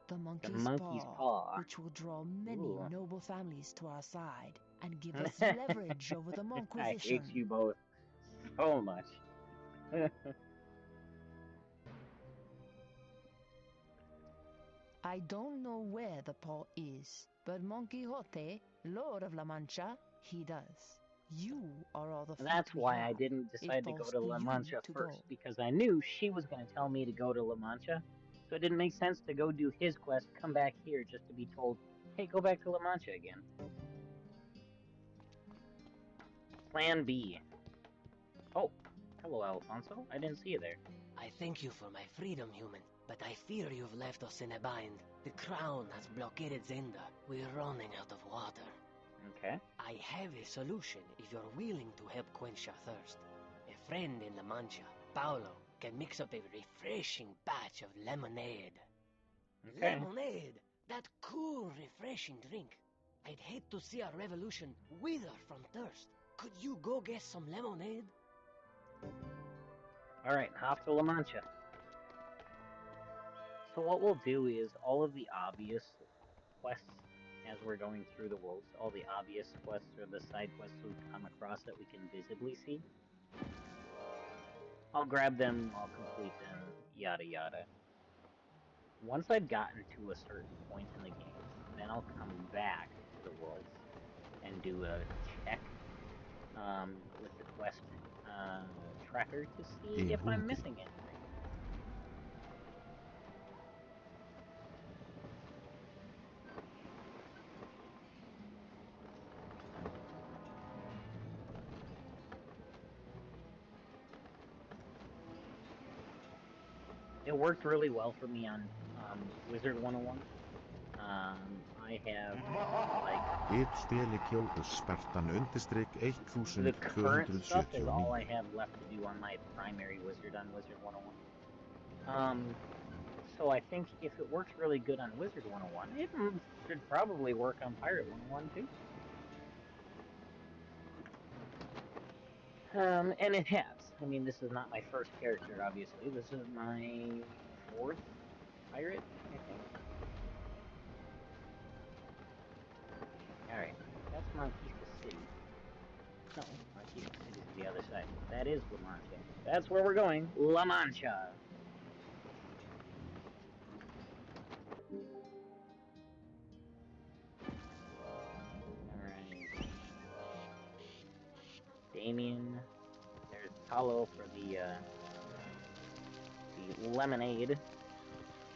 the monkey's paw, which will draw many noble families to our side and give us leverage over the Monquisition. I hate you both so much. I don't know where the paw is, but Mon Quixote, Lord of La Mancha, he does. You are all the That's why I didn't decide to go to La Mancha first, because I knew she was going to tell me to go to La Mancha, so it didn't make sense to go do his quest, come back here just to be told, hey, go back to La Mancha again. Plan B. Oh, hello, Alfonso. I didn't see you there. I thank you for my freedom, human, but I fear you've left us in a bind. The crown has blockaded Zenda. We're running out of water. Okay. I have a solution if you're willing to help quench your thirst. A friend in La Mancha, Paolo, can mix up a refreshing batch of lemonade. Okay. Lemonade! That cool, refreshing drink. I'd hate to see our revolution wither from thirst. Could you go get some lemonade? Alright, off to La Mancha. So what we'll do is all of the obvious quests as we're going through the worlds, all the obvious quests or the side quests we come across that we can visibly see, I'll grab them, I'll complete them, yada yada. Once I've gotten to a certain point in the game, then I'll come back to the worlds and do a check with the quest tracker to see if I'm missing anything. it worked really well for me on Wizard 101. I have like the current stuff is all I have left to do on my primary wizard on Wizard 101. So I think if it works really good on Wizard 101, it should probably work on Pirate 101 too. And it has. I mean, this is not my first character, obviously. This is my 4th pirate, I think. Alright, that's Monquista City. No, Monquista City's the other side. That is La Mancha. That's where we're going. La Mancha! Alright. Damien. There's Paulo for the lemonade.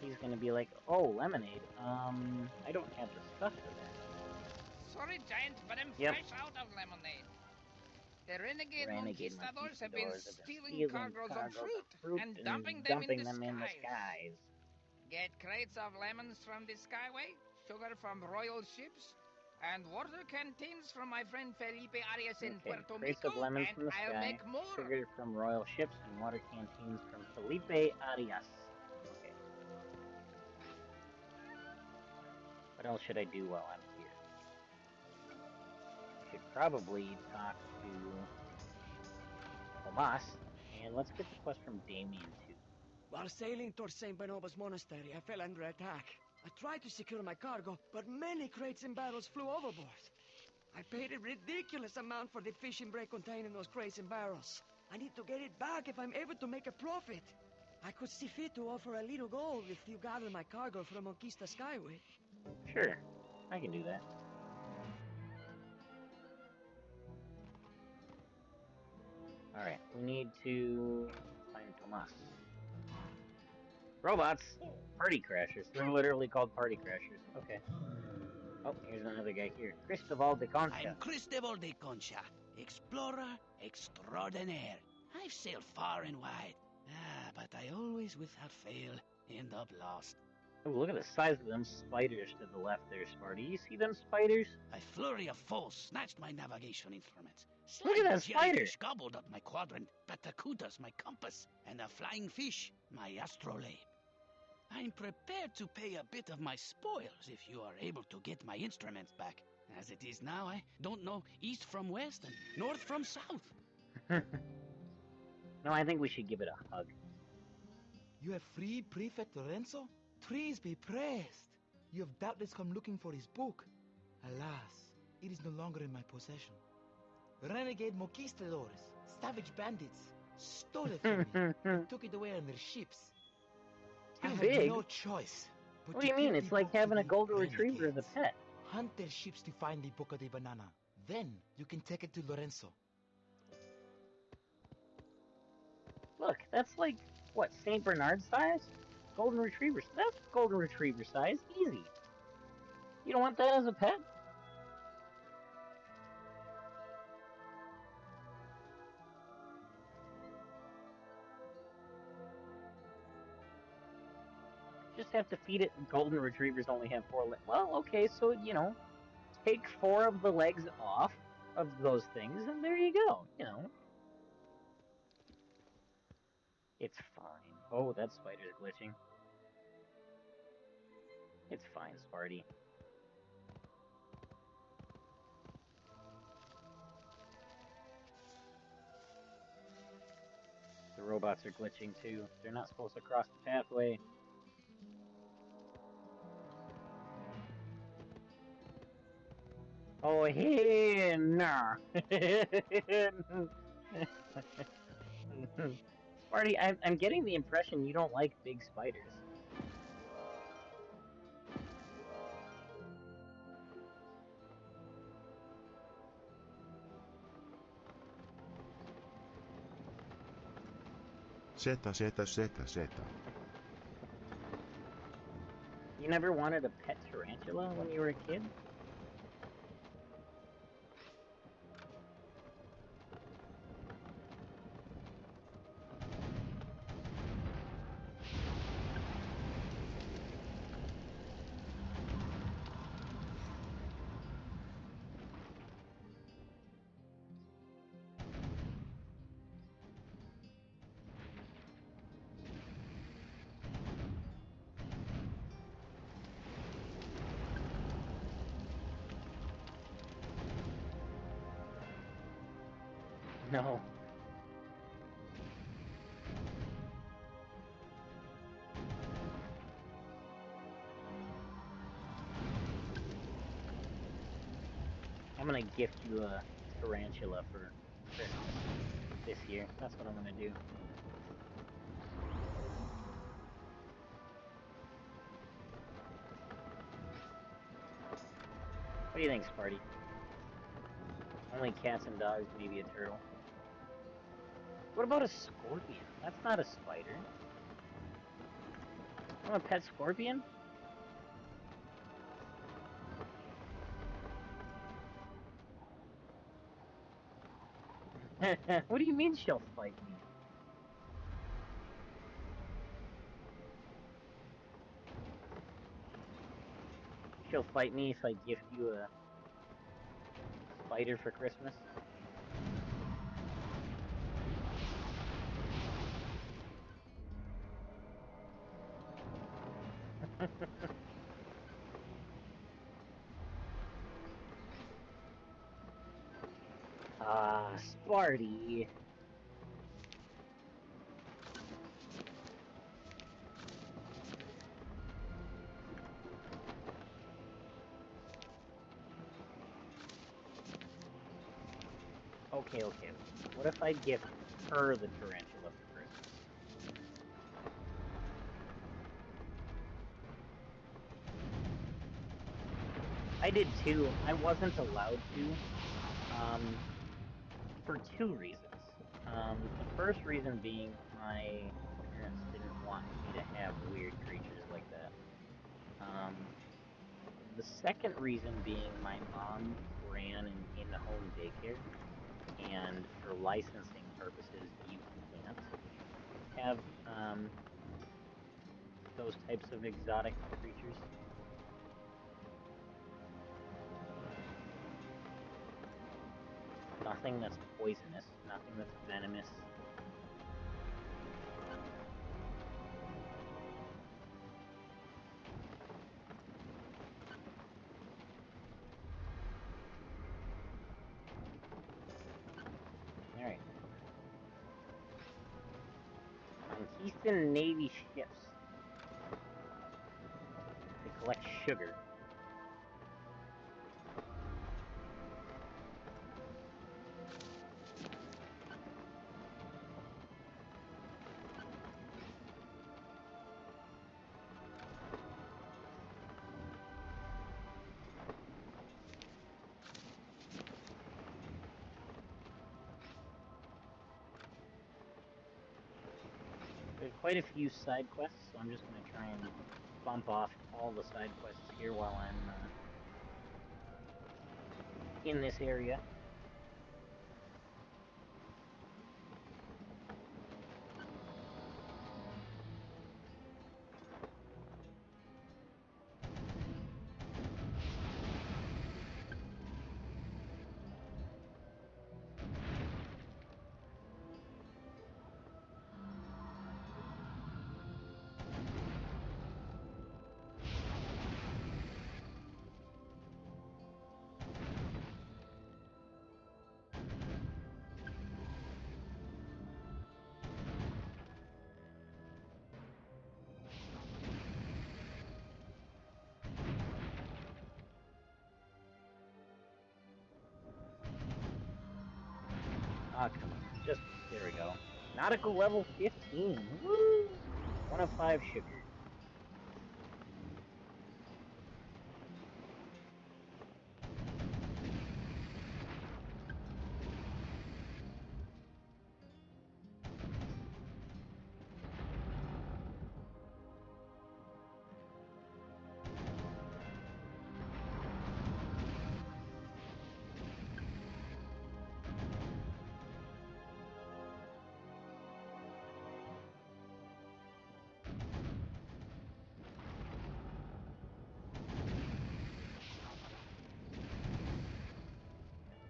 He's gonna be like, oh, lemonade. I don't have the stuff for that. Sorry, Giant, but I'm fresh out of lemonade. The renegade conquistadors have been stealing cargoes of fruit and dumping them in the skies. Get crates of lemons from the Skyway, sugar from royal ships, and water canteens from my friend Felipe Arias in Puerto Crates Rico, of lemons and from the I'll sky, make more. sugar from royal ships, and water canteens from Felipe Arias. Okay. What else should I do while I'm here? I should probably talk to Tomas, and let's get the quest from Damien too. While sailing towards St. Benoba's monastery, I fell under attack. I tried to secure my cargo, but many crates and barrels flew overboard. I paid a ridiculous amount for the fishing break containing those crates and barrels. I need to get it back if I'm able to make a profit. I could see fit to offer a little gold if you gather my cargo from Monquista Skyway. Sure, I can do that. Alright, we need to find Tomas. Robots! Party crashers. They're literally called party crashers. Okay. Oh, here's another guy here. Cristobal de Concha. I'm Cristobal de Concha, explorer extraordinaire. I've sailed far and wide, but I always, without fail, end up lost. Oh, look at the size of them spiders to the left there, Sparty. You see them spiders? A flurry of foes snatched my navigation instruments. Look at that spider! Gobbled up my quadrant, Batacutas my compass, and a flying fish my astrolabe. I'm prepared to pay a bit of my spoils if you are able to get my instruments back. As it is now, I don't know east from west and north from south. No, I think we should give it a hug. You have freed Prefect Lorenzo? Trees be praised! You have doubtless come looking for his book. Alas, it is no longer in my possession. Renegade conquistadors, savage bandits, stole it from me and took it away on their ships. Too I big? had no choice. But what do you mean? It's like having a golden retriever as a pet. Hunt their ships to find the Boca de Banana. Then you can take it to Lorenzo. Look, that's like, what, St. Bernard size? Golden retriever. That's golden retriever size. Easy. You don't want that as a pet? Just have to feed it. Golden retrievers only have 4 legs. Well, okay, so, you know, take 4 of the legs off of those things, and there you go, you know. It's fine. Oh, that spider's glitching. It's fine, Sparty. The robots are glitching too. They're not supposed to cross the pathway. Oh, hey, nah. Sparty, I'm getting the impression you don't like big spiders. Zeta. You never wanted a pet tarantula when you were a kid? No. I'm gonna gift you a tarantula for Christmas this year. That's what I'm gonna do. What do you think, Sparty? Only cats and dogs, maybe a turtle. What about a scorpion? That's not a spider. I'm a pet scorpion? What do you mean she'll fight me? She'll fight me if I gift you a spider for Christmas? Ah, Sparty. Okay. What if I gift her the tarantula for Christmas? I did too. I wasn't allowed to, for two reasons. The first reason being my parents didn't want me to have weird creatures like that. The second reason being my mom ran an in-home daycare, and for licensing purposes, you can't have those types of exotic creatures. Nothing that's poisonous, nothing that's venomous. Alright. Conquisting Navy ships to collect sugar. There's quite a few side quests, so I'm just going to try and bump off all the side quests here while I'm in this area. Ah, come on. Just, there we go. Nautical level 15. Woo! 1 of 5 sugar.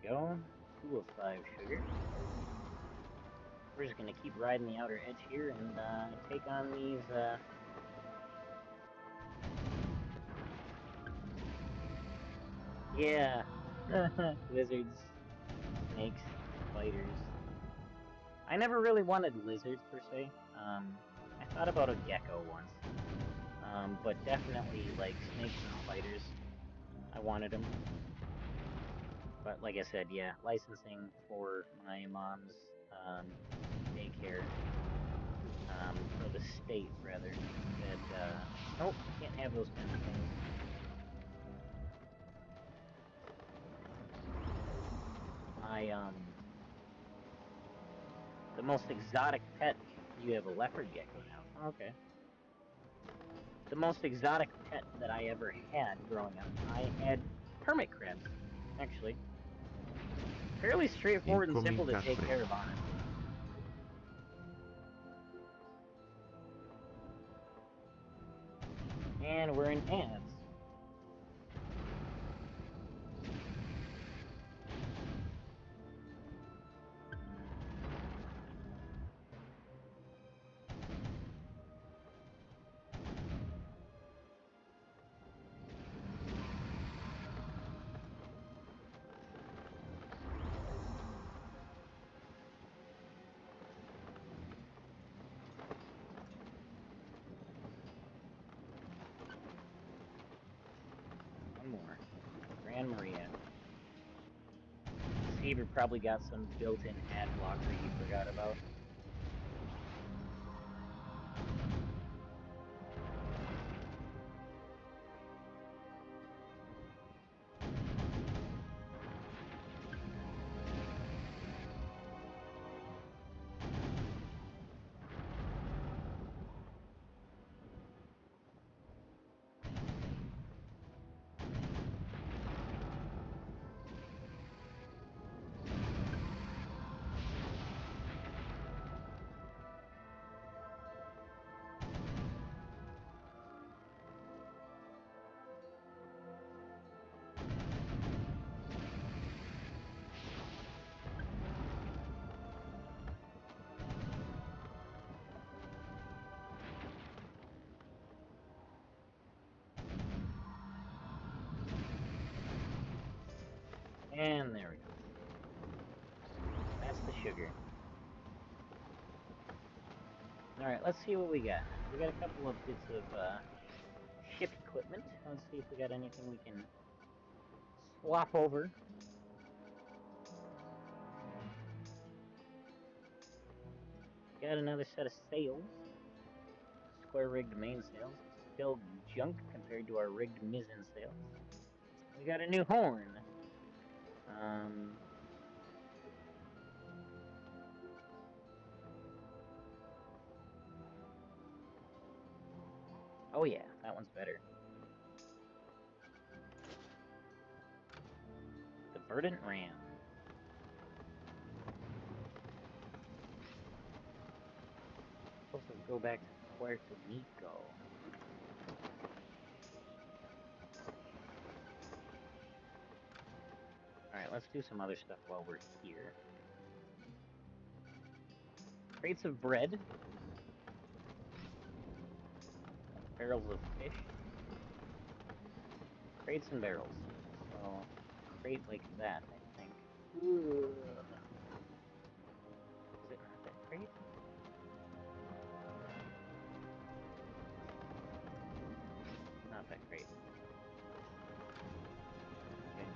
Go. 2 of 5 sugar. We're just gonna keep riding the outer edge here and take on these yeah. Lizards, snakes, spiders. I never really wanted lizards per se. I thought about a gecko once. But definitely like snakes and spiders. I wanted them. But like I said, yeah, licensing for my mom's daycare, or the state rather, that, nope, can't have those kinds of things. The most exotic pet, you have a leopard gecko now. Okay. The most exotic pet that I ever had growing up, I had hermit crabs, actually. Fairly straightforward and simple to take care of, honestly. And we're in ads. One more. Grand Maria. Seaver probably got some built-in ad blocker you forgot about. And there we go. That's the sugar. Alright, let's see what we got. We got a couple of bits of ship equipment. Let's see if we got anything we can swap over. Got another set of sails. Square rigged mainsails. Still junk compared to our rigged mizzen sails. We got a new horn. Oh yeah, that one's better. The Verdant Ram. Supposed to go back to Puerto Rico. Alright, let's do some other stuff while we're here. Crates of bread. Barrels of fish. Crates and barrels. So, crate like that, I think. Ugh. Is it not that crate? Not that crate. Okay.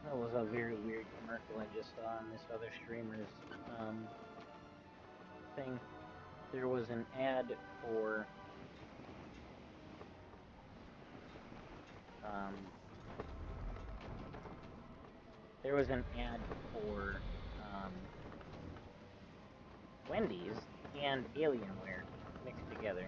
That was a very weird commercial I just saw on this other streamer's thing. There was an ad for Wendy's and Alienware mixed together.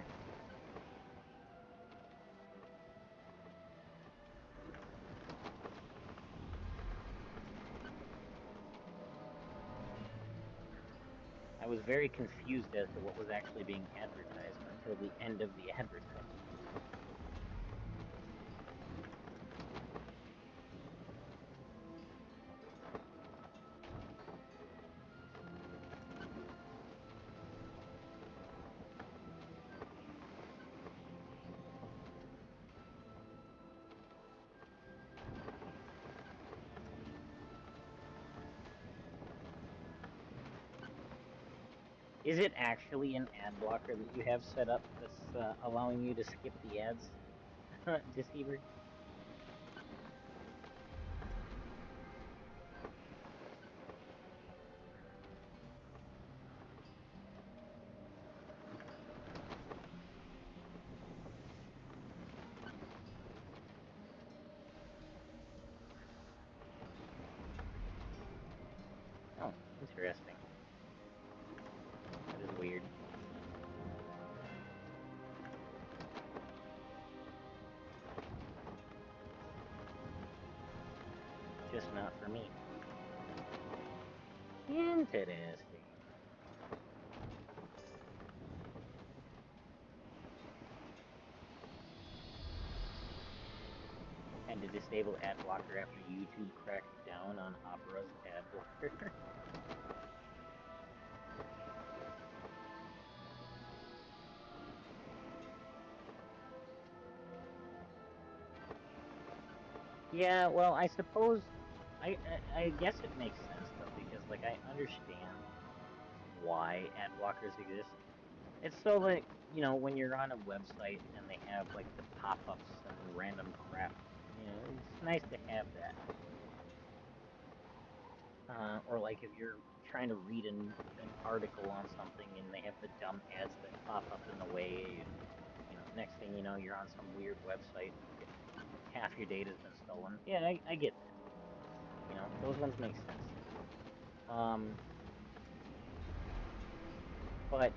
I was very confused as to what was actually being advertised until the end of the advertisement. Is it actually an ad blocker that you have set up that's allowing you to skip the ads, Deceiver? Oh, interesting. That is weird. Just not for me. Interesting. And to disable ad blocker after YouTube cracked down on Opera's ad blocker. Yeah, well, I suppose I guess it makes sense though, because like I understand why ad blockers exist. It's so that, you know, when you're on a website and they have like the pop-ups and random crap, you know, it's nice to have that. Or like if you're trying to read an article on something and they have the dumb ads that pop up in the way, and you know, next thing you know, you're on some weird website and half your data's been stolen. Yeah, I get that. You know, those ones make sense. But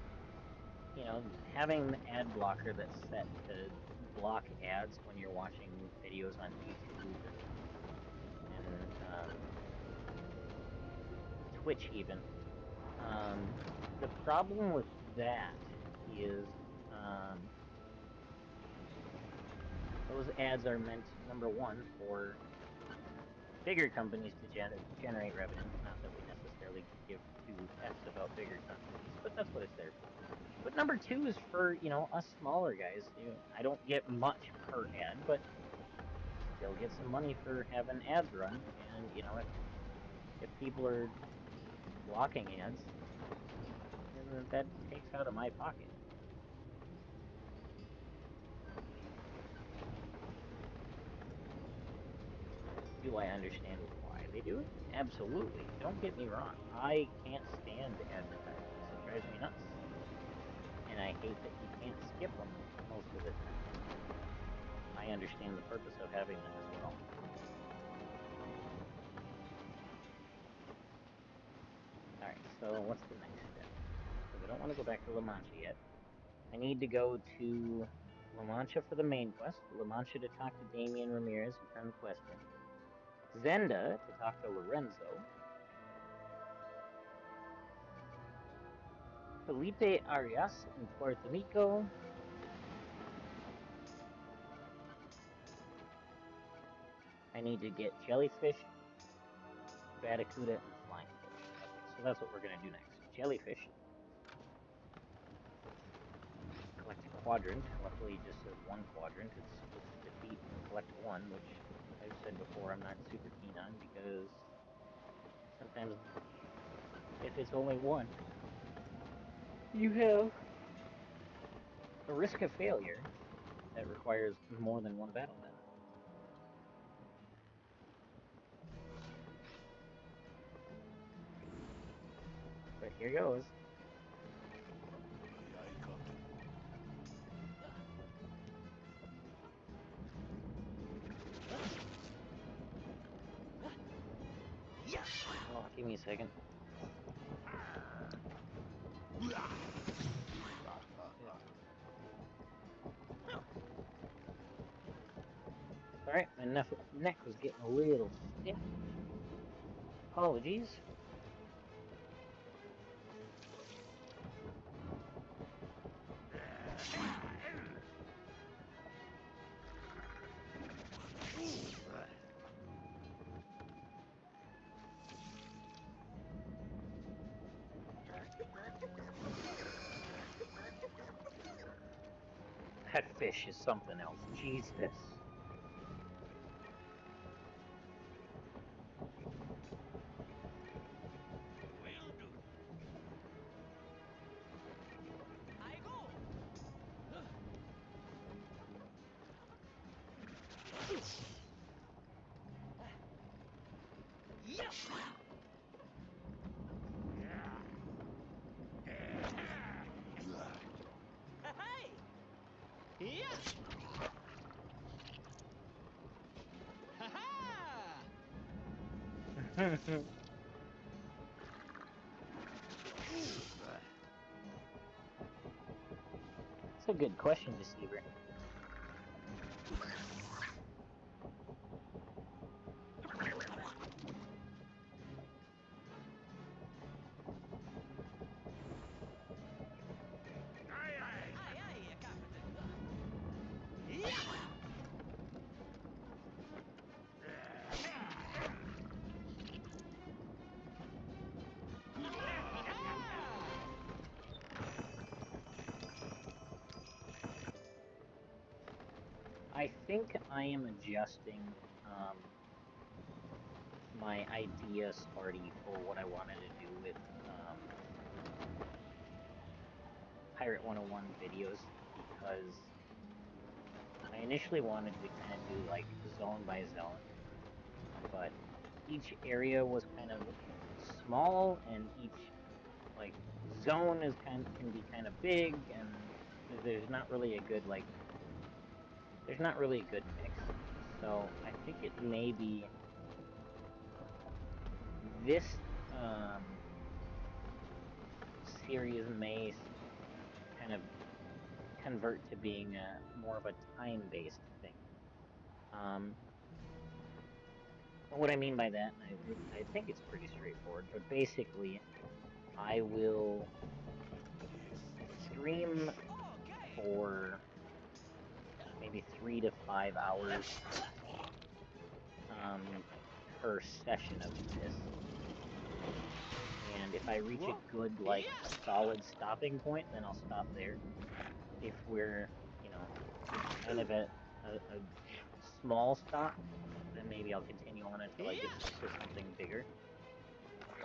you know, having the ad blocker that's set to block ads when you're watching videos on YouTube and Twitch even. The problem with that is those ads are meant, number one, for bigger companies to generate revenue. Not that we necessarily give two F's about bigger companies, but that's what it's there for. But number two is for, you know, us smaller guys. You know, I don't get much per ad, but still get some money for having ads run. And, you know, if people are blocking ads, then that takes out of my pocket. Do I understand why they do it? Absolutely. Don't get me wrong. I can't stand advertisements. It drives me nuts. And I hate that you can't skip them most of the time. I understand the purpose of having them as well. Alright, so what's the next step? Because I don't want to go back to La Mancha yet. I need to go to La Mancha for the main quest, La Mancha to talk to Damian Ramirez and turn the quest in, Zenda to talk to Lorenzo, Felipe Arias in Puerto Rico, I need to get Jellyfish, Barracuda, and Flying Fish. Okay, so that's what we're going to do next. Jellyfish. Collect a quadrant. Luckily, it just says one quadrant. It's supposed to defeat and collect one, which I've said before I'm not super keen on, because sometimes if it's only one, you have a risk of failure that requires more than one battle net. But here goes. Oh, give me a second. Alright, my neck was getting a little stiff. Apologies. pet fish is something else. Jesus. That's a good question, Deceiver. I think I am adjusting my idea, Sparty, for what I wanted to do with Pirate 101 videos, because I initially wanted to kind of do like zone by zone, but each area was kind of small, and each like zone is can be kind of big, and there's not really a good mix. So I think it may be this series may kind of convert to being more of a time-based thing. What I mean by that, and I think it's pretty straightforward, but basically, I will stream for maybe 3 to 5 hours per session of this. And if I reach a good, solid stopping point, then I'll stop there. If we're, kind of at a small stop, then maybe I'll continue on until I get to something bigger.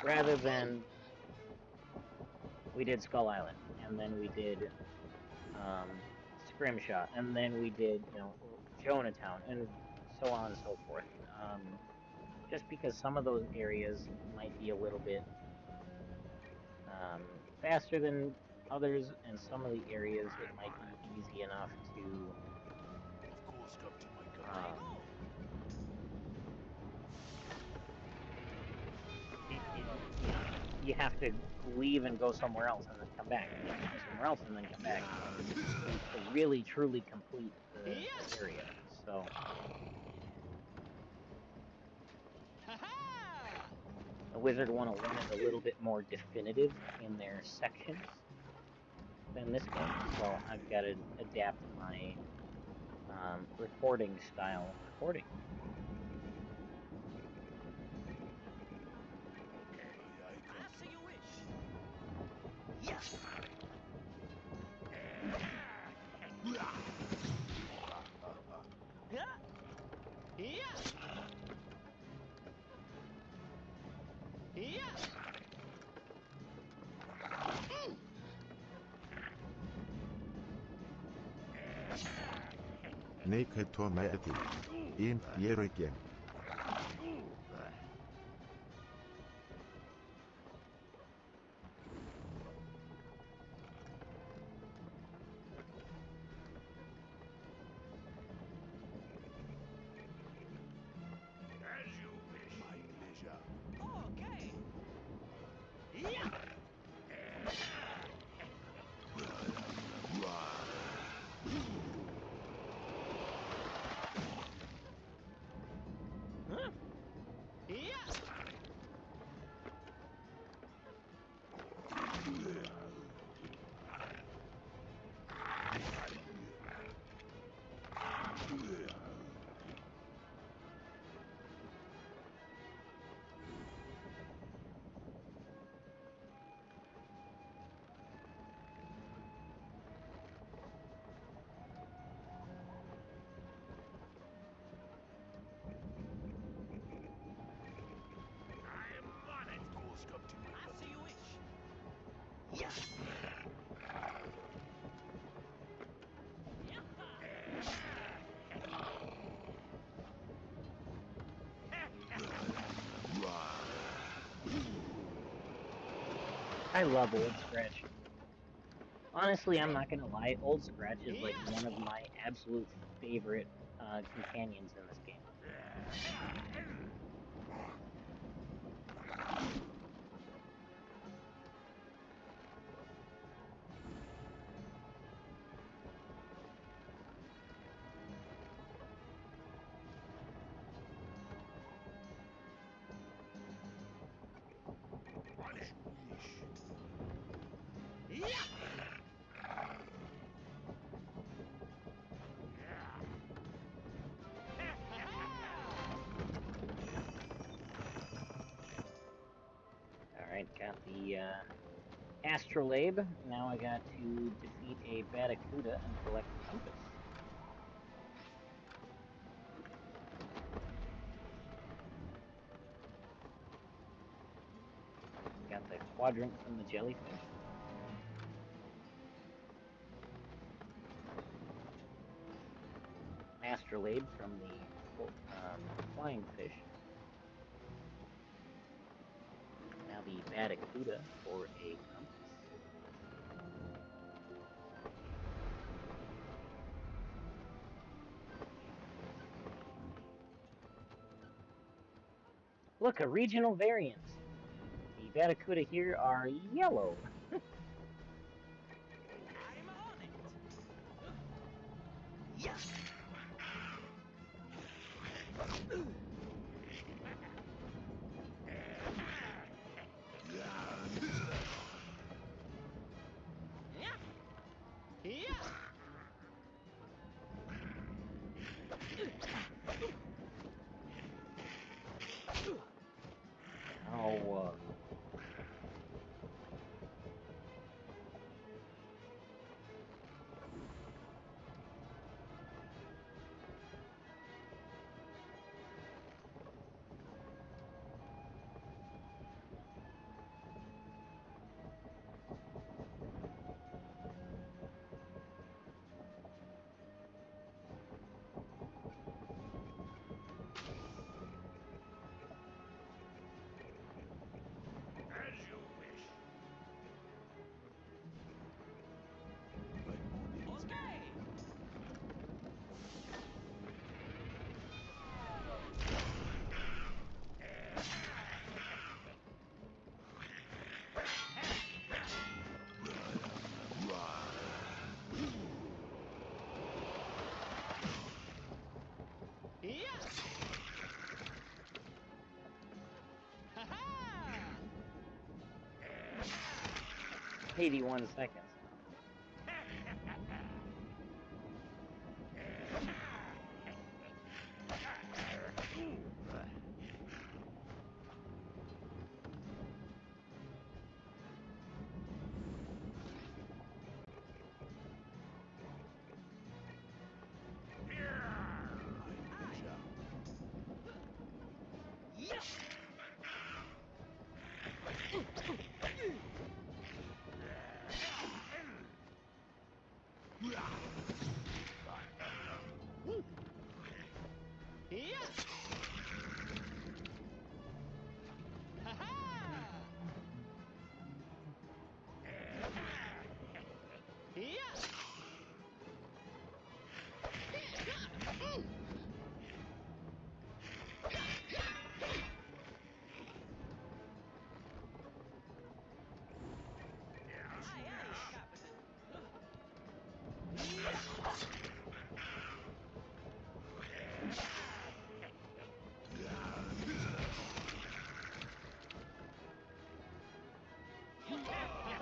Rather than, we did Skull Island, and then we did Scrimshaw, and then we did, Jonatown, and so on and so forth. Just because some of those areas might be a little bit faster than others, and some of the areas it might be easy enough to you have to leave and go somewhere else and then come back, and you have to go somewhere else and then come back to really truly complete the area. So the Wizard 101 is a little bit more definitive in their sections than this game, so I've got to adapt my recording style accordingly. Answer your wish. Yes. Naked Tomatic. Ain't here again. As you wish. My pleasure. Okay. I love Old Scratch. Honestly, I'm not gonna lie, Old Scratch is like one of my absolute favorite companions in this game. Alright, got the Astrolabe. Now I got to defeat a Batacuda and collect a compass. Got the quadrant from the jellyfish. Astrolabe from the flying fish. Now the Batacuda for a compass. Look, a regional variant. The Batacuda here are yellow. I'm on it. Yes. Oh. As you wish. Okay. Yes. 81 seconds. Yes. Yes. Yes.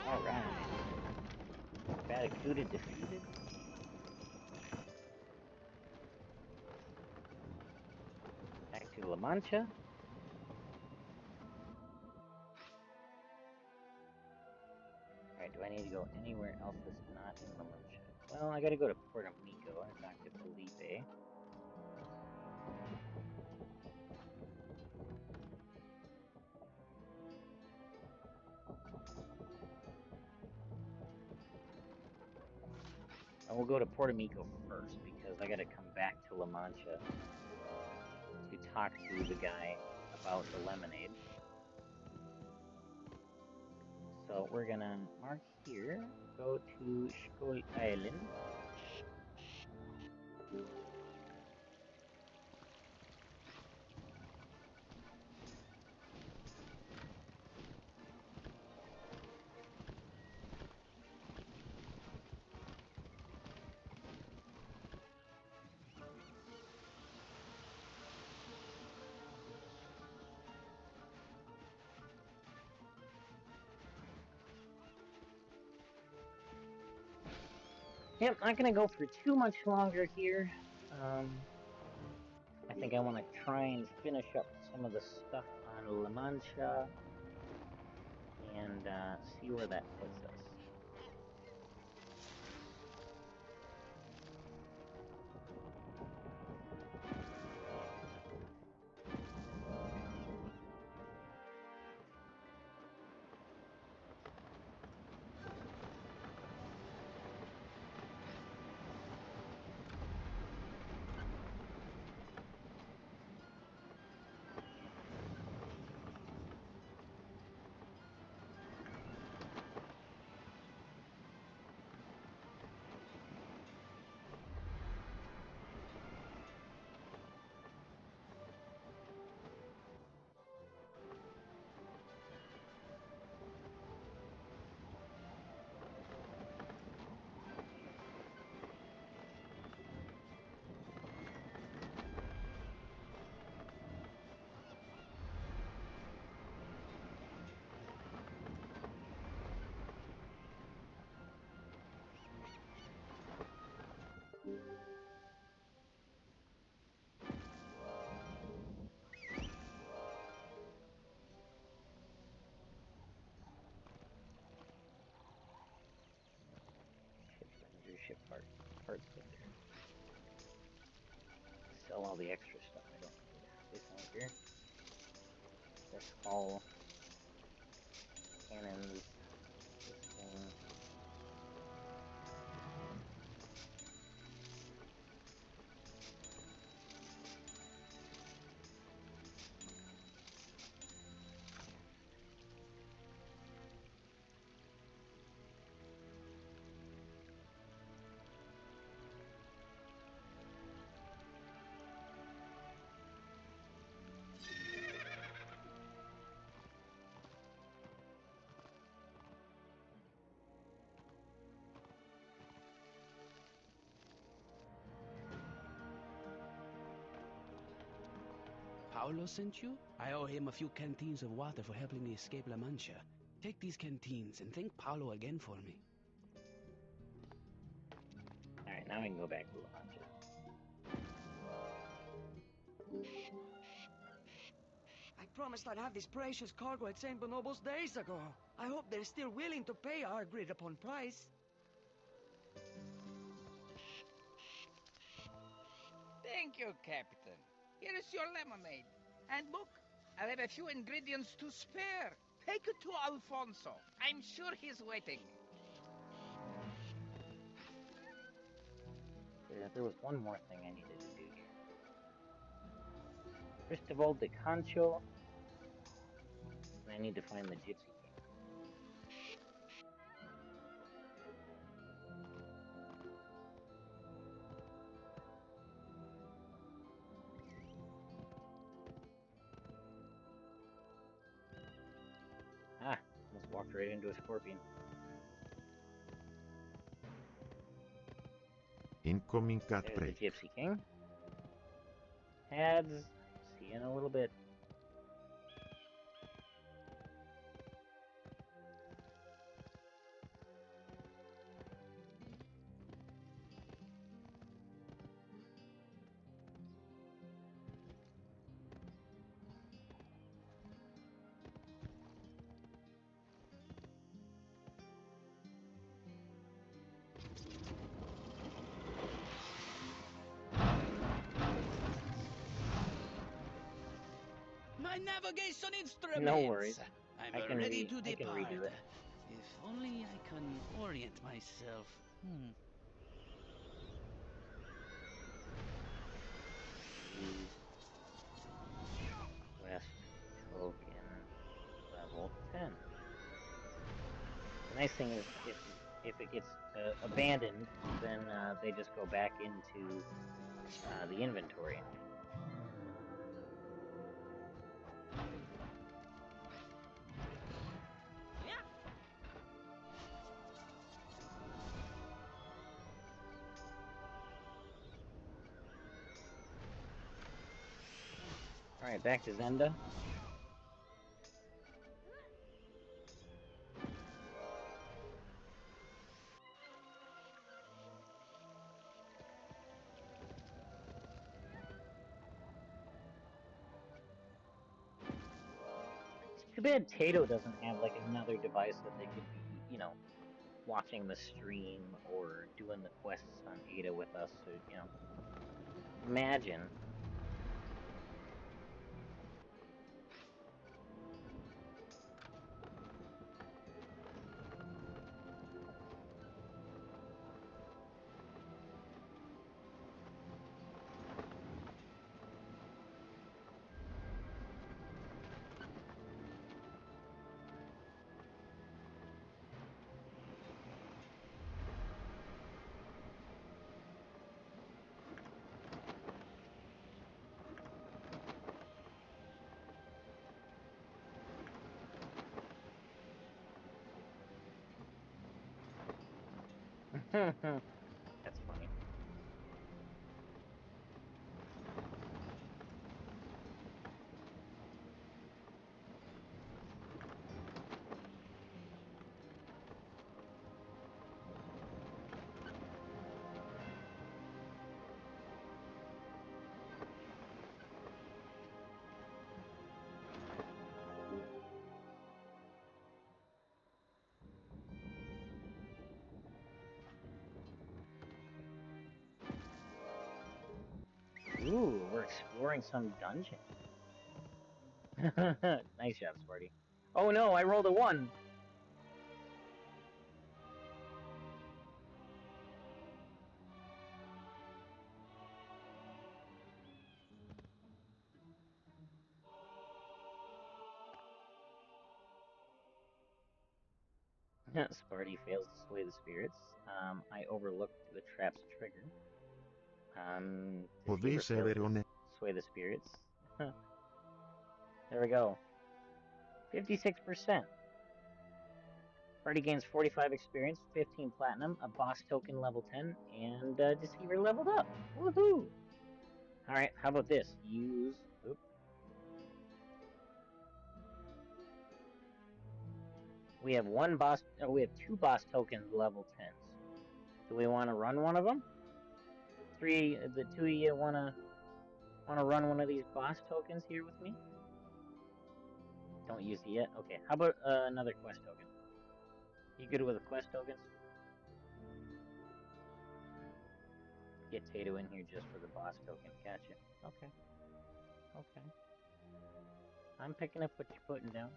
Alright. Batacuda defeated. Back to La Mancha. Alright, do I need to go anywhere else that's not in La Mancha? Well, I gotta go to Puerto Mico and talk to Felipe. And we'll go to Puerto Mico first, because I gotta come back to La Mancha to talk to the guy about the lemonade. So we're gonna mark here, go to Skull Island. Yep, not gonna go for too much longer here. I think I want to try and finish up some of the stuff on La Mancha and see where that puts us. Ship parts vendor. Sell all the extra stuff I don't need. This anchor, this hull, cannons, this thing. Paolo sent you? I owe him a few canteens of water for helping me escape La Mancha. Take these canteens and thank Paolo again for me. Alright, now we can go back to La Mancha. I promised I'd have this precious cargo at St. Bonobos days ago. I hope they're still willing to pay our agreed-upon price. Thank you, Captain. Here is your lemonade. And look, I have a few ingredients to spare. Take it to Alfonso. I'm sure he's waiting. There was one more thing I needed to do here. Cristobal de Concho. And I need to find the Gypsy King. Ah, almost walked right into a scorpion. Incoming cat There's break. the Gypsy King. Heads. See you in a little bit. My navigation instruments! No worries. I'm ready to depart. I can redo it. If only I can orient myself. Quest token level 10. Nice thing is, if it gets abandoned, then they just go back into the inventory. Alright, back to Zenda. Too bad Tato doesn't have like another device that they could be, you know, watching the stream or doing the quests on Ada with us. So, you know, imagine. That's funny. Ooh, we're exploring some dungeon. Nice job, Sparty. Oh no, I rolled a 1! Sparty fails to sway the spirits. I overlooked the trap's trigger. Deceiver fails to sway the spirits. There we go. 56%. Party gains 45 experience, 15 platinum, a boss token level 10, and Deceiver leveled up. Woohoo! Alright, how about this? Use... Oop. We have we have 2 boss tokens level 10s. Do we want to run one of them? The 2 of you wanna run one of these boss tokens here with me? Don't use it yet? Okay, how about another quest token? You good with the quest tokens? Get Tato in here just for the boss token. Gotcha. Okay. Okay. I'm picking up what you're putting down.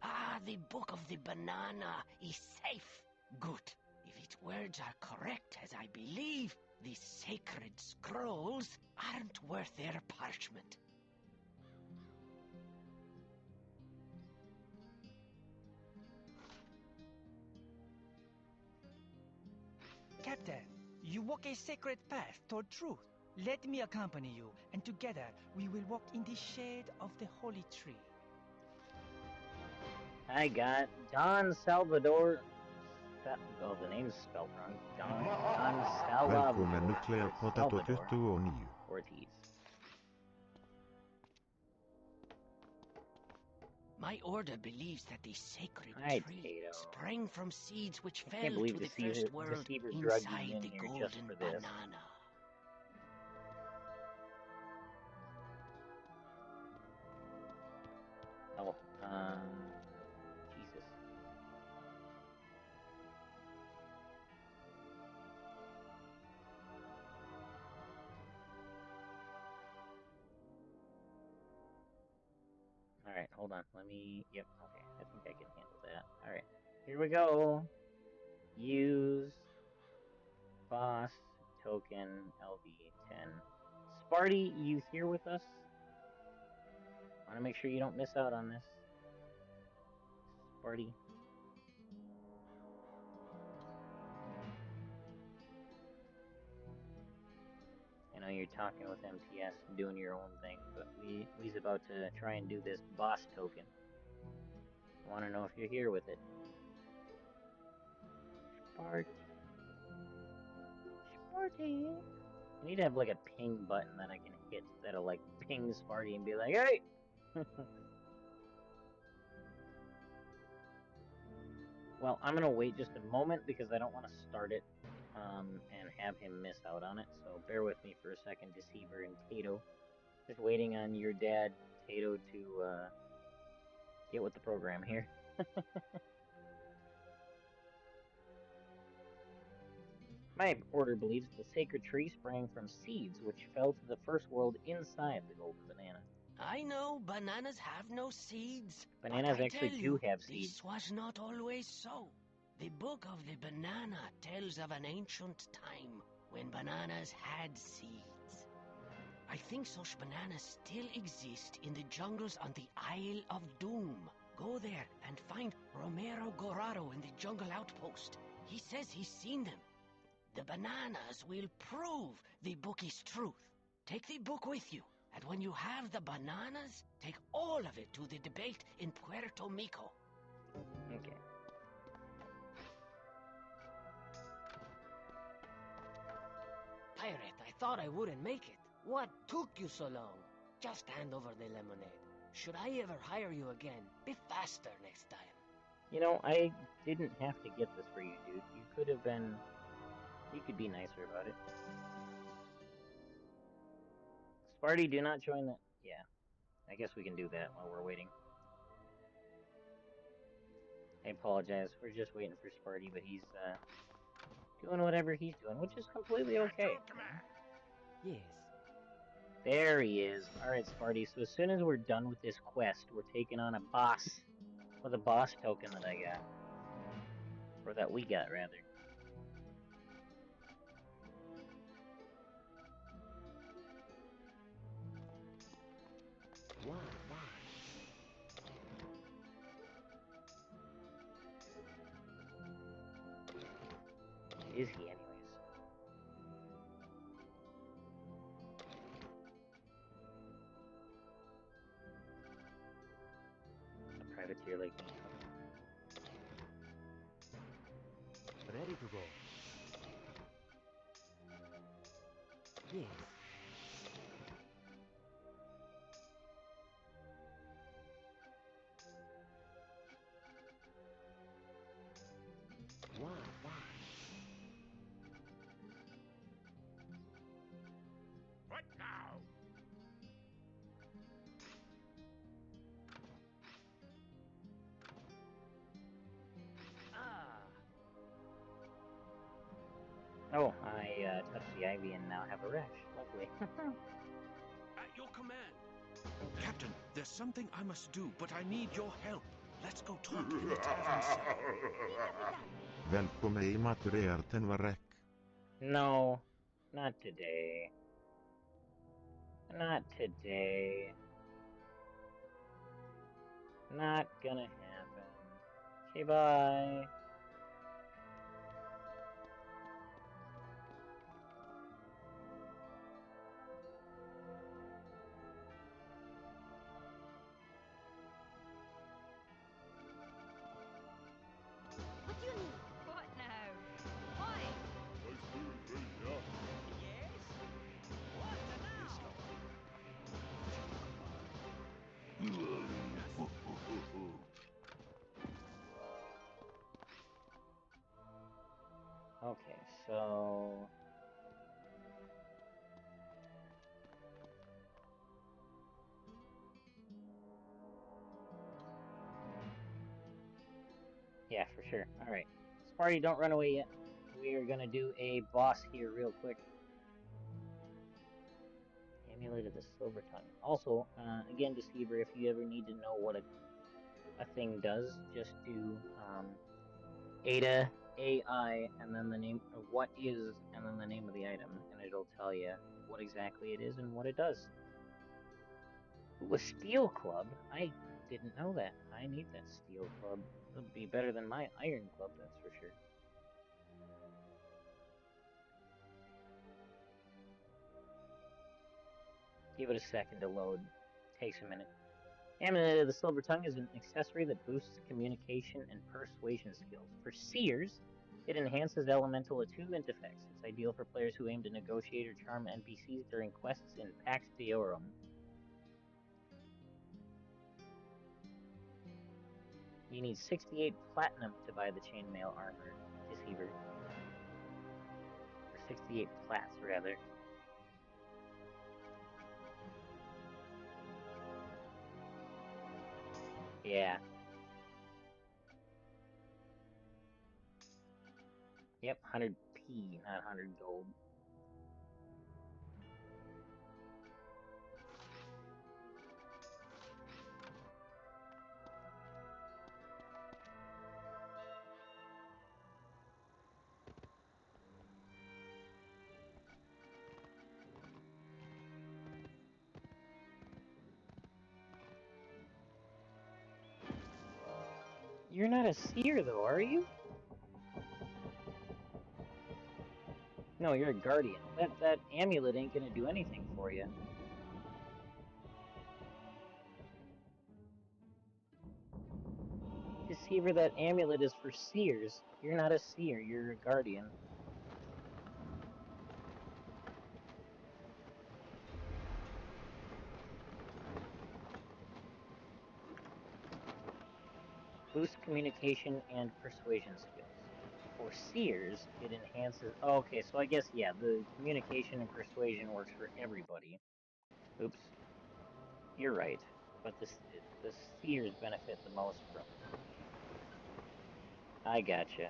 Ah, the Book of the Banana is safe. Good. If its words are correct, as I believe, the sacred scrolls aren't worth their parchment. Captain, you walk a sacred path toward truth. Let me accompany you, and together we will walk in the shade of the holy tree. I got Don Salvador. Oh, the name's spelled wrong. Don Salvador Ortiz. My order believes that the sacred tree sprang from seeds which fell to the first world inside the golden banana. Oh, Jesus. Alright, hold on. Let me... Yep, okay. I think I can handle that. Alright, here we go. Use boss token LV10. Sparty, you here with us? I want to make sure you don't miss out on this. Sparty. you're talking with MTS and doing your own thing, but we's about to try and do this boss token. I want to know if you're here with it. Sparty. I need to have like a ping button that I can hit that'll like ping Sparty and be like, hey! Well, I'm gonna wait just a moment because I don't want to start it and have him miss out on it. So bear with me for a second, Deceiver and Tato. Just waiting on your dad, Tato, to get with the program here. My order believes the sacred tree sprang from seeds which fell to the first world inside the golden banana. I know bananas have no seeds. Bananas actually do have seeds. This was not always so. The book of the banana tells of an ancient time when bananas had seeds. I think such bananas still exist in the jungles on the Isle of Doom. Go there and find Romero Goraro in the jungle outpost. He says he's seen them. The bananas will prove the book is truth. Take the book with you, and when you have the bananas, take all of it to the debate in Puerto Rico. Okay. Pirate, I thought I wouldn't make it. What took you so long? Just hand over the lemonade. Should I ever hire you again, be faster next time. You know, I didn't have to get this for you, dude. You could have been... You could be nicer about it. Sparty, do not join the... Yeah. I guess we can do that while we're waiting. I apologize. We're just waiting for Sparty, but he's, doing whatever he's doing, which is completely okay. Yes. There he is. Alright, Sparty, so as soon as we're done with this quest, we're taking on a boss. With a boss token that I got. Or that we got, rather. Is he, anyways? A privateer like me. Ready to go. Yes. What now? Oh, I touched the ivy and now have a rash. Lovely. At your command. Captain, there's something I must do, but I need your help. Let's go talk in the tavern cell. Välkommen i materiärten varek. No, not today. Not today. Not gonna happen. Okay, bye. What do you need? What now? Why? Yes? What Okay, so... Yeah, for sure. Alright. Sparty, don't run away yet. We are gonna do a boss here real quick. Amulet of the Silver Tongue. Also, again, Deceiver, if you ever need to know what a thing does, just do Ada, AI, and then the name of what is, and then the name of the item, and it'll tell you what exactly it is and what it does. Ooh, a steel club? I didn't know that. I need that steel club. It'll be better than my iron club, that's for sure. Give it a second to load. Takes a minute. Amulet of the Silver Tongue is an accessory that boosts communication and persuasion skills. For seers, it enhances elemental attunement effects. It's ideal for players who aim to negotiate or charm NPCs during quests in Pax Deorum. You need 68 platinum to buy the chainmail armor, Deceiver. Or 68 plats, rather. Yeah. Yep, 100 P, not 100 gold. You're not a seer, though, are you? No, you're a guardian. That amulet ain't gonna do anything for you. Deceiver, that amulet is for seers. You're not a seer, you're a guardian. Boost communication and persuasion skills. For seers, it enhances... Oh, okay, so I guess, yeah, the communication and persuasion works for everybody. Oops. You're right. But the seers benefit the most from it. I gotcha.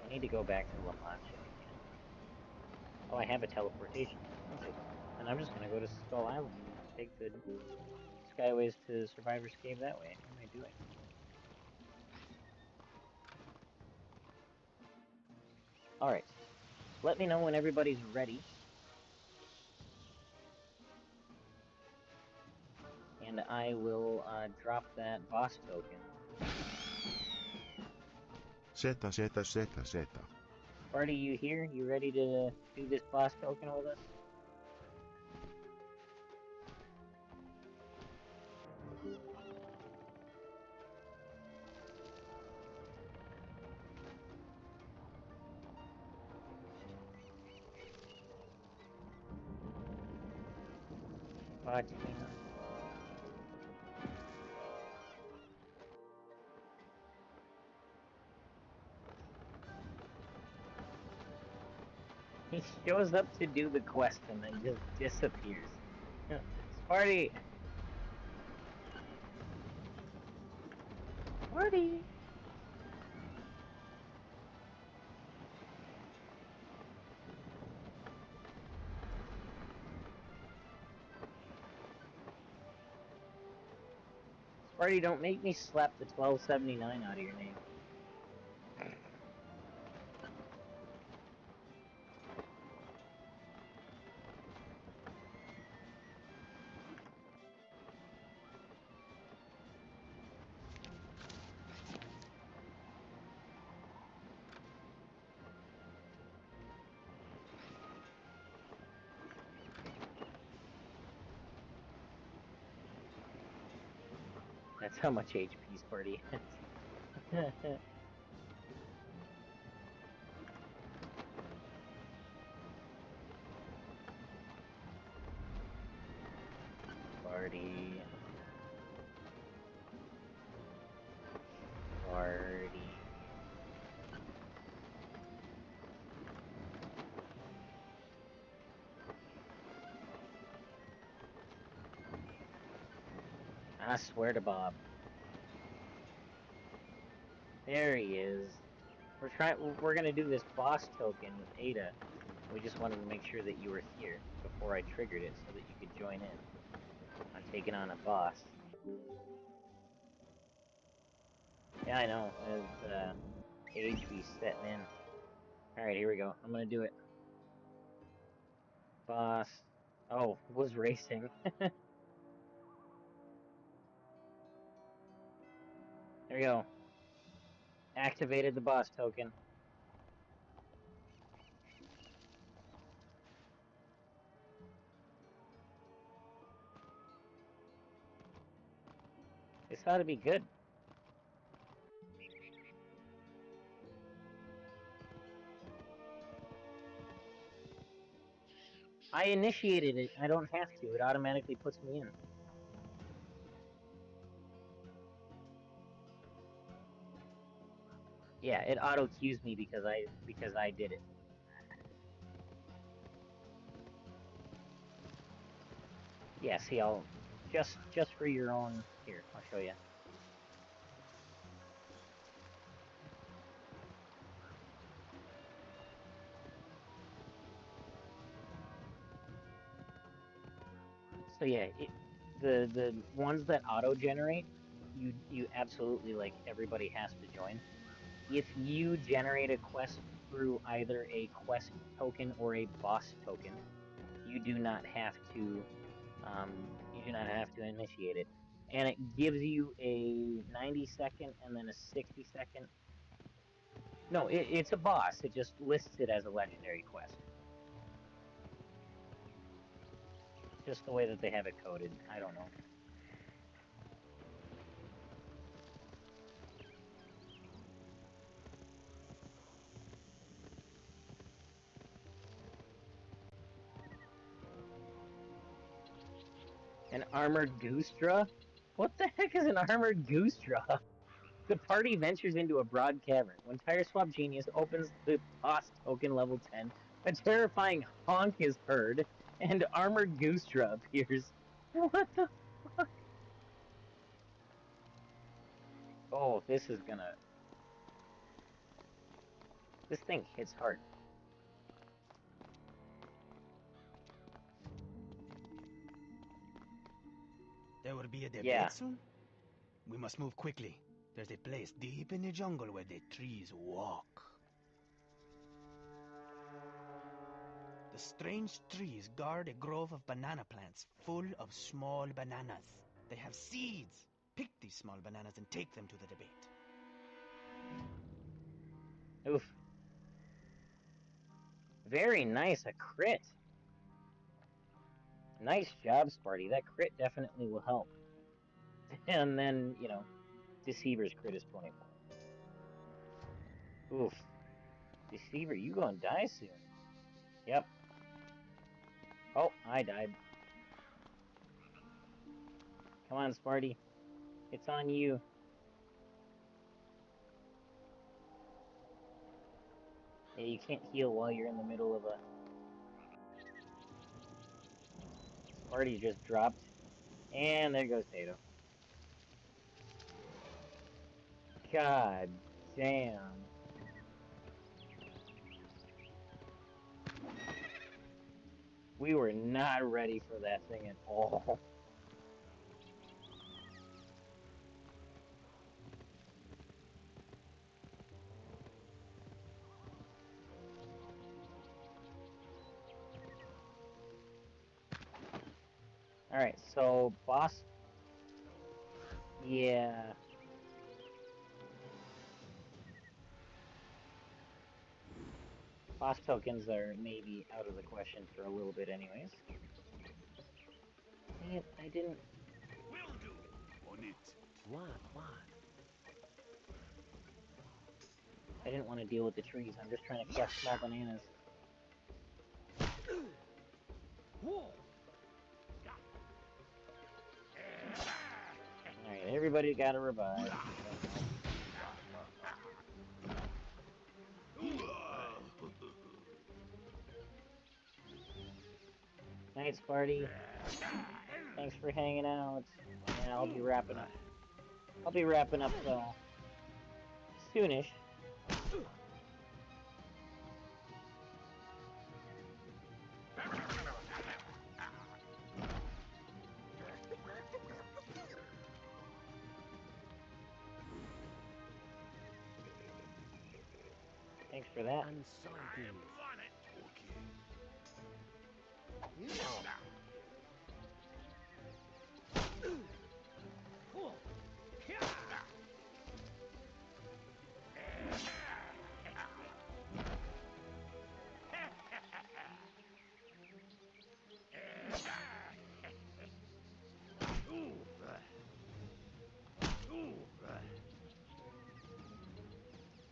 I need to go back to La Mancha again. Oh, I have a teleportation. Okay. Then I'm just gonna go to Skull Island and take the Skyways to Survivor's Cave that way. What am I doing? Alright. Let me know when everybody's ready. And I will drop that boss token. Zeta. Sparty, you here? You ready to do this boss token with us? Fatima. He shows up to do the quest and then just disappears. Sparty! Sparty! Sparty, don't make me slap the 1279 out of your name. That's how much HP Sparty has. Sparty. I swear to Bob. There he is. We're gonna do this boss token with Ada. We just wanted to make sure that you were here before I triggered it so that you could join in on taking on a boss. Yeah, I know. Age be setting in. Alright, here we go. I'm gonna do it. Boss. Oh, was racing. There we go. Activated the boss token. This ought to be good. I initiated it. I don't have to. It automatically puts me in. Yeah, it auto queues me because I did it. Yeah, see, I'll just for your own. Here, I'll show you. So yeah, the ones that auto generate, you absolutely, like, everybody has to join. If you generate a quest through either a quest token or a boss token, you do not have to initiate it. And it gives you a 90-second and then a 60-second. No, it's a boss. It just lists it as a legendary quest. Just the way that they have it coded. I don't know. An armored goostra? What the heck is an armored goostra? The party ventures into a broad cavern. When Tire Swap Genius opens the boss token level 10, a terrifying honk is heard, and armored goostra appears. What the fuck? Oh, this thing hits hard. There will be a debate soon? We must move quickly. There's a place deep in the jungle where the trees walk. The strange trees guard a grove of banana plants full of small bananas. They have seeds. Pick these small bananas and take them to the debate. Oof. Very nice, a crit. Nice job, Sparty. That crit definitely will help. And then, you know, Deceiver's crit is 24. Oof. Deceiver, you gonna die soon. Yep. Oh, I died. Come on, Sparty. It's on you. Yeah, you can't heal while you're in the middle of a... Sparty just dropped. And there goes Tato. God damn. We were not ready for that thing at all. Alright, so boss... Yeah... Boss tokens are maybe out of the question for a little bit anyways. Dang it, I didn't... Will do. On it. What? I didn't want to deal with the trees. I'm just trying to crush small bananas. Alright, everybody got a revive. Night, Sparty. Thanks for hanging out. Yeah, I'll be wrapping up. I'll be wrapping up soonish. Thanks for that. I'm so pleased.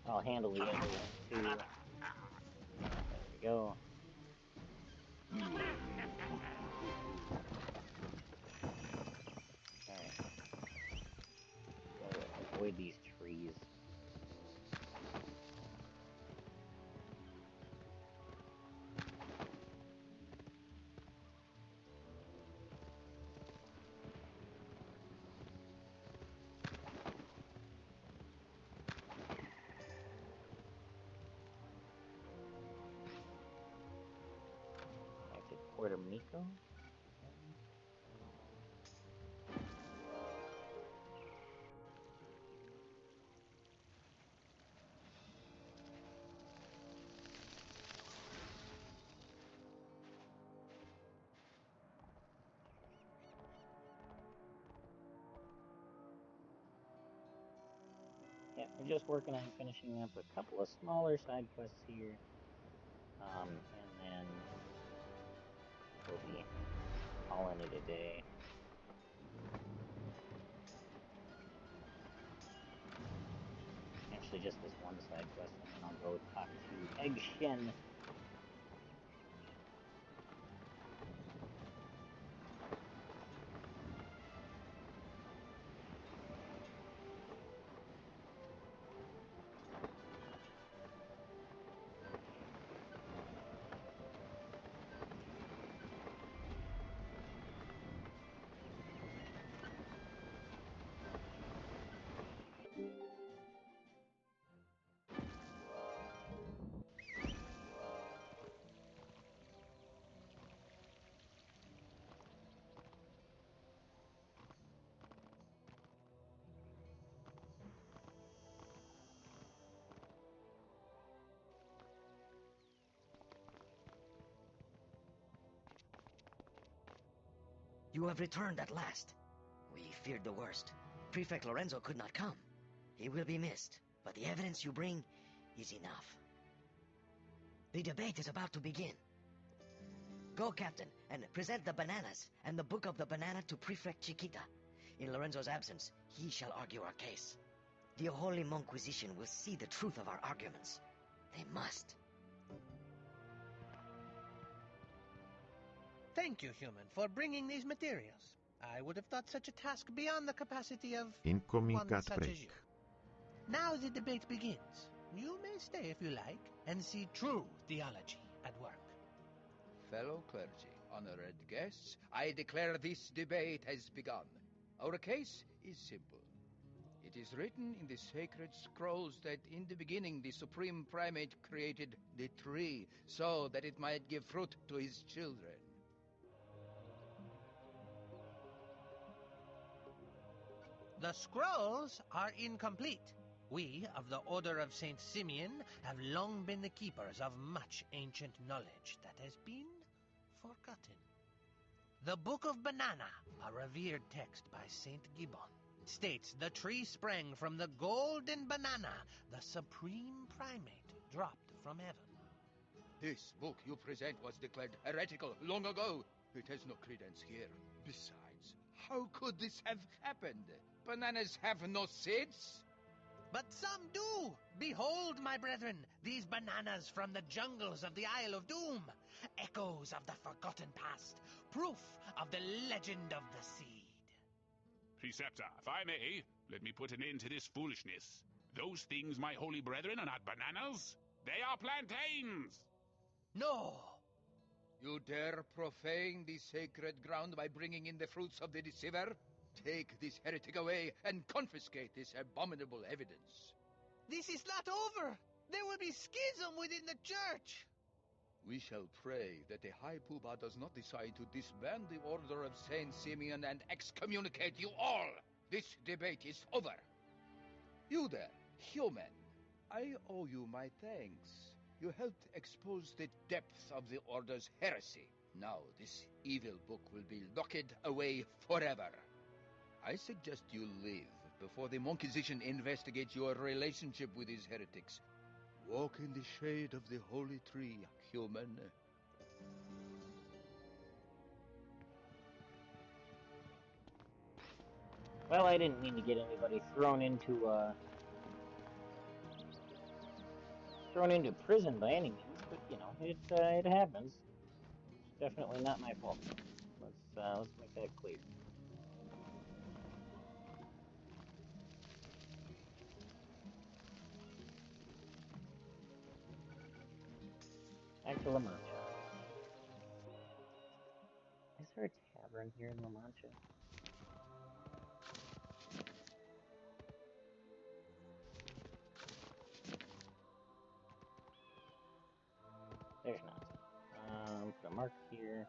I'll handle the other one too. There we go. Alright. Avoid these trees. Puerto Rico. Yeah, we're just working on finishing up a couple of smaller side quests here. And then we'll be calling it a day. Actually, just this one side quest, and then I'll go talk to Egg Shen. You have returned at last. We feared the worst. Prefect Lorenzo could not come. He will be missed, but the evidence you bring is enough. The debate is about to begin. Go, Captain, and present the bananas and the Book of the Banana to Prefect Chiquita. In Lorenzo's absence, he shall argue our case. The Holy Monquisition will see the truth of our arguments. They must. Thank you, human, for bringing these materials. I would have thought such a task beyond the capacity of incoming one cat such break. as you. Now the debate begins. You may stay if you like, and see true theology at work. Fellow clergy, honored guests, I declare this debate has begun. Our case is simple. It is written in the sacred scrolls that in the beginning the Supreme Primate created the tree so that it might give fruit to his children. The scrolls are incomplete. We, of the Order of St. Simeon, have long been the keepers of much ancient knowledge that has been forgotten. The Book of Banana, a revered text by St. Gibbon, states the tree sprang from the golden banana the Supreme Primate dropped from heaven. This book you present was declared heretical long ago. It has no credence here. Besides, how could this have happened? Bananas have no seeds? But some do! Behold, my brethren, these bananas from the jungles of the Isle of Doom. Echoes of the forgotten past. Proof of the legend of the seed. Preceptor, if I may, let me put an end to this foolishness. Those things, my holy brethren, are not bananas. They are plantains! No! You dare profane the sacred ground by bringing in the fruits of the deceiver? Take this heretic away and confiscate this abominable evidence. This is not over! There will be schism within the church! We shall pray that the High Poobah does not decide to disband the Order of Saint Simeon and excommunicate you all! This debate is over! You there, human, I owe you my thanks. You helped expose the depths of the Order's heresy. Now this evil book will be locked away forever. I suggest you leave before the Monquisition investigates your relationship with these heretics. Walk in the shade of the holy tree, human. Well, I didn't mean to get anybody thrown into thrown into prison by any means, but you know, it happens. It's definitely not my fault. Let's make that clear. Back to La Mancha. Is there a tavern here in La Mancha? There's not. Put a mark here.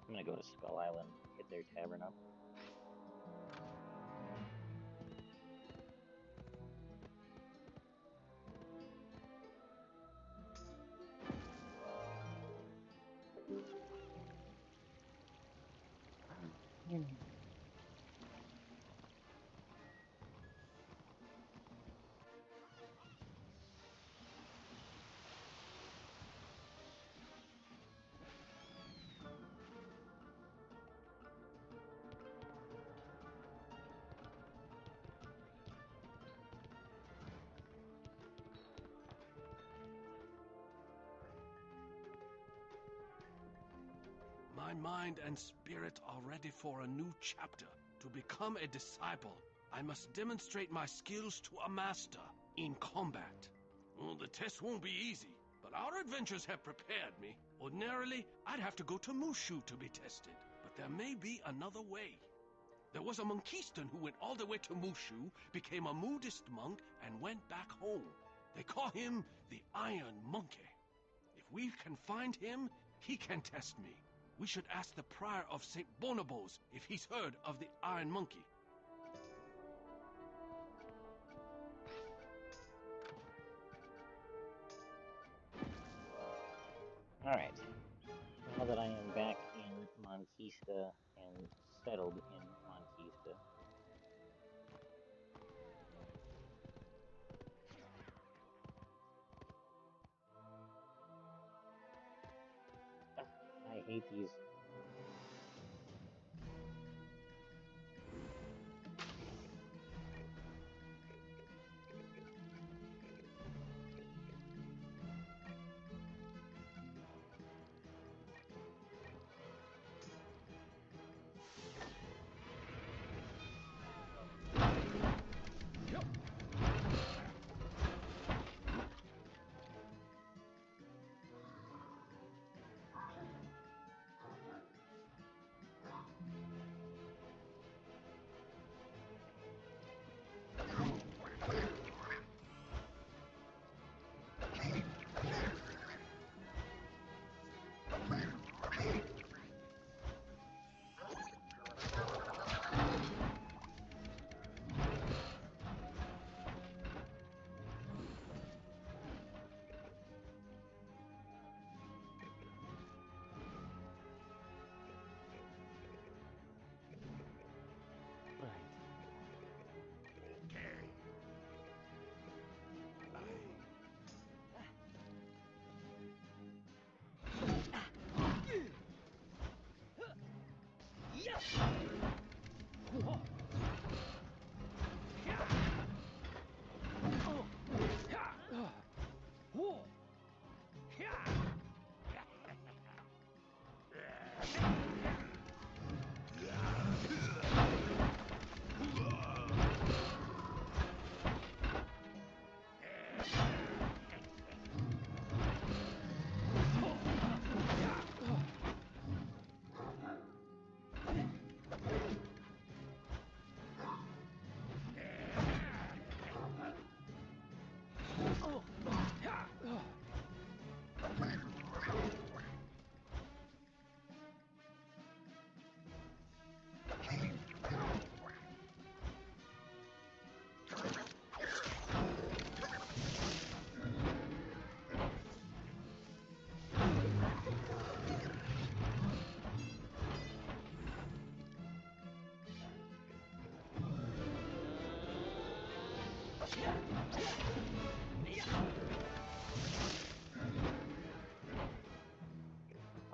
I'm gonna go to Skull Island, hit their tavern up. My mind and spirit are ready for a new chapter. To become a disciple, I must demonstrate my skills to a master in combat. Well, the test won't be easy, but our adventures have prepared me. Ordinarily, I'd have to go to Mushu to be tested, but there may be another way. There was a monkistan who went all the way to Mushu, became a Buddhist monk, and went back home. They call him the Iron Monkey. If we can find him, he can test me. We should ask the Prior of St. Bonobos if he's heard of the Iron Monkey. Alright. Now that I am back in Monquista and settled in Monquista, I hate these.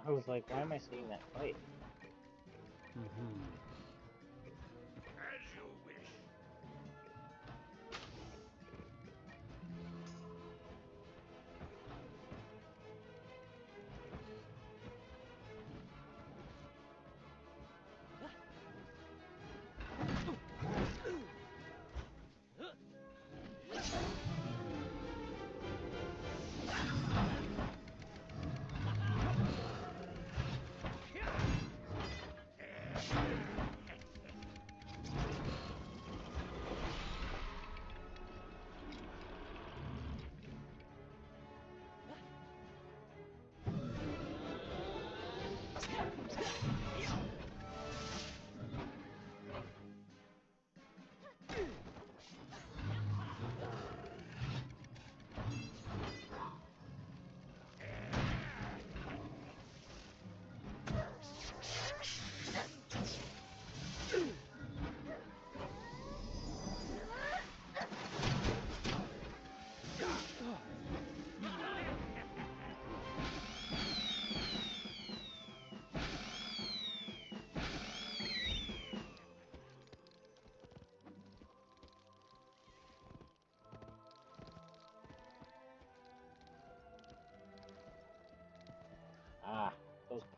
I was like, why am I seeing that fight? As you wish.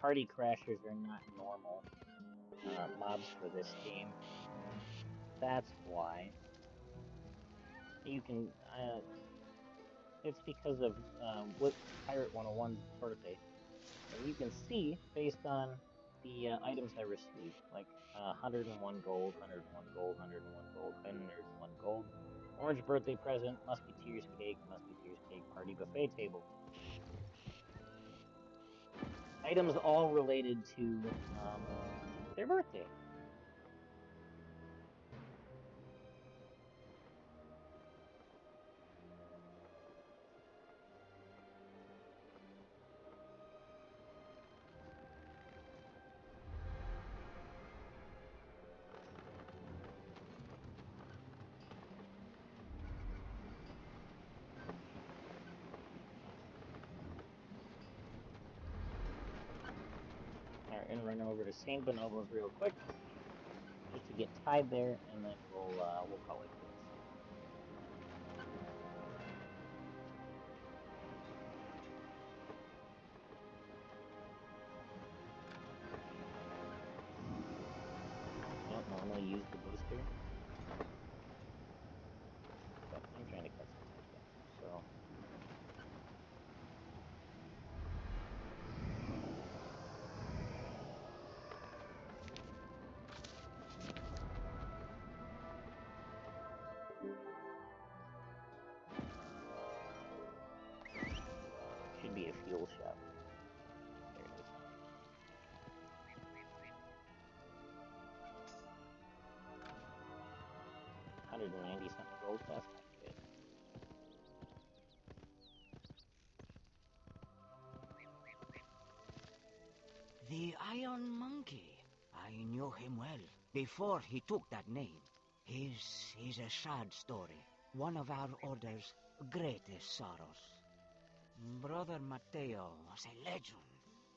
party crashers are not normal mobs for this game. That's why. You can, it's because of what Pirate101's birthday. And you can see, based on the items I received, like 101 gold, 101 gold, 101 gold, 101 gold, orange birthday present, musketeer's cake, party buffet table. Items all related to their birthday. Alright, and run over to St. Bonobos real quick, just to get tied there, and then we'll call it quits. Don't normally use the booster, but I'm trying to cut some time here, so. Should be a fuel shop. There it is. $190 something gold, that's not good. The Iron Monkey. I knew him well before he took that name. His is a sad story. One of our order's greatest sorrows. Brother Mateo was a legend.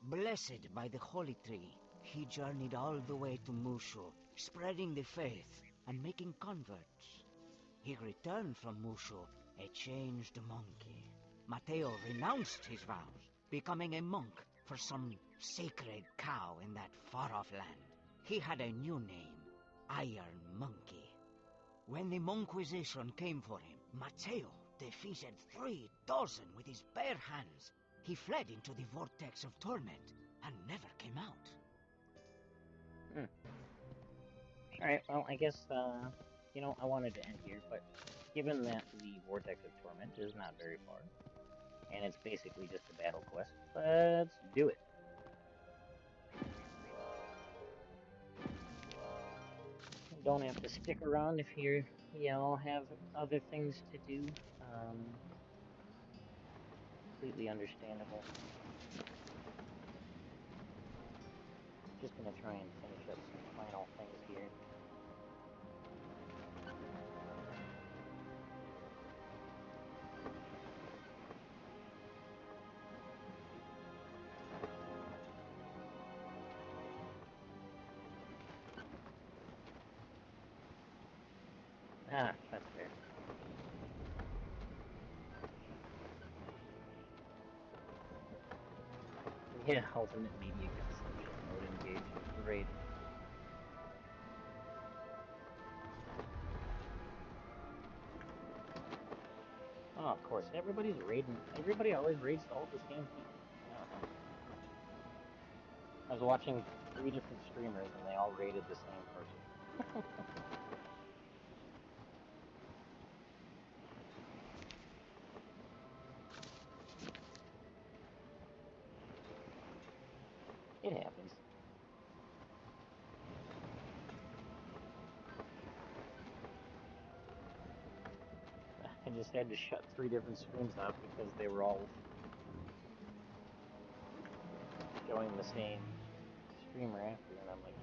Blessed by the Holy Tree, he journeyed all the way to Mushu, spreading the faith and making converts. He returned from Mushu a changed monkey. Mateo renounced his vows, becoming a monk for some sacred cow in that far-off land. He had a new name, Iron Monkey. When the Monquisition came for him, Mateo defeated 3,000 with his bare hands. He fled into the vortex of torment and never came out. Alright, well, I guess, you know, I wanted to end here, but given that the vortex of torment is not very far, and it's basically just a battle quest, let's do it. You don't have to stick around if you all have other things to do. Completely understandable. Just gonna try and finish up some final things here. Ah, that's fair. Yeah, alternate media consumption mode engaged. Great. Oh, of course, everybody's raiding. Everybody always raids all the same people. I was watching 3 different streamers and they all raided the same person. It happens. I just had to shut 3 different streams off because they were all showing the same streamer after, and I'm like,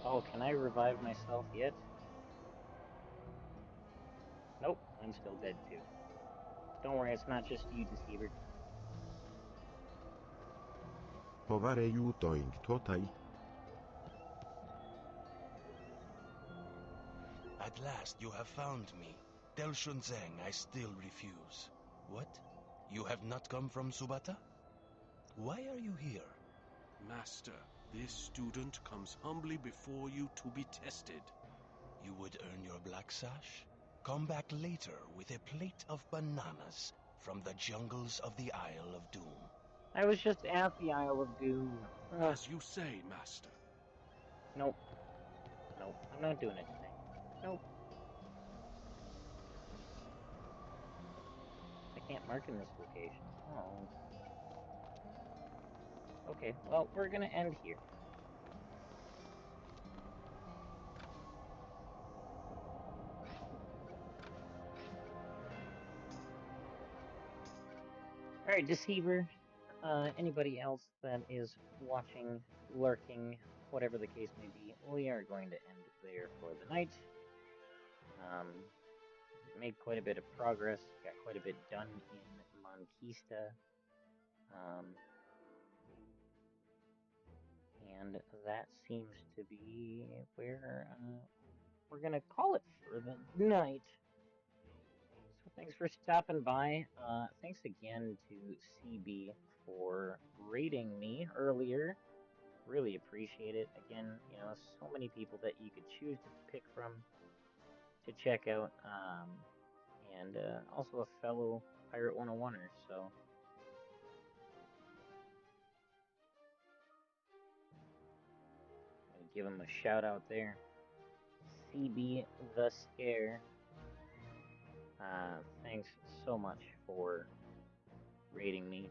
Oh, can I revive myself yet? Nope, I'm still dead too. Don't worry, it's not just you, Deceiver. At last you have found me. Tell Shunzeng I still refuse. What? You have not come from Subata? Why are you here? Master, this student comes humbly before you to be tested. You would earn your black sash? Come back later with a plate of bananas from the jungles of the Isle of Doom. I was just at the Isle of Doom. As you say, Master. Nope. Nope, I'm not doing it today. Nope. I can't mark in this location. Oh. Okay, well, we're gonna end here. Alright, Deceiver. Anybody else that is watching, lurking, whatever the case may be, we are going to end there for the night. Made quite a bit of progress, got quite a bit done in Monquista. And that seems to be where we're gonna call it for the night. So thanks for stopping by. Thanks again to CB for rating me earlier. Really appreciate it. Again, you know, so many people that you could choose to pick from to check out. And also a fellow Pirate 101er, so I'll give him a shout out there. CB the Scare. Thanks so much for rating me.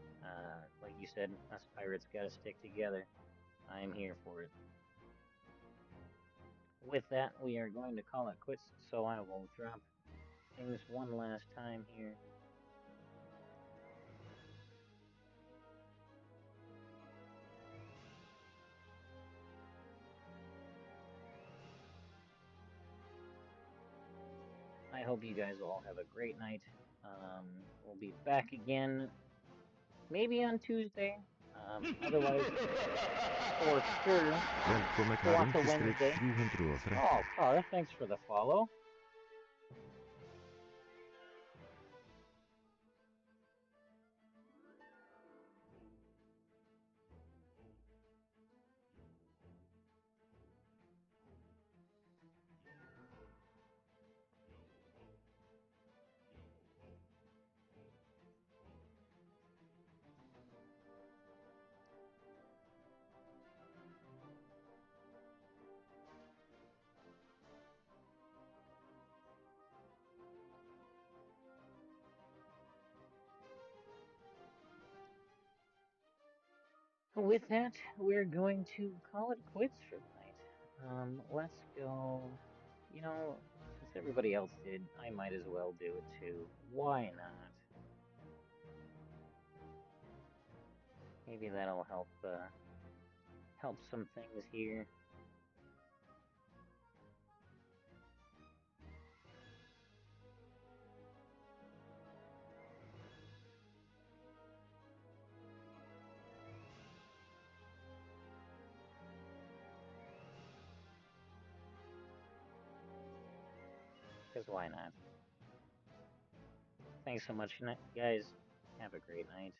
Like you said, us pirates gotta stick together. I am here for it. With that, we are going to call it quits, so I will drop things one last time here. I hope you guys all have a great night. We'll be back again, maybe on Tuesday. Otherwise, for sure, watch a Wednesday. Oh, Tara, thanks for the follow. With that, we're going to call it quits for the night. Let's go. You know, since everybody else did, I might as well do it too. Why not? Maybe that'll help help some things here. Because why not? Thanks so much, guys. Have a great night.